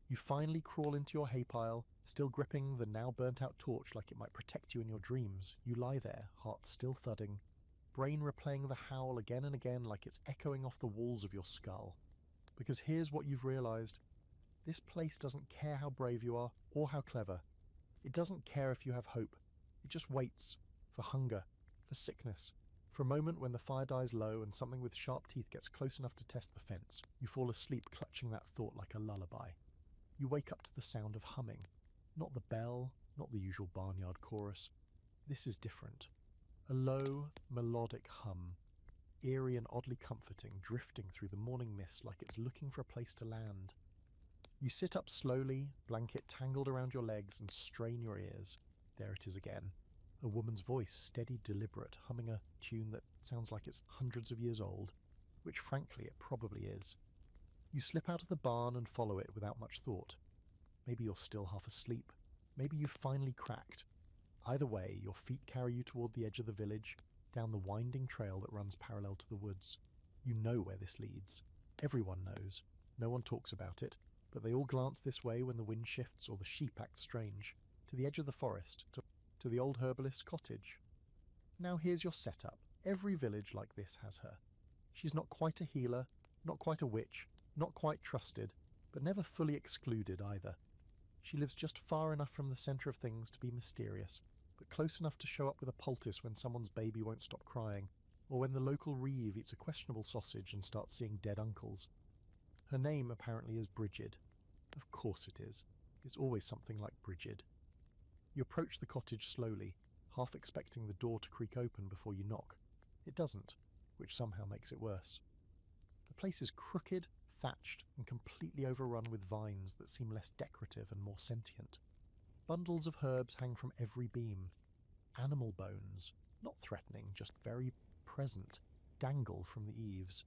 You finally crawl into your hay pile, still gripping the now burnt-out torch like it might protect you in your dreams. You lie there, heart still thudding, brain replaying the howl again and again like it's echoing off the walls of your skull. Because here's what you've realised. This place doesn't care how brave you are, or how clever. It doesn't care if you have hope. It just waits. For hunger. For sickness. For a moment when the fire dies low and something with sharp teeth gets close enough to test the fence, you fall asleep clutching that thought like a lullaby. You wake up to the sound of humming. Not the bell, not the usual barnyard chorus. This is different. A low, melodic hum. Eerie and oddly comforting, drifting through the morning mist like it's looking for a place to land. You sit up slowly, blanket tangled around your legs, and strain your ears. There it is again. A woman's voice, steady, deliberate, humming a tune that sounds like it's hundreds of years old, which frankly it probably is. You slip out of the barn and follow it without much thought. Maybe you're still half asleep. Maybe you've finally cracked. Either way, your feet carry you toward the edge of the village, down the winding trail that runs parallel to the woods. You know where this leads. Everyone knows. No one talks about it, but they all glance this way when the wind shifts or the sheep act strange. To the edge of the forest, to the old herbalist's cottage. Now here's your setup. Every village like this has her. She's not quite a healer, not quite a witch, not quite trusted, but never fully excluded either. She lives just far enough from the centre of things to be mysterious, but close enough to show up with a poultice when someone's baby won't stop crying, or when the local reeve eats a questionable sausage and starts seeing dead uncles. Her name apparently is Brigid. Of course it is. It's always something like Brigid. You approach the cottage slowly, half expecting the door to creak open before you knock. It doesn't, which somehow makes it worse. The place is crooked, thatched, and completely overrun with vines that seem less decorative and more sentient. Bundles of herbs hang from every beam. Animal bones, not threatening, just very present, dangle from the eaves.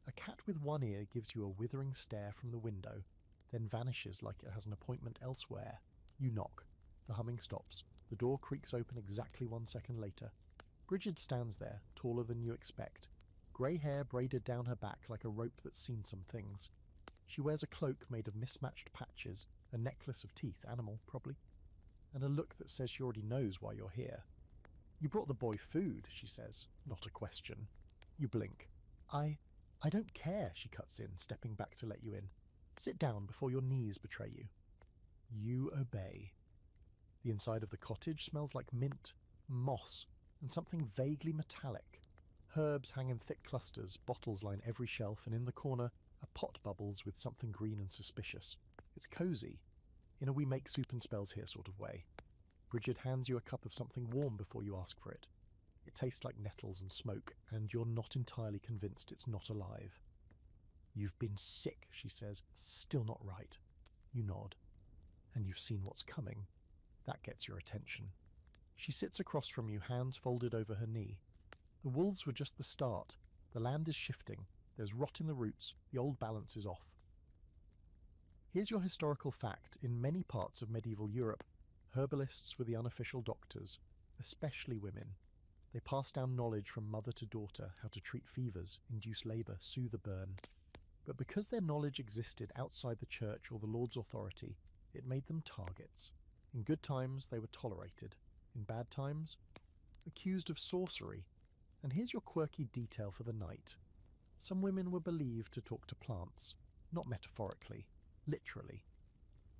A cat with one ear gives you a withering stare from the window, then vanishes like it has an appointment elsewhere. You knock. The humming stops. The door creaks open exactly 1 second later. Brigid stands there, taller than you expect. Grey hair braided down her back like a rope that's seen some things. She wears a cloak made of mismatched patches, a necklace of teeth, animal probably, and a look that says she already knows why you're here. "You brought the boy food," she says, not a question. You blink. I don't care," she cuts in, stepping back to let you in. "Sit down before your knees betray you." You obey. The inside of the cottage smells like mint, moss, and something vaguely metallic. Herbs hang in thick clusters, bottles line every shelf, and in the corner, a pot bubbles with something green and suspicious. It's cosy, in a we make soup and spells here sort of way. Brigid hands you a cup of something warm before you ask for it. It tastes like nettles and smoke, and you're not entirely convinced it's not alive. "You've been sick," she says, "still not right." You nod. "And you've seen what's coming." That gets your attention. She sits across from you, hands folded over her knee. The wolves were just the start. The land is shifting. There's rot in the roots. The old balance is off. Here's your historical fact. In many parts of medieval Europe, herbalists were the unofficial doctors, especially women. They passed down knowledge from mother to daughter, how to treat fevers, induce labour, soothe a burn. But because their knowledge existed outside the church or the Lord's authority, it made them targets. In good times, they were tolerated. In bad times, accused of sorcery. And here's your quirky detail for the night. Some women were believed to talk to plants, not metaphorically, literally.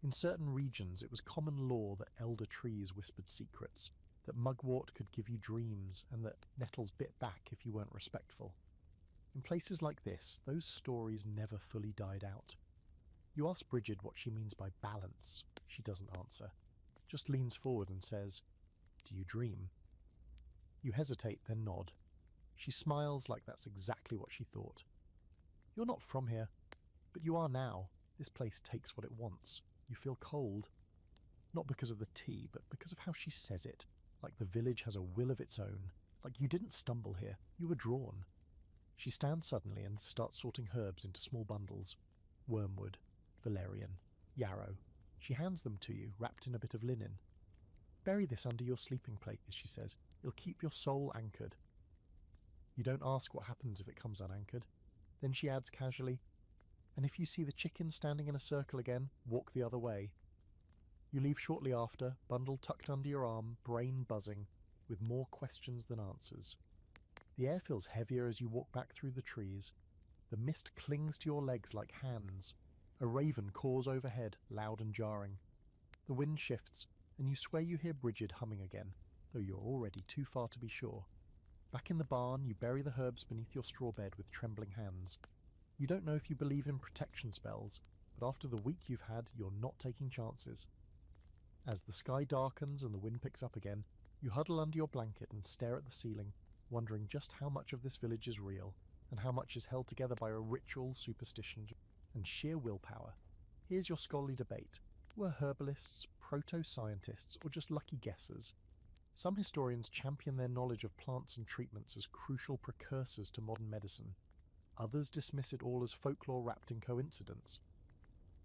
In certain regions, it was common law that elder trees whispered secrets, that mugwort could give you dreams, and that nettles bit back if you weren't respectful. In places like this, those stories never fully died out. You ask Brigid what she means by balance. She doesn't answer, just leans forward and says, "Do you dream?" You hesitate, then nod. She smiles like that's exactly what she thought. "You're not from here, but you are now. This place takes what it wants. You feel cold. Not because of the tea, but because of how she says it. like the village has a will of its own, like you didn't stumble here, you were drawn. She stands suddenly and starts sorting herbs into small bundles. Wormwood, valerian, yarrow. She hands them to you, wrapped in a bit of linen. Bury this under your sleeping plate, she says. It'll keep your soul anchored. You don't ask what happens if it comes unanchored. Then she adds casually, and if you see the chicken standing in a circle again, walk the other way. You leave shortly after, bundle tucked under your arm, brain buzzing, with more questions than answers. The air feels heavier as you walk back through the trees. The mist clings to your legs like hands. A raven caws overhead, loud and jarring. The wind shifts, and you swear you hear Bridget humming again, though you're already too far to be sure. Back in the barn, you bury the herbs beneath your straw bed with trembling hands. You don't know if you believe in protection spells, but after the week you've had, you're not taking chances. As the sky darkens and the wind picks up again, you huddle under your blanket and stare at the ceiling, wondering just how much of this village is real, and how much is held together by a ritual, superstition, and sheer willpower. Here's your scholarly debate. Were herbalists proto-scientists or just lucky guessers? Some historians champion their knowledge of plants and treatments as crucial precursors to modern medicine. Others dismiss it all as folklore wrapped in coincidence.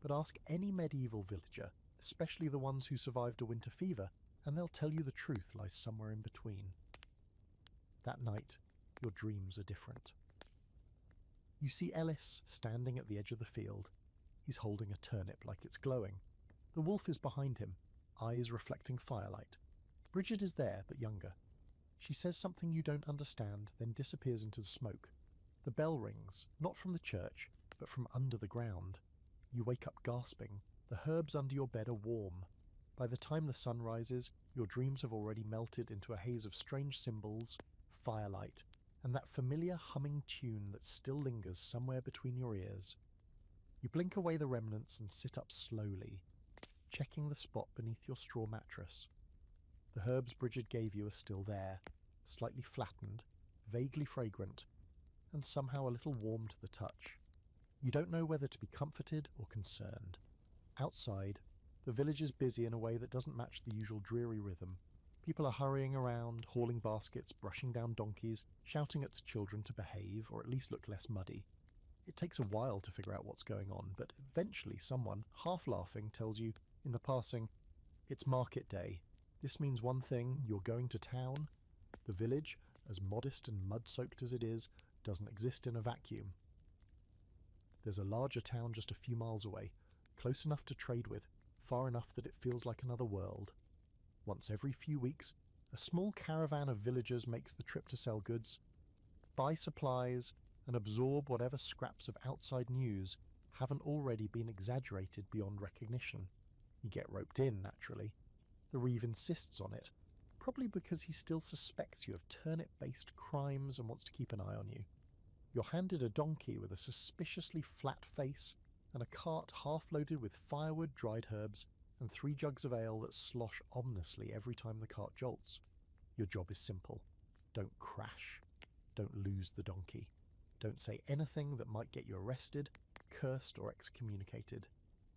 But ask any medieval villager, especially the ones who survived a winter fever, and they'll tell you the truth lies somewhere in between. That night, your dreams are different. You see Ellis standing at the edge of the field. He's holding a turnip like it's glowing. The wolf is behind him, eyes reflecting firelight. Bridget is there, but younger. She says something you don't understand, then disappears into the smoke. The bell rings, not from the church, but from under the ground. You wake up gasping. The herbs under your bed are warm. By the time the sun rises, your dreams have already melted into a haze of strange symbols, firelight, and that familiar humming tune that still lingers somewhere between your ears. You blink away the remnants and sit up slowly, checking the spot beneath your straw mattress. The herbs Bridget gave you are still there, slightly flattened, vaguely fragrant, and somehow a little warm to the touch. You don't know whether to be comforted or concerned. Outside, the village is busy in a way that doesn't match the usual dreary rhythm. People are hurrying around, hauling baskets, brushing down donkeys, shouting at children to behave or at least look less muddy. It takes a while to figure out what's going on, but eventually someone, half laughing, tells you, in the passing, "It's market day. This means one thing, you're going to town." The village, as modest and mud-soaked as it is, doesn't exist in a vacuum. There's a larger town just a few miles away, close enough to trade with, far enough that it feels like another world. Once every few weeks, a small caravan of villagers makes the trip to sell goods, buy supplies, and absorb whatever scraps of outside news haven't already been exaggerated beyond recognition. You get roped in, naturally. The Reeve insists on it, probably because he still suspects you of turnip-based crimes and wants to keep an eye on you. You're handed a donkey with a suspiciously flat face and a cart half-loaded with firewood, dried herbs, and 3 jugs of ale that slosh ominously every time the cart jolts. Your job is simple. Don't crash. Don't lose the donkey. Don't say anything that might get you arrested, cursed, or excommunicated.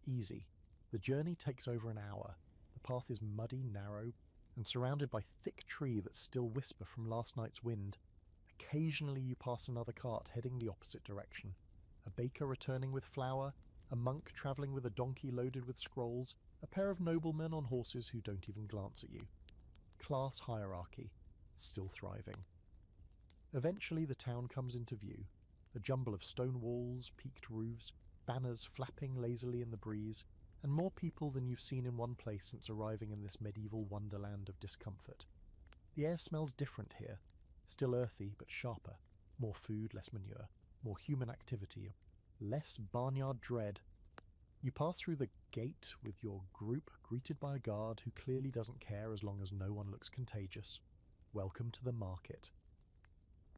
Easy. The journey takes over an hour. The path is muddy, narrow, and surrounded by thick tree that still whisper from last night's wind. Occasionally you pass another cart heading the opposite direction. A baker returning with flour, a monk travelling with a donkey loaded with scrolls, a pair of noblemen on horses who don't even glance at you. Class hierarchy, still thriving. Eventually the town comes into view, a jumble of stone walls, peaked roofs, banners flapping lazily in the breeze, and more people than you've seen in one place since arriving in this medieval wonderland of discomfort. The air smells different here, still earthy but sharper, more food, less manure, more human activity, less barnyard dread. You pass through the gate with your group greeted by a guard who clearly doesn't care as long as no one looks contagious. Welcome to the market.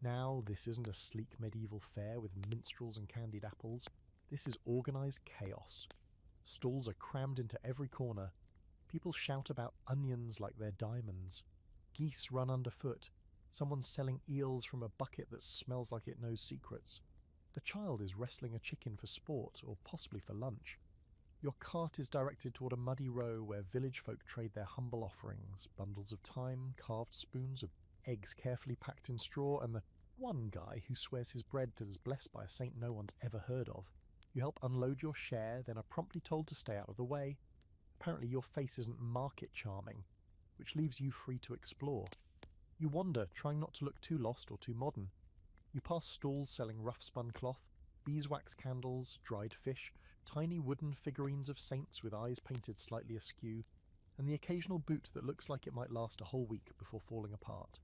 Now, this isn't a sleek medieval fair with minstrels and candied apples. This is organised chaos. Stalls are crammed into every corner. People shout about onions like they're diamonds. Geese run underfoot. Someone's selling eels from a bucket that smells like it knows secrets. A child is wrestling a chicken for sport or possibly for lunch. Your cart is directed toward a muddy row where village folk trade their humble offerings, bundles of thyme, carved spoons of eggs carefully packed in straw, and the one guy who swears his bread is blessed by a saint no one's ever heard of. You help unload your share, then are promptly told to stay out of the way. Apparently your face isn't market charming, which leaves you free to explore. You wander, trying not to look too lost or too modern. You pass stalls selling rough-spun cloth, beeswax candles, dried fish, tiny wooden figurines of saints with eyes painted slightly askew, and the occasional boot that looks like it might last a whole week before falling apart.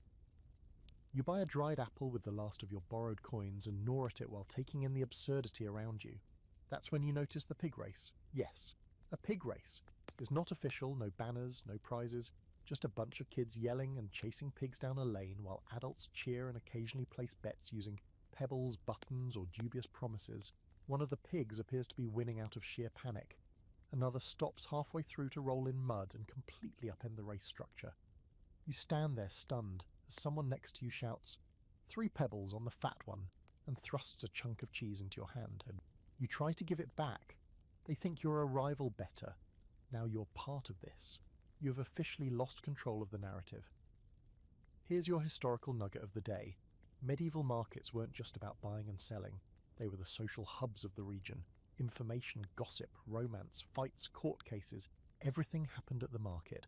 You buy a dried apple with the last of your borrowed coins and gnaw at it while taking in the absurdity around you. That's when you notice the pig race. Yes, a pig race. It's not official, no banners, no prizes, just a bunch of kids yelling and chasing pigs down a lane while adults cheer and occasionally place bets using pebbles, buttons, or dubious promises. One of the pigs appears to be winning out of sheer panic. Another stops halfway through to roll in mud and completely upend the race structure. You stand there stunned as someone next to you shouts, "3 pebbles on the fat one," and thrusts a chunk of cheese into your hand. And you try to give it back. They think you're a rival bettor. Now you're part of this. You have officially lost control of the narrative. Here's your historical nugget of the day. Medieval markets weren't just about buying and selling. They were the social hubs of the region. Information, gossip, romance, fights, court cases, everything happened at the market.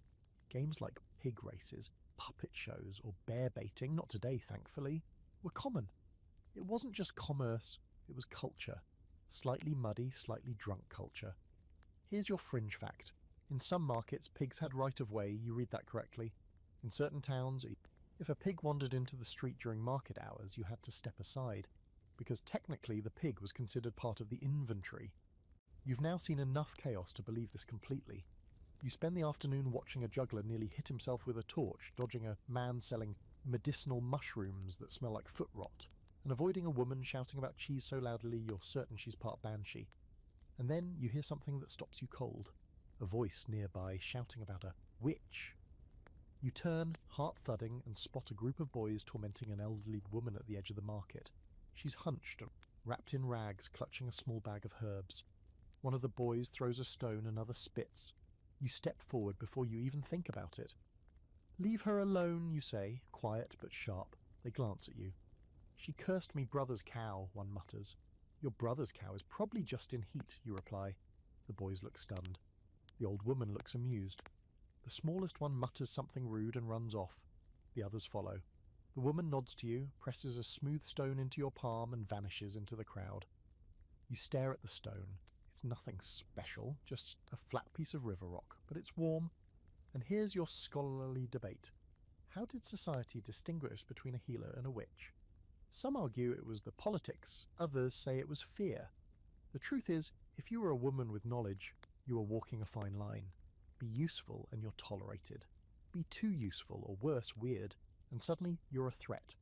Games like pig races, puppet shows, or bear baiting, not today thankfully, were common. It wasn't just commerce, it was culture. Slightly muddy, slightly drunk culture. Here's your fringe fact. In some markets, pigs had right of way, you read that correctly. In certain towns, if a pig wandered into the street during market hours, you had to step aside, because technically the pig was considered part of the inventory. You've now seen enough chaos to believe this completely. You spend the afternoon watching a juggler nearly hit himself with a torch, dodging a man selling medicinal mushrooms that smell like foot rot, and avoiding a woman shouting about cheese so loudly you're certain she's part banshee. And then you hear something that stops you cold. A voice nearby shouting about a witch. You turn, heart-thudding, and spot a group of boys tormenting an elderly woman at the edge of the market. She's hunched, wrapped in rags, clutching a small bag of herbs. One of the boys throws a stone, another spits. You step forward before you even think about it. "Leave her alone," you say, quiet but sharp. They glance at you. "She cursed me brother's cow," one mutters. "Your brother's cow is probably just in heat," you reply. The boys look stunned. The old woman looks amused. The smallest one mutters something rude and runs off. The others follow. The woman nods to you, presses a smooth stone into your palm and vanishes into the crowd. You stare at the stone. It's nothing special, just a flat piece of river rock, but it's warm. And here's your scholarly debate. How did society distinguish between a healer and a witch? Some argue it was the politics, others say it was fear. The truth is, if you were a woman with knowledge, you are walking a fine line. Be useful and you're tolerated. Be too useful, or worse, weird, and suddenly you're a threat.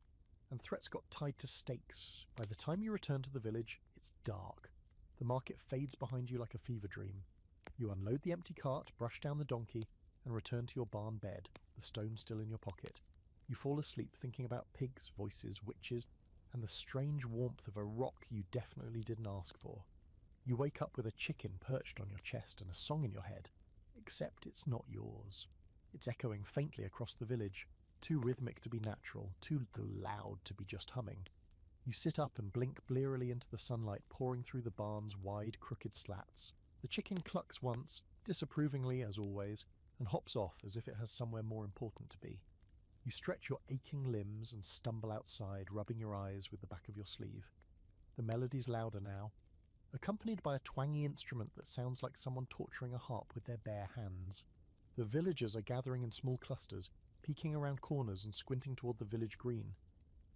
And threats got tied to stakes. By the time you return to the village, it's dark. The market fades behind you like a fever dream. You unload the empty cart, brush down the donkey, and return to your barn bed, the stone still in your pocket. You fall asleep thinking about pigs, voices, witches, and the strange warmth of a rock you definitely didn't ask for. You wake up with a chicken perched on your chest and a song in your head, except it's not yours. It's echoing faintly across the village, too rhythmic to be natural, too loud to be just humming. You sit up and blink blearily into the sunlight pouring through the barn's wide, crooked slats. The chicken clucks once, disapprovingly as always, and hops off as if it has somewhere more important to be. You stretch your aching limbs and stumble outside, rubbing your eyes with the back of your sleeve. The melody's louder now, accompanied by a twangy instrument that sounds like someone torturing a harp with their bare hands. The villagers are gathering in small clusters, peeking around corners and squinting toward the village green.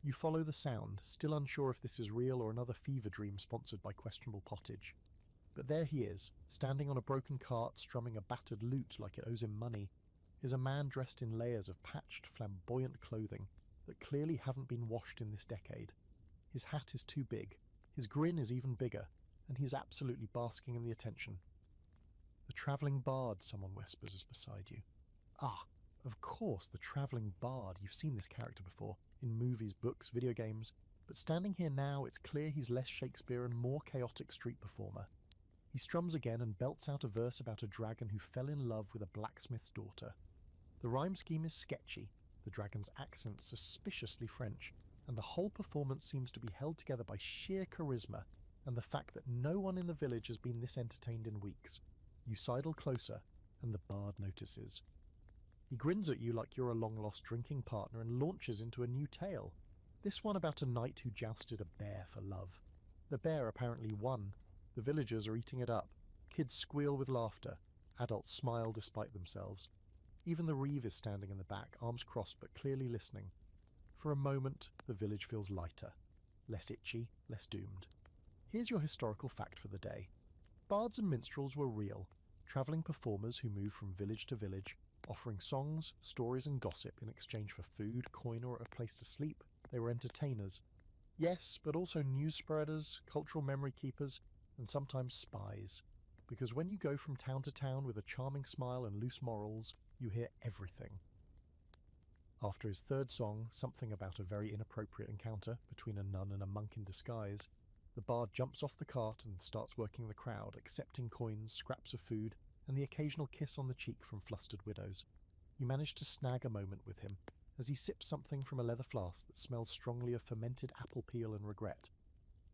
You follow the sound, still unsure if this is real or another fever dream sponsored by questionable pottage. But there he is, standing on a broken cart, strumming a battered lute like it owes him money, is a man dressed in layers of patched, flamboyant clothing that clearly haven't been washed in this decade. His hat is too big, his grin is even bigger, and he's absolutely basking in the attention. "The travelling bard," someone whispers is beside you. Ah, of course, the travelling bard. You've seen this character before, in movies, books, video games, but standing here now, it's clear he's less Shakespeare and more chaotic street performer. He strums again and belts out a verse about a dragon who fell in love with a blacksmith's daughter. The rhyme scheme is sketchy, the dragon's accent suspiciously French, and the whole performance seems to be held together by sheer charisma and the fact that no one in the village has been this entertained in weeks. You sidle closer, and the bard notices. He grins at you like you're a long-lost drinking partner and launches into a new tale. This one about a knight who jousted a bear for love. The bear apparently won. The villagers are eating it up. Kids squeal with laughter. Adults smile despite themselves. Even the reeve is standing in the back, arms crossed but clearly listening. For a moment, the village feels lighter. Less itchy, less doomed. Here's your historical fact for the day. Bards and minstrels were real, travelling performers who moved from village to village, offering songs, stories and gossip in exchange for food, coin or a place to sleep. They were entertainers. Yes, but also news spreaders, cultural memory keepers, and sometimes spies. Because when you go from town to town with a charming smile and loose morals, you hear everything. After his third song, something about a very inappropriate encounter between a nun and a monk in disguise, the bard jumps off the cart and starts working the crowd, accepting coins, scraps of food, and the occasional kiss on the cheek from flustered widows. You manage to snag a moment with him as he sips something from a leather flask that smells strongly of fermented apple peel and regret.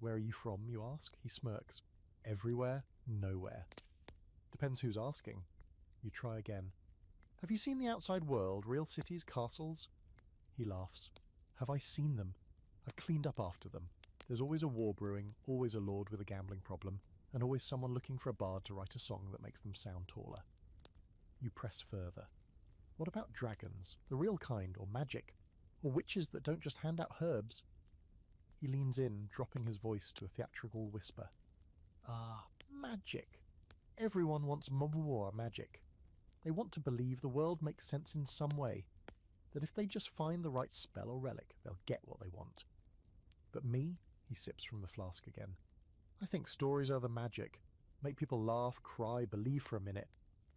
Where are you from, you ask? He smirks. Everywhere, nowhere. Depends who's asking. You try again. Have you seen the outside world, real cities, castles? He laughs. Have I seen them? I've cleaned up after them. There's always a war brewing, always a lord with a gambling problem, and always someone looking for a bard to write a song that makes them sound taller. You press further. What about dragons, the real kind, or magic? Or witches that don't just hand out herbs? He leans in, dropping his voice to a theatrical whisper. Ah, magic. Everyone wants more magic. They want to believe the world makes sense in some way, that if they just find the right spell or relic, they'll get what they want. But me, he sips from the flask again. I think stories are the magic. Make people laugh, cry, believe for a minute.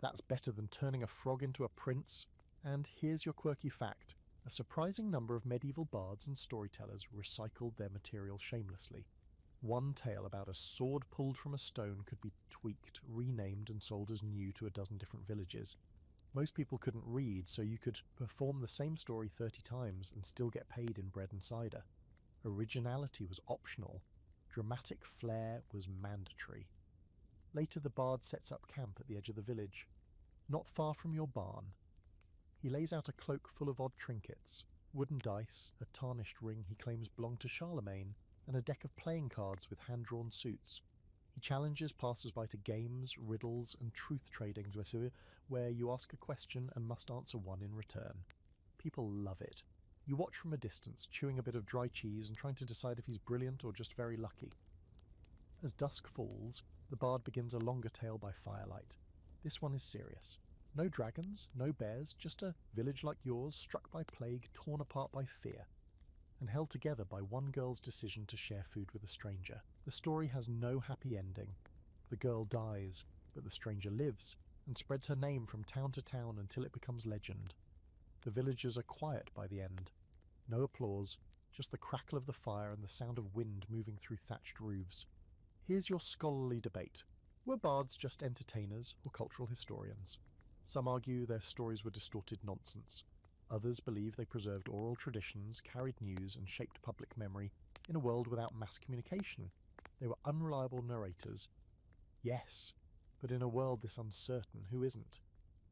That's better than turning a frog into a prince. And here's your quirky fact. A surprising number of medieval bards and storytellers recycled their material shamelessly. One tale about a sword pulled from a stone could be tweaked, renamed and sold as new to a dozen different villages. Most people couldn't read, so you could perform the same story 30 times and still get paid in bread and cider. Originality was optional. Dramatic flair was mandatory. Later the bard sets up camp at the edge of the village, not far from your barn. He lays out a cloak full of odd trinkets, wooden dice, a tarnished ring he claims belonged to Charlemagne, and a deck of playing cards with hand-drawn suits. He challenges passers-by to games, riddles, and truth-trading where you ask a question and must answer one in return. People love it. You watch from a distance, chewing a bit of dry cheese and trying to decide if he's brilliant or just very lucky. As dusk falls, the bard begins a longer tale by firelight. This one is serious. No dragons, no bears, just a village like yours, struck by plague, torn apart by fear, and held together by one girl's decision to share food with a stranger. The story has no happy ending. The girl dies, but the stranger lives, and spreads her name from town to town until it becomes legend. The villagers are quiet by the end. No applause, just the crackle of the fire and the sound of wind moving through thatched roofs. Here's your scholarly debate. Were bards just entertainers or cultural historians? Some argue their stories were distorted nonsense. Others believe they preserved oral traditions, carried news, and shaped public memory in a world without mass communication. They were unreliable narrators. Yes, but in a world this uncertain, who isn't?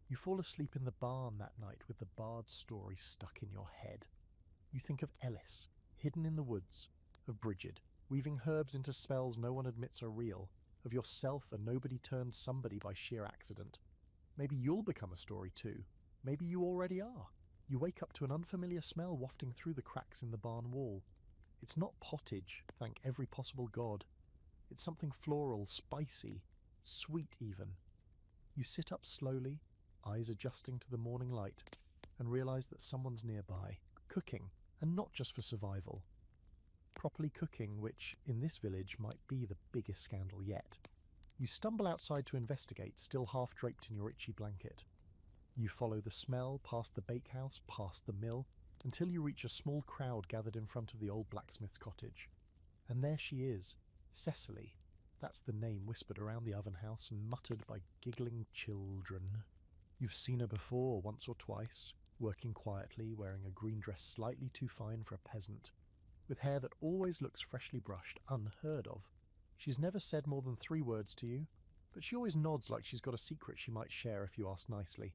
You fall asleep in the barn that night with the bard's story stuck in your head. You think of Ellis, hidden in the woods, of Brigid, weaving herbs into spells no one admits are real, of yourself a nobody-turned-somebody by sheer accident. Maybe you'll become a story too. Maybe you already are. You wake up to an unfamiliar smell wafting through the cracks in the barn wall. It's not pottage, thank every possible god. It's something floral, spicy, sweet even. You sit up slowly, eyes adjusting to the morning light, and realize that someone's nearby, cooking, and not just for survival. Properly cooking, which, in this village, might be the biggest scandal yet. You stumble outside to investigate, still half draped in your itchy blanket. You follow the smell, past the bakehouse, past the mill, until you reach a small crowd gathered in front of the old blacksmith's cottage. And there she is, Cecily, That's the name whispered around the oven house and muttered by giggling children. You've seen her before, once or twice, working quietly, wearing a green dress slightly too fine for a peasant, with hair that always looks freshly brushed, unheard of. She's never said more than 3 words to you, but she always nods like she's got a secret she might share if you ask nicely.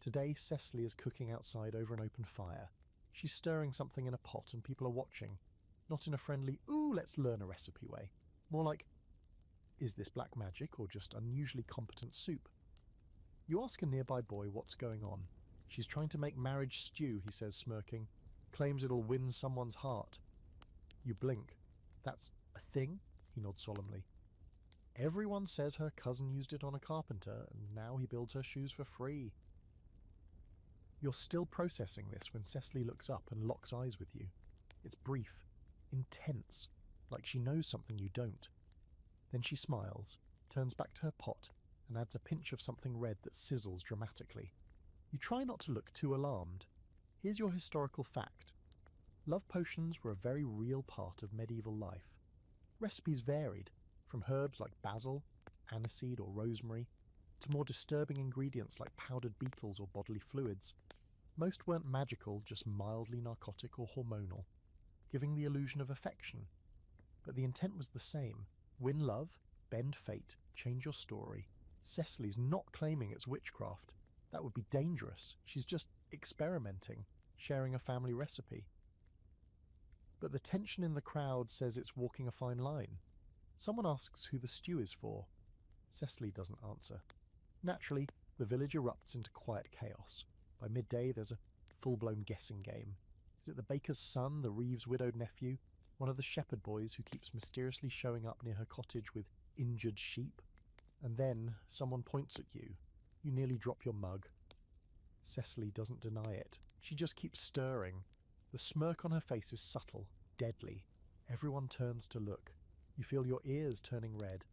Today, Cecily is cooking outside over an open fire. She's stirring something in a pot and people are watching, not in a friendly, ooh, let's learn a recipe way. More like, is this black magic or just unusually competent soup? You ask a nearby boy what's going on. She's trying to make marriage stew, he says, smirking. Claims it'll win someone's heart. You blink. That's a thing? He nods solemnly. Everyone says her cousin used it on a carpenter, and now he builds her shoes for free. You're still processing this when Cecily looks up and locks eyes with you. It's brief, intense, like she knows something you don't. Then she smiles, turns back to her pot, and adds a pinch of something red that sizzles dramatically. You try not to look too alarmed. Here's your historical fact. Love potions were a very real part of medieval life. Recipes varied, from herbs like basil, aniseed or rosemary, to more disturbing ingredients like powdered beetles or bodily fluids. Most weren't magical, just mildly narcotic or hormonal, giving the illusion of affection. But the intent was the same. Win love, bend fate, change your story. Cecily's not claiming it's witchcraft. That would be dangerous. She's just experimenting, sharing a family recipe. But the tension in the crowd says it's walking a fine line. Someone asks who the stew is for. Cecily doesn't answer. Naturally, the village erupts into quiet chaos. By midday, there's a full-blown guessing game. Is it the baker's son, the Reeves' widowed nephew, one of the shepherd boys who keeps mysteriously showing up near her cottage with injured sheep? And then someone points at you. You nearly drop your mug. Cecily doesn't deny it. She just keeps stirring. The smirk on her face is subtle, deadly. Everyone turns to look. You feel your ears turning red.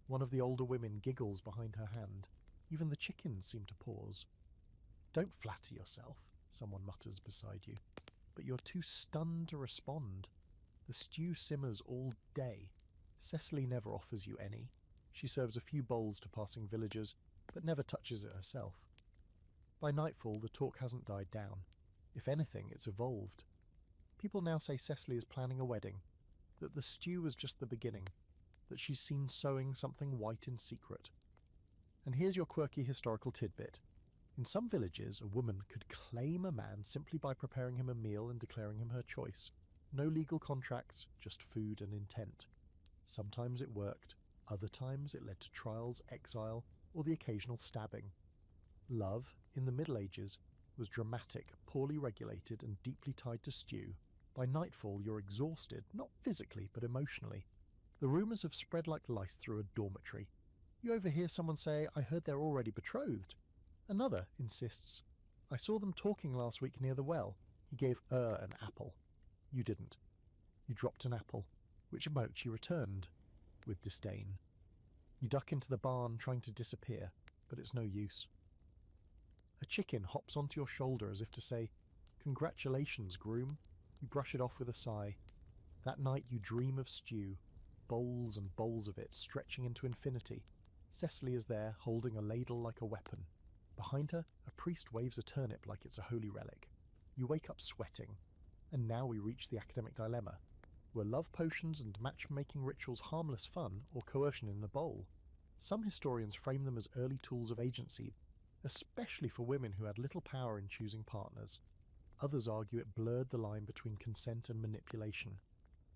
One of the older women giggles behind her hand. Even the chickens seem to pause. Don't flatter yourself, someone mutters beside you. But you're too stunned to respond. The stew simmers all day. Cecily never offers you any. She serves a few bowls to passing villagers, but never touches it herself. By nightfall, the talk hasn't died down. If anything, it's evolved. People now say Cecily is planning a wedding, that the stew was just the beginning, that she's seen sewing something white in secret. And here's your quirky historical tidbit. In some villages, a woman could claim a man simply by preparing him a meal and declaring him her choice. No legal contracts, just food and intent. Sometimes it worked, other times it led to trials, exile, or the occasional stabbing. Love, in the Middle Ages, was dramatic, poorly regulated, and deeply tied to stew. By nightfall, you're exhausted, not physically, but emotionally. The rumours have spread like lice through a dormitory. You overhear someone say, I heard they're already betrothed. Another insists, I saw them talking last week near the well. He gave her an apple. You didn't. You dropped an apple, which emote she returned, with disdain. You duck into the barn trying to disappear, but it's no use. A chicken hops onto your shoulder as if to say, Congratulations, groom. You brush it off with a sigh. That night you dream of stew, bowls and bowls of it stretching into infinity. Cecily is there, holding a ladle like a weapon. Behind her, a priest waves a turnip like it's a holy relic. You wake up sweating. And now we reach the academic dilemma. Were love potions and matchmaking rituals harmless fun or coercion in a bowl? Some historians frame them as early tools of agency, especially for women who had little power in choosing partners. Others argue it blurred the line between consent and manipulation.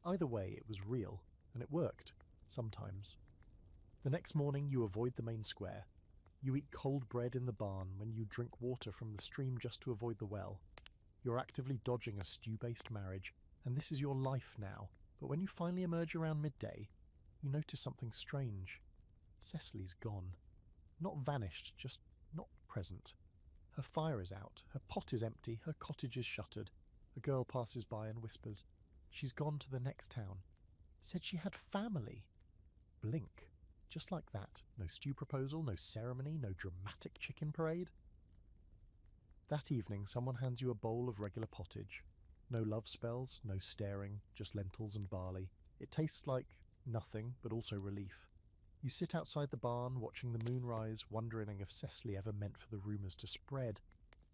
Either way, it was real, and it worked, sometimes. The next morning you avoid the main square. You eat cold bread in the barn when you drink water from the stream just to avoid the well. You're actively dodging a stew-based marriage, and this is your life now. But when you finally emerge around midday, you notice something strange. Cecily's gone. Not vanished, just not present. Her fire is out, her pot is empty, her cottage is shuttered. A girl passes by and whispers, she's gone to the next town. Said she had family. Blink. Just like that. No stew proposal, no ceremony, no dramatic chicken parade. That evening, someone hands you a bowl of regular pottage. No love spells, no staring, just lentils and barley. It tastes like nothing, but also relief. You sit outside the barn watching the moon rise, wondering if Cecily ever meant for the rumours to spread,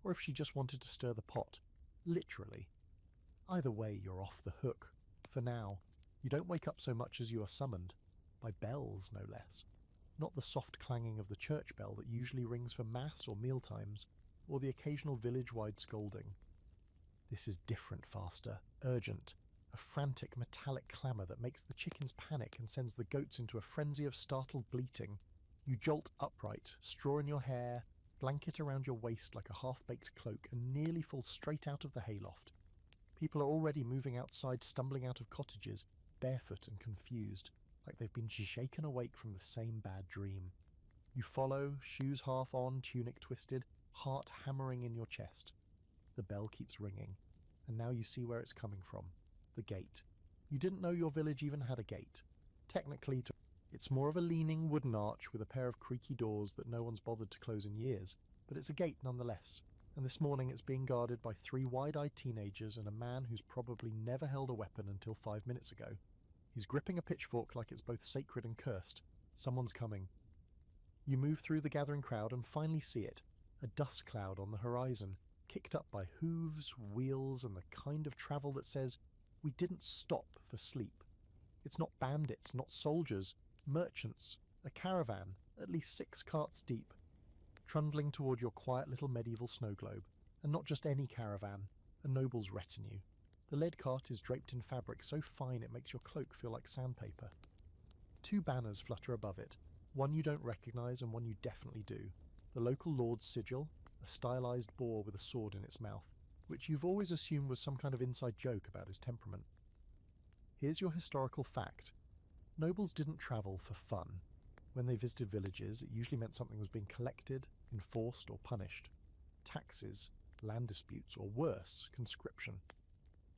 or if she just wanted to stir the pot, literally. Either way, you're off the hook. For now, you don't wake up so much as you are summoned, by bells no less. Not the soft clanging of the church bell that usually rings for mass or mealtimes, or the occasional village-wide scolding. This is different, faster, urgent, a frantic metallic clamour that makes the chickens panic and sends the goats into a frenzy of startled bleating. You jolt upright, straw in your hair, blanket around your waist like a half-baked cloak, and nearly fall straight out of the hayloft. People are already moving outside, stumbling out of cottages, barefoot and confused, like they've been shaken awake from the same bad dream. You follow, shoes half on, tunic twisted, heart hammering in your chest. The bell keeps ringing, and now you see where it's coming from. The gate. You didn't know your village even had a gate. Technically, it's more of a leaning wooden arch with a pair of creaky doors that no one's bothered to close in years, but it's a gate nonetheless. And this morning it's being guarded by 3 wide-eyed teenagers and a man who's probably never held a weapon until 5 minutes ago. He's gripping a pitchfork like it's both sacred and cursed. Someone's coming. You move through the gathering crowd and finally see it, a dust cloud on the horizon, kicked up by hooves, wheels, and the kind of travel that says, we didn't stop for sleep. It's not bandits, not soldiers, merchants, a caravan, at least 6 carts deep, trundling toward your quiet little medieval snow globe, and not just any caravan, a noble's retinue. The lead cart is draped in fabric so fine it makes your cloak feel like sandpaper. 2 banners flutter above it, one you don't recognise and one you definitely do. The local lord's sigil, a stylized boar with a sword in its mouth, which you've always assumed was some kind of inside joke about his temperament. Here's your historical fact. Nobles didn't travel for fun. When they visited villages, it usually meant something was being collected, enforced, or punished. Taxes, land disputes, or worse, conscription.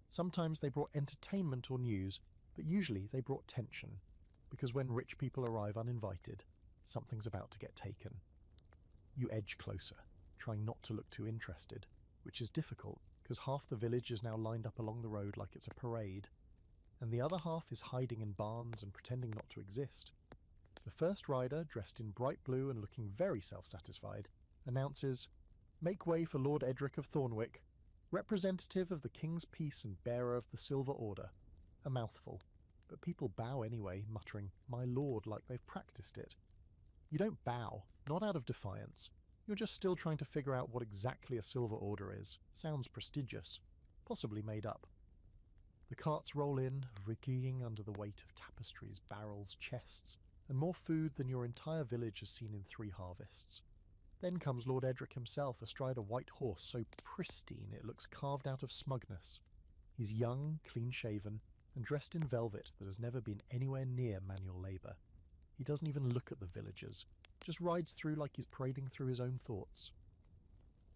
Sometimes they brought entertainment or news, but usually they brought tension, because when rich people arrive uninvited, something's about to get taken. You edge closer, trying not to look too interested, which is difficult because half the village is now lined up along the road like it's a parade, and the other half is hiding in barns and pretending not to exist. The first rider, dressed in bright blue and looking very self-satisfied, announces, "Make way for Lord Edric of Thornwick, representative of the King's peace and bearer of the Silver Order." A mouthful, but people bow anyway, muttering, "My lord," like they've practiced it. You don't bow, not out of defiance. You're just still trying to figure out what exactly a Silver Order is. Sounds prestigious. Possibly made up. The carts roll in, rickeying under the weight of tapestries, barrels, chests, and more food than your entire village has seen in 3 harvests. Then comes Lord Edric himself astride a white horse so pristine it looks carved out of smugness. He's young, clean-shaven, and dressed in velvet that has never been anywhere near manual labour. He doesn't even look at the villagers, just rides through like he's parading through his own thoughts.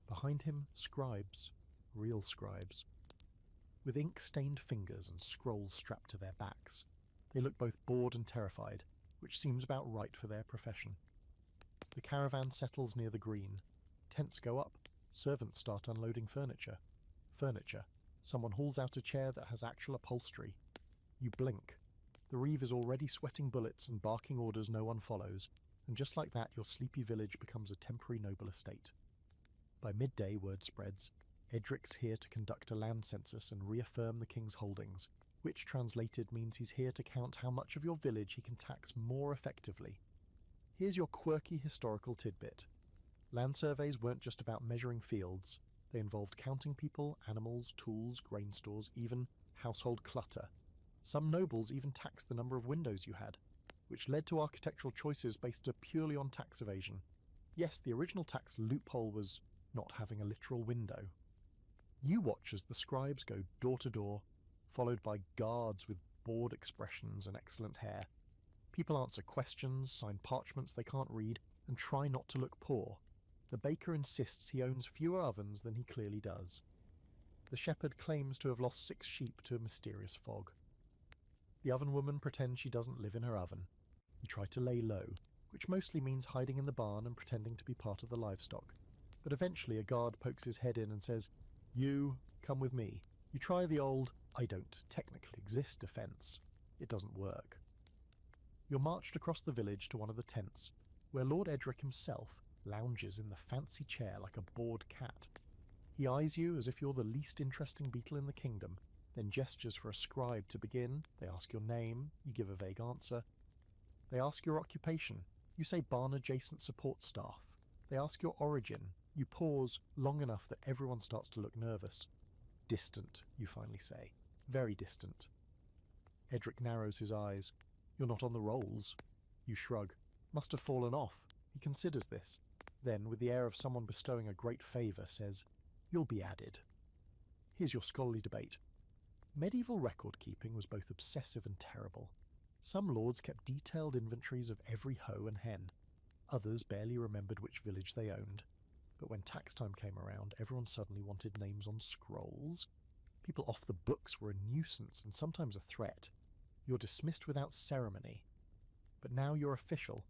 Behind him, scribes, real scribes, with ink-stained fingers and scrolls strapped to their backs. They look both bored and terrified, which seems about right for their profession. The caravan settles near the green. Tents go up. Servants start unloading furniture. Someone hauls out a chair that has actual upholstery. You blink. The reeve is already sweating bullets and barking orders no one follows, and just like that your sleepy village becomes a temporary noble estate. By midday, word spreads. Edric's here to conduct a land census and reaffirm the king's holdings, which translated means he's here to count how much of your village he can tax more effectively. Here's your quirky historical tidbit. Land surveys weren't just about measuring fields. They involved counting people, animals, tools, grain stores, even household clutter. Some nobles even taxed the number of windows you had, which led to architectural choices based purely on tax evasion. Yes, the original tax loophole was not having a literal window. You watch as the scribes go door to door, followed by guards with bored expressions and excellent hair. People answer questions, sign parchments they can't read, and try not to look poor. The baker insists he owns fewer ovens than he clearly does. The shepherd claims to have lost 6 sheep to a mysterious fog. The oven woman pretends she doesn't live in her oven. You try to lay low, which mostly means hiding in the barn and pretending to be part of the livestock. But eventually a guard pokes his head in and says, "You, come with me." You try the old, "I don't technically exist" defense. It doesn't work. You're marched across the village to one of the tents, where Lord Edric himself lounges in the fancy chair like a bored cat. He eyes you as if you're the least interesting beetle in the kingdom, then gestures for a scribe to begin. They ask your name, you give a vague answer. They ask your occupation, you say barn-adjacent support staff. They ask your origin, you pause long enough that everyone starts to look nervous. Distant, you finally say. Very distant. Edric narrows his eyes. You're not on the rolls. You shrug. Must have fallen off. He considers this. Then, with the air of someone bestowing a great favour, says, You'll be added. Here's your scholarly debate. Medieval record-keeping was both obsessive and terrible. Some lords kept detailed inventories of every hoe and hen. Others barely remembered which village they owned. But when tax time came around, everyone suddenly wanted names on scrolls. People off the books were a nuisance and sometimes a threat. You're dismissed without ceremony. But now you're official,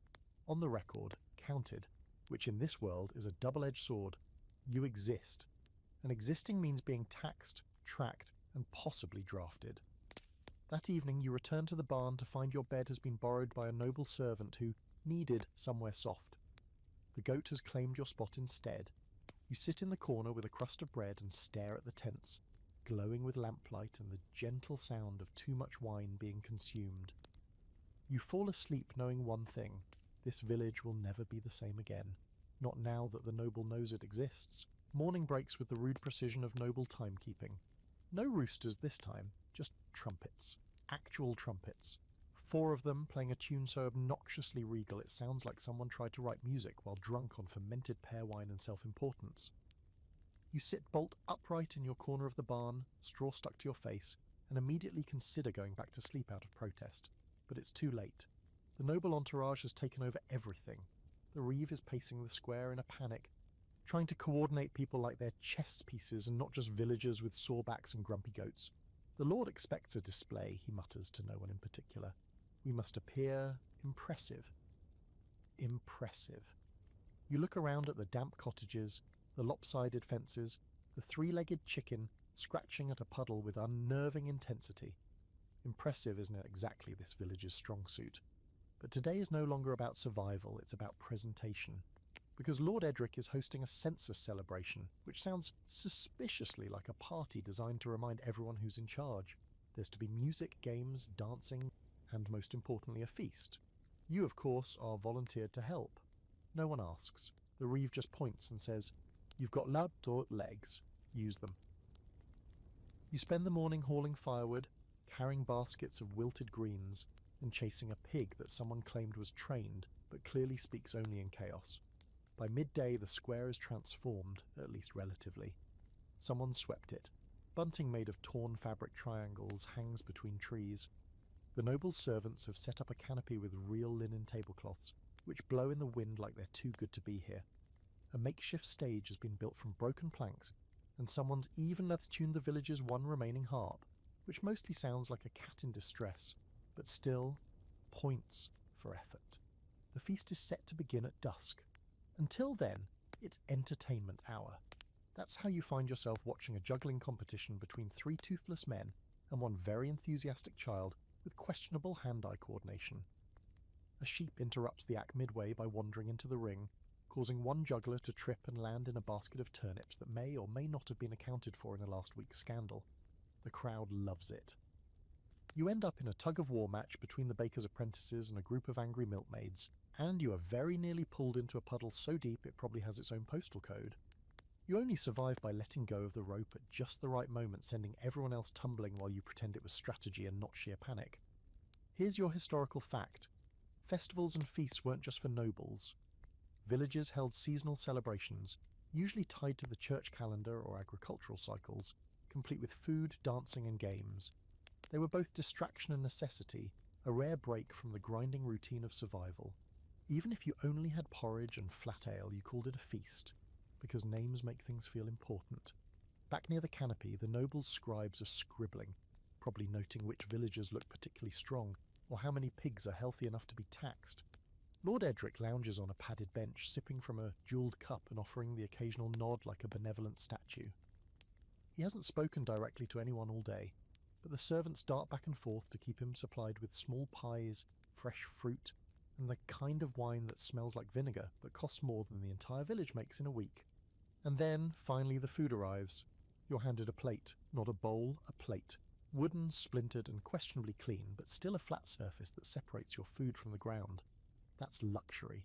on the record, counted, which in this world is a double-edged sword. You exist. And existing means being taxed, tracked, and possibly drafted. That evening you return to the barn to find your bed has been borrowed by a noble servant who needed somewhere soft. The goat has claimed your spot instead. You sit in the corner with a crust of bread and stare at the tents, glowing with lamplight and the gentle sound of too much wine being consumed. You fall asleep knowing one thing: this village will never be the same again. Not now that the noble knows it exists. Morning breaks with the rude precision of noble timekeeping. No roosters this time, just trumpets. Actual trumpets. 4 of them playing a tune so obnoxiously regal it sounds like someone tried to write music while drunk on fermented pear wine and self-importance. You sit bolt upright in your corner of the barn, straw stuck to your face, and immediately consider going back to sleep out of protest. But it's too late. The noble entourage has taken over everything. The reeve is pacing the square in a panic, trying to coordinate people like they're chess pieces and not just villagers with sore backs and grumpy goats. The lord expects a display, he mutters to no one in particular. We must appear impressive. Impressive. You look around at the damp cottages, the lopsided fences, the 3-legged chicken scratching at a puddle with unnerving intensity. Impressive isn't exactly this village's strong suit. But today is no longer about survival, it's about presentation. Because Lord Edric is hosting a census celebration, which sounds suspiciously like a party designed to remind everyone who's in charge. There's to be music, games, dancing, and most importantly a feast. You, of course, are volunteered to help. No one asks. The reeve just points and says, You've got labbed or legs. Use them. You spend the morning hauling firewood, carrying baskets of wilted greens, and chasing a pig that someone claimed was trained, but clearly speaks only in chaos. By midday the square is transformed, at least relatively. Someone swept it. Bunting made of torn fabric triangles hangs between trees. The noble servants have set up a canopy with real linen tablecloths, which blow in the wind like they're too good to be here. A makeshift stage has been built from broken planks, and someone's even let tune the village's one remaining harp, which mostly sounds like a cat in distress, but still points for effort. The feast is set to begin at dusk. Until then, it's entertainment hour. That's how you find yourself watching a juggling competition between 3 toothless men and one very enthusiastic child with questionable hand-eye coordination. A sheep interrupts the act midway by wandering into the ring, causing one juggler to trip and land in a basket of turnips that may or may not have been accounted for in a last week's scandal. The crowd loves it. You end up in a tug-of-war match between the baker's apprentices and a group of angry milkmaids, and you are very nearly pulled into a puddle so deep it probably has its own postal code. You only survive by letting go of the rope at just the right moment, sending everyone else tumbling while you pretend it was strategy and not sheer panic. Here's your historical fact. Festivals and feasts weren't just for nobles. Villages held seasonal celebrations, usually tied to the church calendar or agricultural cycles, complete with food, dancing and games. They were both distraction and necessity, a rare break from the grinding routine of survival. Even if you only had porridge and flat ale, you called it a feast, because names make things feel important. Back near the canopy, the nobles' scribes are scribbling, probably noting which villagers look particularly strong, or how many pigs are healthy enough to be taxed. Lord Edric lounges on a padded bench, sipping from a jewelled cup and offering the occasional nod like a benevolent statue. He hasn't spoken directly to anyone all day, but the servants dart back and forth to keep him supplied with small pies, fresh fruit, and the kind of wine that smells like vinegar but costs more than the entire village makes in a week. And then, finally, the food arrives. You're handed a plate, not a bowl, a plate. Wooden, splintered, and questionably clean, but still a flat surface that separates your food from the ground. That's luxury.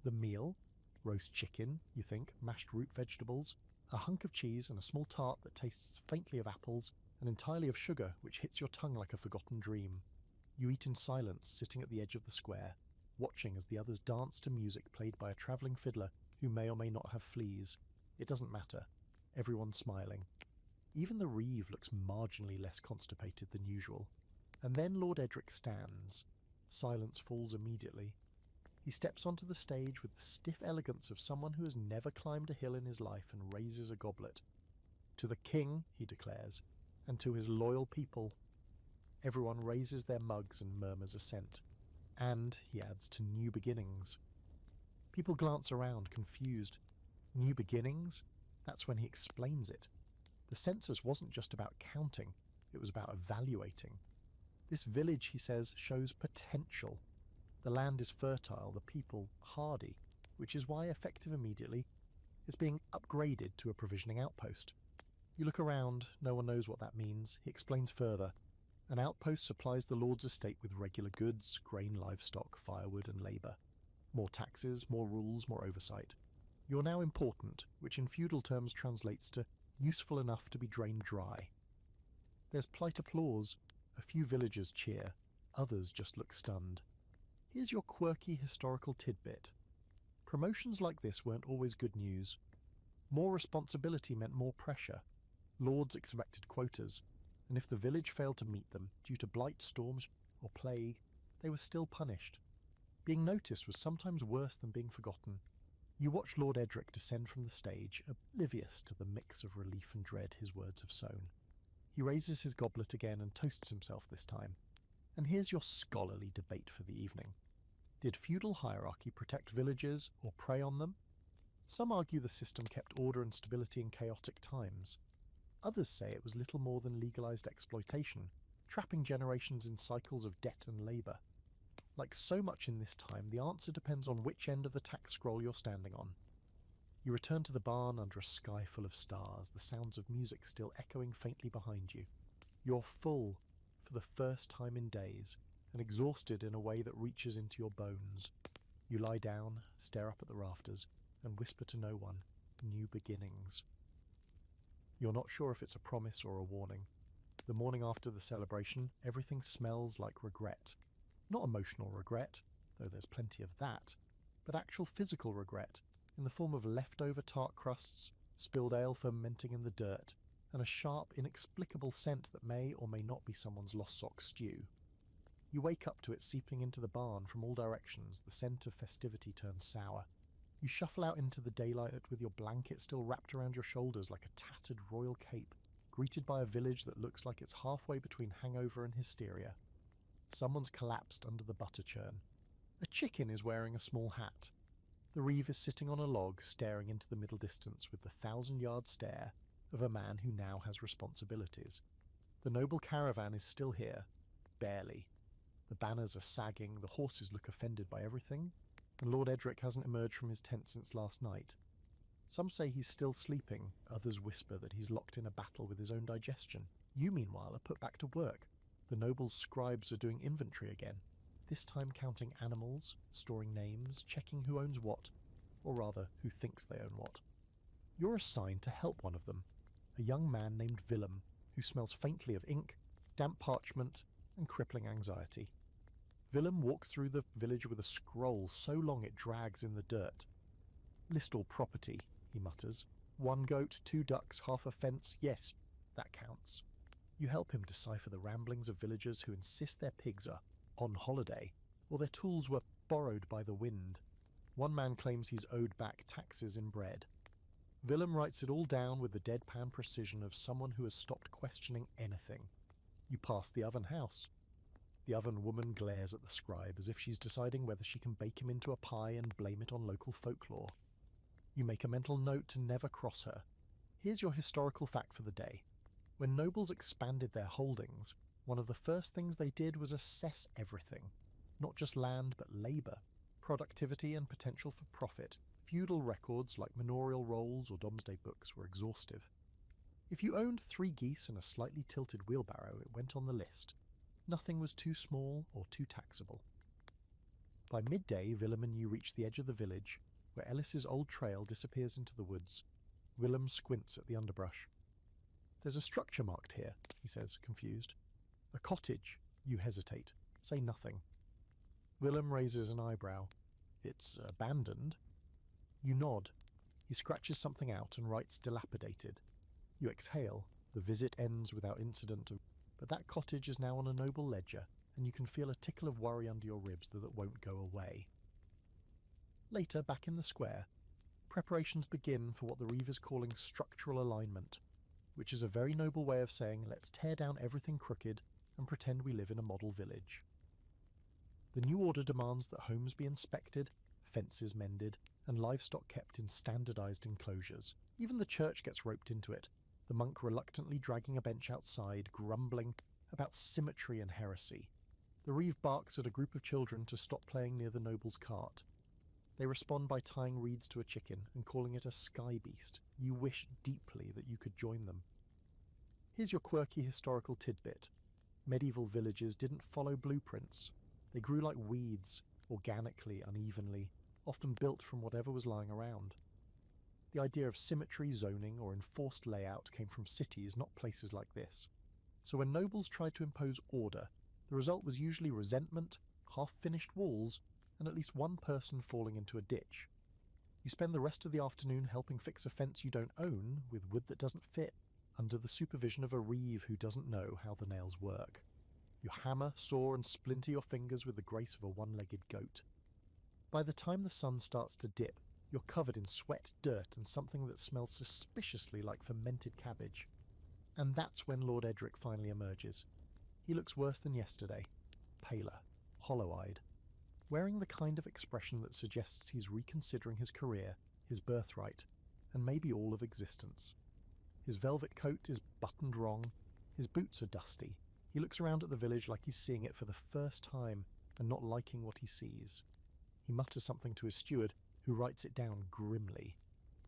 The meal? Roast chicken, you think, mashed root vegetables, a hunk of cheese and a small tart that tastes faintly of apples and entirely of sugar, which hits your tongue like a forgotten dream. You eat in silence, sitting at the edge of the square, watching as the others dance to music played by a travelling fiddler who may or may not have fleas. It doesn't matter. Everyone's smiling. Even the reeve looks marginally less constipated than usual. And then Lord Edric stands. Silence falls immediately. He steps onto the stage with the stiff elegance of someone who has never climbed a hill in his life and raises a goblet. To the king, he declares, and to his loyal people. Everyone raises their mugs and murmurs assent. And, he adds, to new beginnings. People glance around, confused. New beginnings? That's when he explains it. The census wasn't just about counting, it was about evaluating. This village, he says, shows potential. The land is fertile, the people hardy, which is why, effective immediately, it's being upgraded to a provisioning outpost. You look around, no one knows what that means. He explains further. An outpost supplies the Lord's estate with regular goods, grain, livestock, firewood and labour. More taxes, more rules, more oversight. You're now important, which in feudal terms translates to useful enough to be drained dry. There's polite applause. A few villagers cheer. Others just look stunned. Here's your quirky historical tidbit. Promotions like this weren't always good news. More responsibility meant more pressure. Lords expected quotas, and if the village failed to meet them due to blight, storms, or plague, they were still punished. Being noticed was sometimes worse than being forgotten. You watch Lord Edric descend from the stage, oblivious to the mix of relief and dread his words have sown. He raises his goblet again and toasts himself this time. And here's your scholarly debate for the evening. Did feudal hierarchy protect villagers or prey on them? Some argue the system kept order and stability in chaotic times. Others say it was little more than legalised exploitation, trapping generations in cycles of debt and labour. Like so much in this time, the answer depends on which end of the tax scroll you're standing on. You return to the barn under a sky full of stars, the sounds of music still echoing faintly behind you. You're full, for the first time in days, and exhausted in a way that reaches into your bones. You lie down, stare up at the rafters, and whisper to no one, new beginnings. You're not sure if it's a promise or a warning. The morning after the celebration, everything smells like regret. Not emotional regret, though there's plenty of that, but actual physical regret, in the form of leftover tart crusts, spilled ale fermenting in the dirt, and a sharp, inexplicable scent that may or may not be someone's lost sock stew. You wake up to it seeping into the barn from all directions, the scent of festivity turns sour. You shuffle out into the daylight with your blanket still wrapped around your shoulders like a tattered royal cape, greeted by a village that looks like it's halfway between hangover and hysteria. Someone's collapsed under the butter churn. A chicken is wearing a small hat. The reeve is sitting on a log, staring into the middle distance with the 1,000-yard stare of a man who now has responsibilities. The noble caravan is still here, barely. The banners are sagging, the horses look offended by everything, and Lord Edric hasn't emerged from his tent since last night. Some say he's still sleeping, others whisper that he's locked in a battle with his own digestion. You, meanwhile, are put back to work. The nobles' scribes are doing inventory again, this time counting animals, storing names, checking who owns what, or rather, who thinks they own what. You're assigned to help one of them, a young man named Willem, who smells faintly of ink, damp parchment, and crippling anxiety. Willem walks through the village with a scroll so long it drags in the dirt. "List all property," he mutters. "1 goat, 2 ducks, half a fence, yes, that counts." You help him decipher the ramblings of villagers who insist their pigs are on holiday, or their tools were borrowed by the wind. One man claims he's owed back taxes in bread. Willem writes it all down with the deadpan precision of someone who has stopped questioning anything. You pass the oven house. The oven woman glares at the scribe as if she's deciding whether she can bake him into a pie and blame it on local folklore. You make a mental note to never cross her. Here's your historical fact for the day. When nobles expanded their holdings, one of the first things they did was assess everything. Not just land, but labour, productivity and potential for profit. Feudal records like manorial rolls or Domesday books were exhaustive. If you owned 3 geese and a slightly tilted wheelbarrow, it went on the list. Nothing was too small or too taxable. By midday, Willem and you reach the edge of the village, where Ellis's old trail disappears into the woods. Willem squints at the underbrush. "There's a structure marked here," he says, confused. "A cottage." You hesitate. Say nothing. Willem raises an eyebrow. "It's abandoned." You nod. He scratches something out and writes dilapidated. You exhale. The visit ends without incident, but that cottage is now on a noble ledger, and you can feel a tickle of worry under your ribs that won't go away. Later, back in the square, preparations begin for what the Reaver's calling structural alignment, which is a very noble way of saying let's tear down everything crooked and pretend we live in a model village. The new order demands that homes be inspected, fences mended, and livestock kept in standardised enclosures. Even the church gets roped into it, the monk reluctantly dragging a bench outside, grumbling about symmetry and heresy. The Reeve barks at a group of children to stop playing near the noble's cart. They respond by tying reeds to a chicken and calling it a sky beast. You wish deeply that you could join them. Here's your quirky historical tidbit. Medieval villages didn't follow blueprints. They grew like weeds, organically, unevenly, often built from whatever was lying around. The idea of symmetry, zoning, or enforced layout came from cities, not places like this. So when nobles tried to impose order, the result was usually resentment, half-finished walls, and at least one person falling into a ditch. You spend the rest of the afternoon helping fix a fence you don't own with wood that doesn't fit, under the supervision of a Reeve who doesn't know how the nails work. You hammer, saw, and splinter your fingers with the grace of a one-legged goat. By the time the sun starts to dip, you're covered in sweat, dirt, and something that smells suspiciously like fermented cabbage. And that's when Lord Edric finally emerges. He looks worse than yesterday. Paler, hollow-eyed, wearing the kind of expression that suggests he's reconsidering his career, his birthright, and maybe all of existence. His velvet coat is buttoned wrong, his boots are dusty. He looks around at the village like he's seeing it for the first time and not liking what he sees. He mutters something to his steward, who writes it down grimly.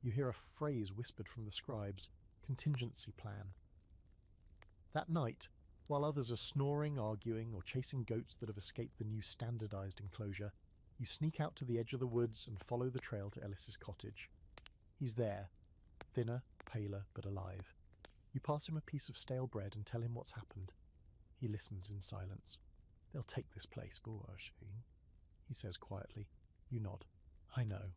You hear a phrase whispered from the scribes, contingency plan. That night, while others are snoring, arguing, or chasing goats that have escaped the new standardized enclosure, you sneak out to the edge of the woods and follow the trail to Ellis's cottage. He's there, thinner, paler, but alive. You pass him a piece of stale bread and tell him what's happened. He listens in silence. "They'll take this place, Bourge," he says quietly. You nod. "I know."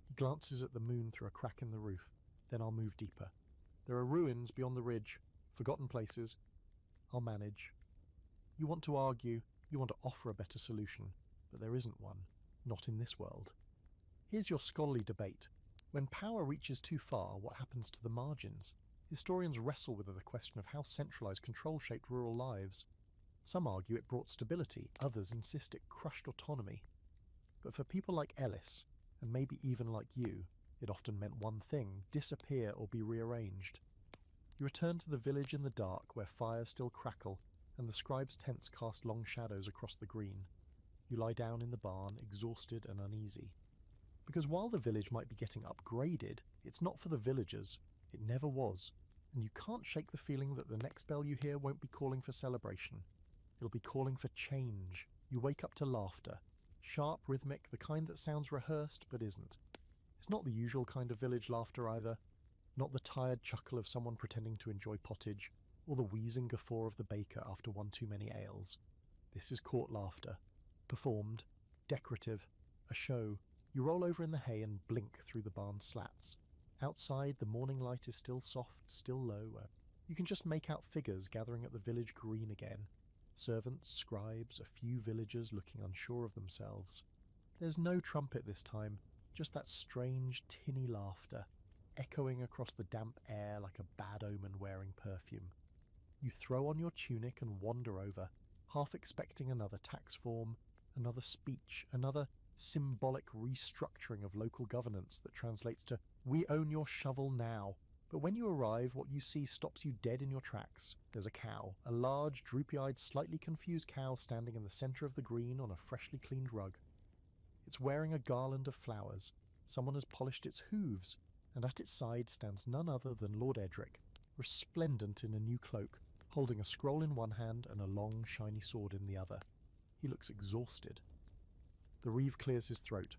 He glances at the moon through a crack in the roof. "Then I'll move deeper. There are ruins beyond the ridge, forgotten places. I'll manage." You want to argue, you want to offer a better solution, but there isn't one. Not in this world. Here's your scholarly debate. When power reaches too far, what happens to the margins? Historians wrestle with the question of how centralized control shaped rural lives. Some argue it brought stability, others insist it crushed autonomy. But for people like Ellis, and maybe even like you, it often meant one thing: disappear or be rearranged. You return to the village in the dark, where fires still crackle, and the scribes' tents cast long shadows across the green. You lie down in the barn, exhausted and uneasy. Because while the village might be getting upgraded, it's not for the villagers. It never was. And you can't shake the feeling that the next bell you hear won't be calling for celebration. It'll be calling for change. You wake up to laughter. Sharp, rhythmic, the kind that sounds rehearsed but isn't. It's not the usual kind of village laughter either. Not the tired chuckle of someone pretending to enjoy pottage, or the wheezing guffaw of the baker after one too many ales. This is court laughter. Performed. Decorative. A show. You roll over in the hay and blink through the barn slats. Outside, the morning light is still soft, still low. You can just make out figures gathering at the village green again. Servants, scribes, a few villagers looking unsure of themselves. There's no trumpet this time, just that strange, tinny laughter, echoing across the damp air like a bad omen wearing perfume. You throw on your tunic and wander over, half expecting another tax form, another speech, another symbolic restructuring of local governance that translates to "We own your shovel now," But when you arrive, what you see stops you dead in your tracks. There's a cow, a large, droopy-eyed, slightly confused cow standing in the centre of the green on a freshly cleaned rug. It's wearing a garland of flowers. Someone has polished its hooves, and at its side stands none other than Lord Edric, resplendent in a new cloak, holding a scroll in one hand and a long, shiny sword in the other. He looks exhausted. The reeve clears his throat.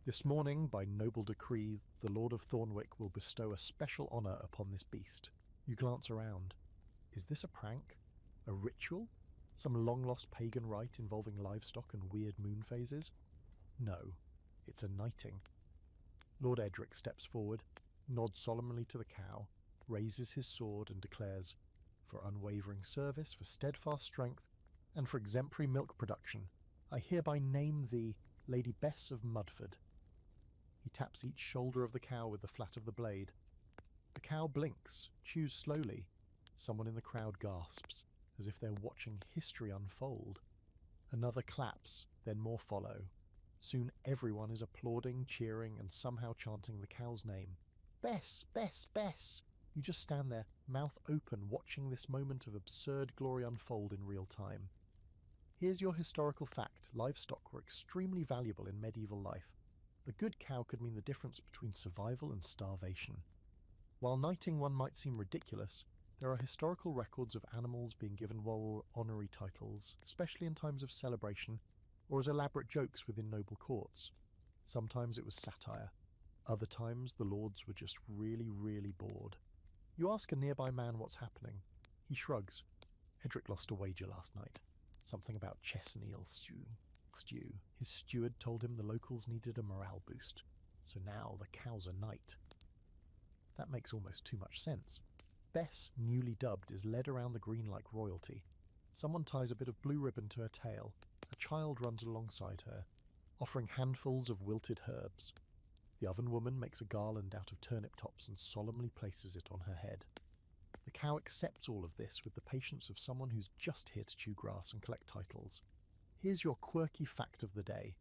This morning, by noble decree, the Lord of Thornwick will bestow a special honour upon this beast. You glance around. Is this a prank? A ritual? Some long-lost pagan rite involving livestock and weird moon phases? No, it's a knighting. Lord Edric steps forward, nods solemnly to the cow, raises his sword and declares, "For unwavering service, for steadfast strength, and for exemplary milk production, I hereby name thee Lady Bess of Mudford." He taps each shoulder of the cow with the flat of the blade. The cow blinks, chews slowly. Someone in the crowd gasps, as if they're watching history unfold. Another claps, then more follow. Soon everyone is applauding, cheering, and somehow chanting the cow's name. Bess! Bess! Bess! You just stand there, mouth open, watching this moment of absurd glory unfold in real time. Here's your historical fact. Livestock were extremely valuable in medieval life. A good cow could mean the difference between survival and starvation. While knighting one might seem ridiculous, there are historical records of animals being given royal honorary titles, especially in times of celebration, or as elaborate jokes within noble courts. Sometimes it was satire. Other times the lords were just really, really bored. You ask a nearby man what's happening. He shrugs. Edric lost a wager last night. Something about chestnut stew. His steward told him the locals needed a morale boost. So now the cow's a knight. That makes almost too much sense. Bess, newly dubbed, is led around the green like royalty. Someone ties a bit of blue ribbon to her tail. A child runs alongside her, offering handfuls of wilted herbs. The oven woman makes a garland out of turnip tops and solemnly places it on her head. The cow accepts all of this with the patience of someone who's just here to chew grass and collect titles. Here's your quirky fact of the day.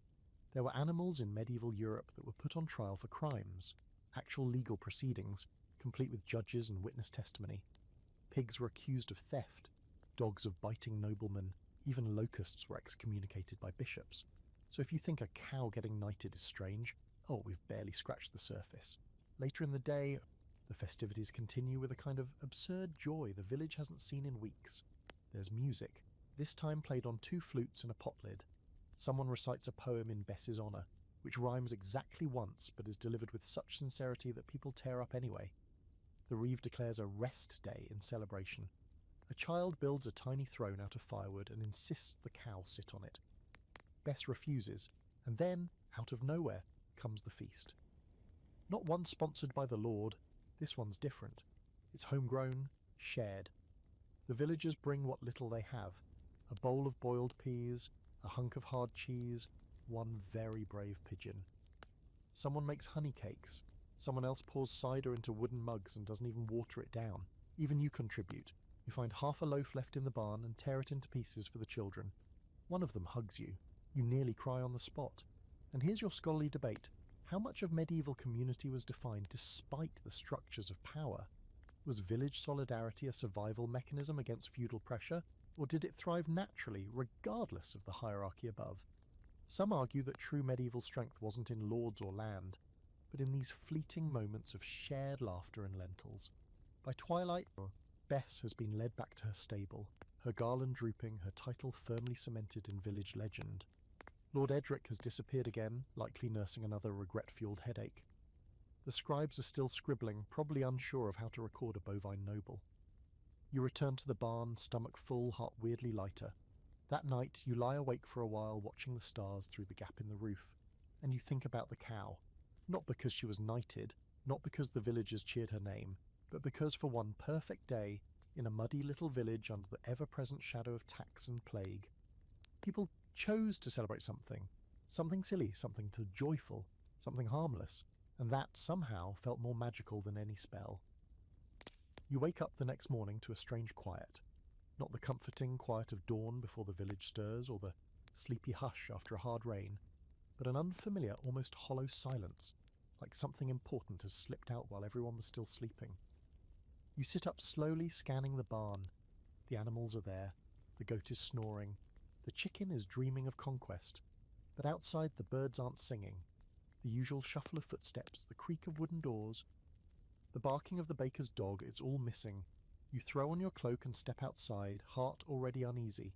There were animals in medieval Europe that were put on trial for crimes, actual legal proceedings, complete with judges and witness testimony. Pigs were accused of theft, dogs of biting noblemen, even locusts were excommunicated by bishops. So if you think a cow getting knighted is strange, oh, we've barely scratched the surface. Later in the day, the festivities continue with a kind of absurd joy the village hasn't seen in weeks. There's music, this time played on 2 flutes and a pot lid. Someone recites a poem in Bess's honour, which rhymes exactly once but is delivered with such sincerity that people tear up anyway. The reeve declares a rest day in celebration. A child builds a tiny throne out of firewood and insists the cow sit on it. Bess refuses, and then, out of nowhere, comes the feast. Not one sponsored by the Lord, this one's different. It's homegrown, shared. The villagers bring what little they have. A bowl of boiled peas, a hunk of hard cheese, one very brave pigeon. Someone makes honey cakes. Someone else pours cider into wooden mugs and doesn't even water it down. Even you contribute. You find half a loaf left in the barn and tear it into pieces for the children. One of them hugs you. You nearly cry on the spot. And here's your scholarly debate. How much of medieval community was defined despite the structures of power? Was village solidarity a survival mechanism against feudal pressure, or did it thrive naturally, regardless of the hierarchy above? Some argue that true medieval strength wasn't in lords or land, but in these fleeting moments of shared laughter and lentils. By twilight, Bess has been led back to her stable, her garland drooping, her title firmly cemented in village legend. Lord Edric has disappeared again, likely nursing another regret-fueled headache. The scribes are still scribbling, probably unsure of how to record a bovine noble. You return to the barn, stomach full, heart weirdly lighter. That night, you lie awake for a while watching the stars through the gap in the roof, and you think about the cow. Not because she was knighted, not because the villagers cheered her name, but because for one perfect day, in a muddy little village under the ever-present shadow of tax and plague, people chose to celebrate something silly, something joyful, something harmless, and that somehow felt more magical than any spell. You wake up the next morning to a strange quiet, not the comforting quiet of dawn before the village stirs or the sleepy hush after a hard rain, but an unfamiliar, almost hollow silence, like something important has slipped out while everyone was still sleeping. You sit up slowly, scanning the barn. The animals are there. The goat is snoring. The chicken is dreaming of conquest. But outside, the birds aren't singing. The usual shuffle of footsteps, the creak of wooden doors, the barking of the baker's dog, it's all missing. You throw on your cloak and step outside, heart already uneasy.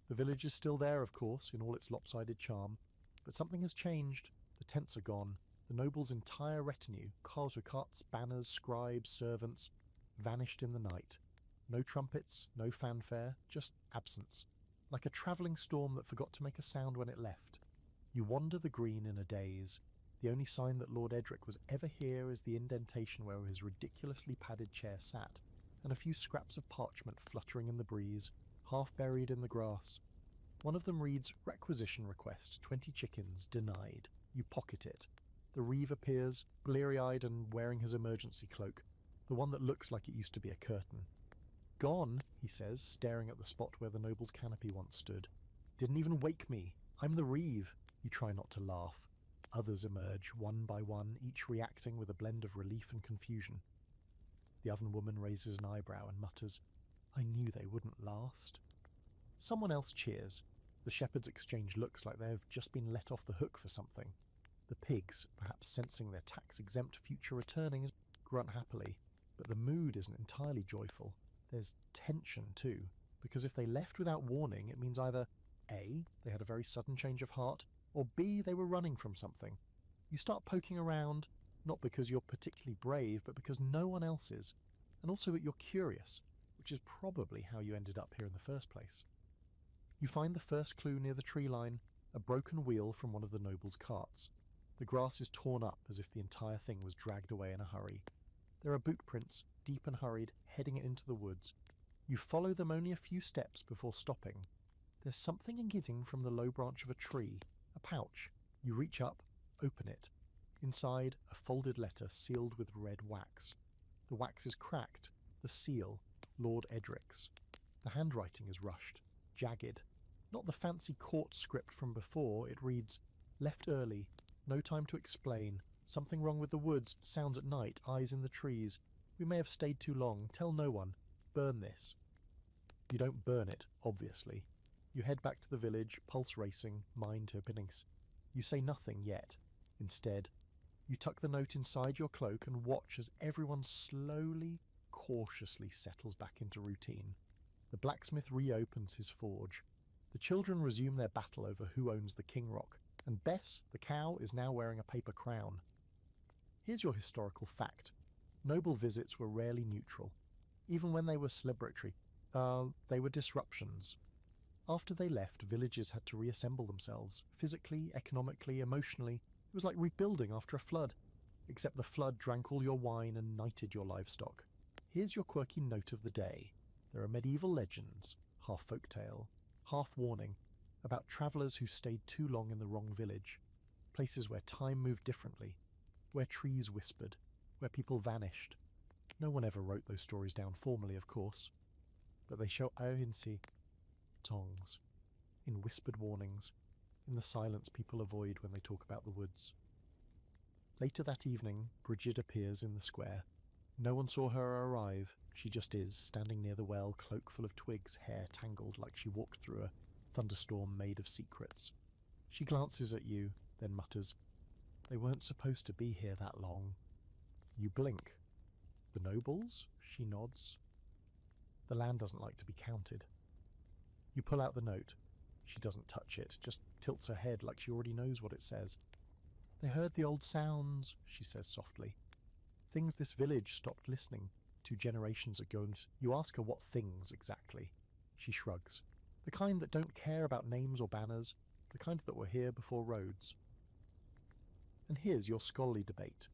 The village is still there, of course, in all its lopsided charm, but something has changed. The tents are gone. The noble's entire retinue, carts, banners, scribes, servants, vanished in the night. No trumpets, no fanfare, just absence. Like a travelling storm that forgot to make a sound when it left. You wander the green in a daze. The only sign that Lord Edric was ever here is the indentation where his ridiculously padded chair sat, and a few scraps of parchment fluttering in the breeze, half buried in the grass. One of them reads, "Requisition request, 20 chickens, denied." You pocket it. The reeve appears, bleary-eyed and wearing his emergency cloak, the one that looks like it used to be a curtain. "Gone," he says, staring at the spot where the noble's canopy once stood. "Didn't even wake me. I'm the reeve." You try not to laugh. Others emerge, one by one, each reacting with a blend of relief and confusion. The oven woman raises an eyebrow and mutters, "I knew they wouldn't last." Someone else cheers. The shepherds exchange looks like they have just been let off the hook for something. The pigs, perhaps sensing their tax-exempt future returning, grunt happily. But the mood isn't entirely joyful. There's tension, too, because if they left without warning, it means either A, they had a very sudden change of heart, or B, they were running from something. You start poking around, not because you're particularly brave, but because no one else is, and also that you're curious, which is probably how you ended up here in the first place. You find the first clue near the tree line, a broken wheel from one of the noble's carts. The grass is torn up as if the entire thing was dragged away in a hurry. There are boot prints, deep and hurried, heading into the woods. You follow them only a few steps before stopping. There's something emitting from the low branch of a tree. A pouch. You reach up, open it. Inside, a folded letter sealed with red wax. The wax is cracked. The seal, Lord Edric's. The handwriting is rushed, jagged. Not the fancy court script from before. It reads, "Left early. No time to explain. Something wrong with the woods. Sounds at night. Eyes in the trees. We may have stayed too long. Tell no one. Burn this." You don't burn it, obviously. You head back to the village, pulse racing, mind opening. You say nothing yet. Instead, you tuck the note inside your cloak and watch as everyone slowly, cautiously settles back into routine. The blacksmith reopens his forge. The children resume their battle over who owns the king rock, and Bess, the cow, is now wearing a paper crown. Here's your historical fact. Noble visits were rarely neutral. Even when they were celebratory, they were disruptions. After they left, villages had to reassemble themselves, physically, economically, emotionally. It was like rebuilding after a flood, except the flood drank all your wine and knighted your livestock. Here's your quirky note of the day. There are medieval legends, half folktale, half warning, about travellers who stayed too long in the wrong village, places where time moved differently, where trees whispered, where people vanished. No one ever wrote those stories down formally, of course, but they show urgency, tongues, in whispered warnings, in the silence people avoid when they talk about the woods. Later that evening, Bridget appears in the square. No one saw her arrive. She just is, standing near the well, cloak full of twigs, hair tangled like she walked through a thunderstorm made of secrets. She glances at you, then mutters, "They weren't supposed to be here that long." You blink. "The nobles?" She nods. The land doesn't like to be counted. You pull out the note. She doesn't touch it, just tilts her head like she already knows what it says. "They heard the old sounds," she says softly. "Things this village stopped listening to generations ago." And you ask her what things exactly. She shrugs. The kind that don't care about names or banners, the kind that were here before roads. And here's your scholarly debate.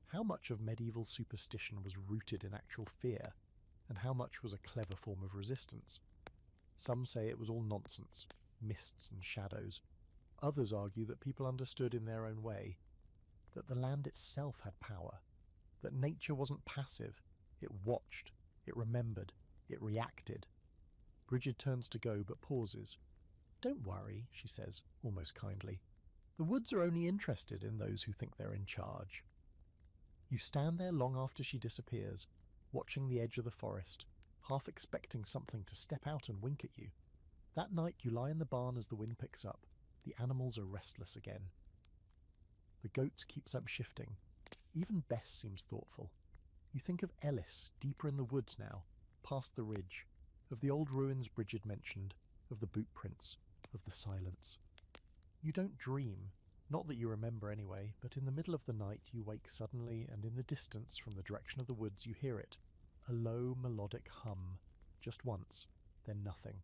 How much of medieval superstition was rooted in actual fear, and how much was a clever form of resistance? Some say it was all nonsense, mists and shadows. Others argue that people understood in their own way, that the land itself had power, that nature wasn't passive, it watched, it remembered, it reacted. Bridget turns to go but pauses. "Don't worry," she says, almost kindly. "The woods are only interested in those who think they're in charge." You stand there long after she disappears, watching the edge of the forest, half expecting something to step out and wink at you. That night you lie in the barn as the wind picks up. The animals are restless again. The goats keep shifting. Even Bess seems thoughtful. You think of Ellis, deeper in the woods now, past the ridge, of the old ruins Bridget mentioned, of the boot prints, of the silence. You don't dream, not that you remember anyway, but in the middle of the night you wake suddenly, and in the distance, from the direction of the woods, you hear it, a low melodic hum, just once, then nothing.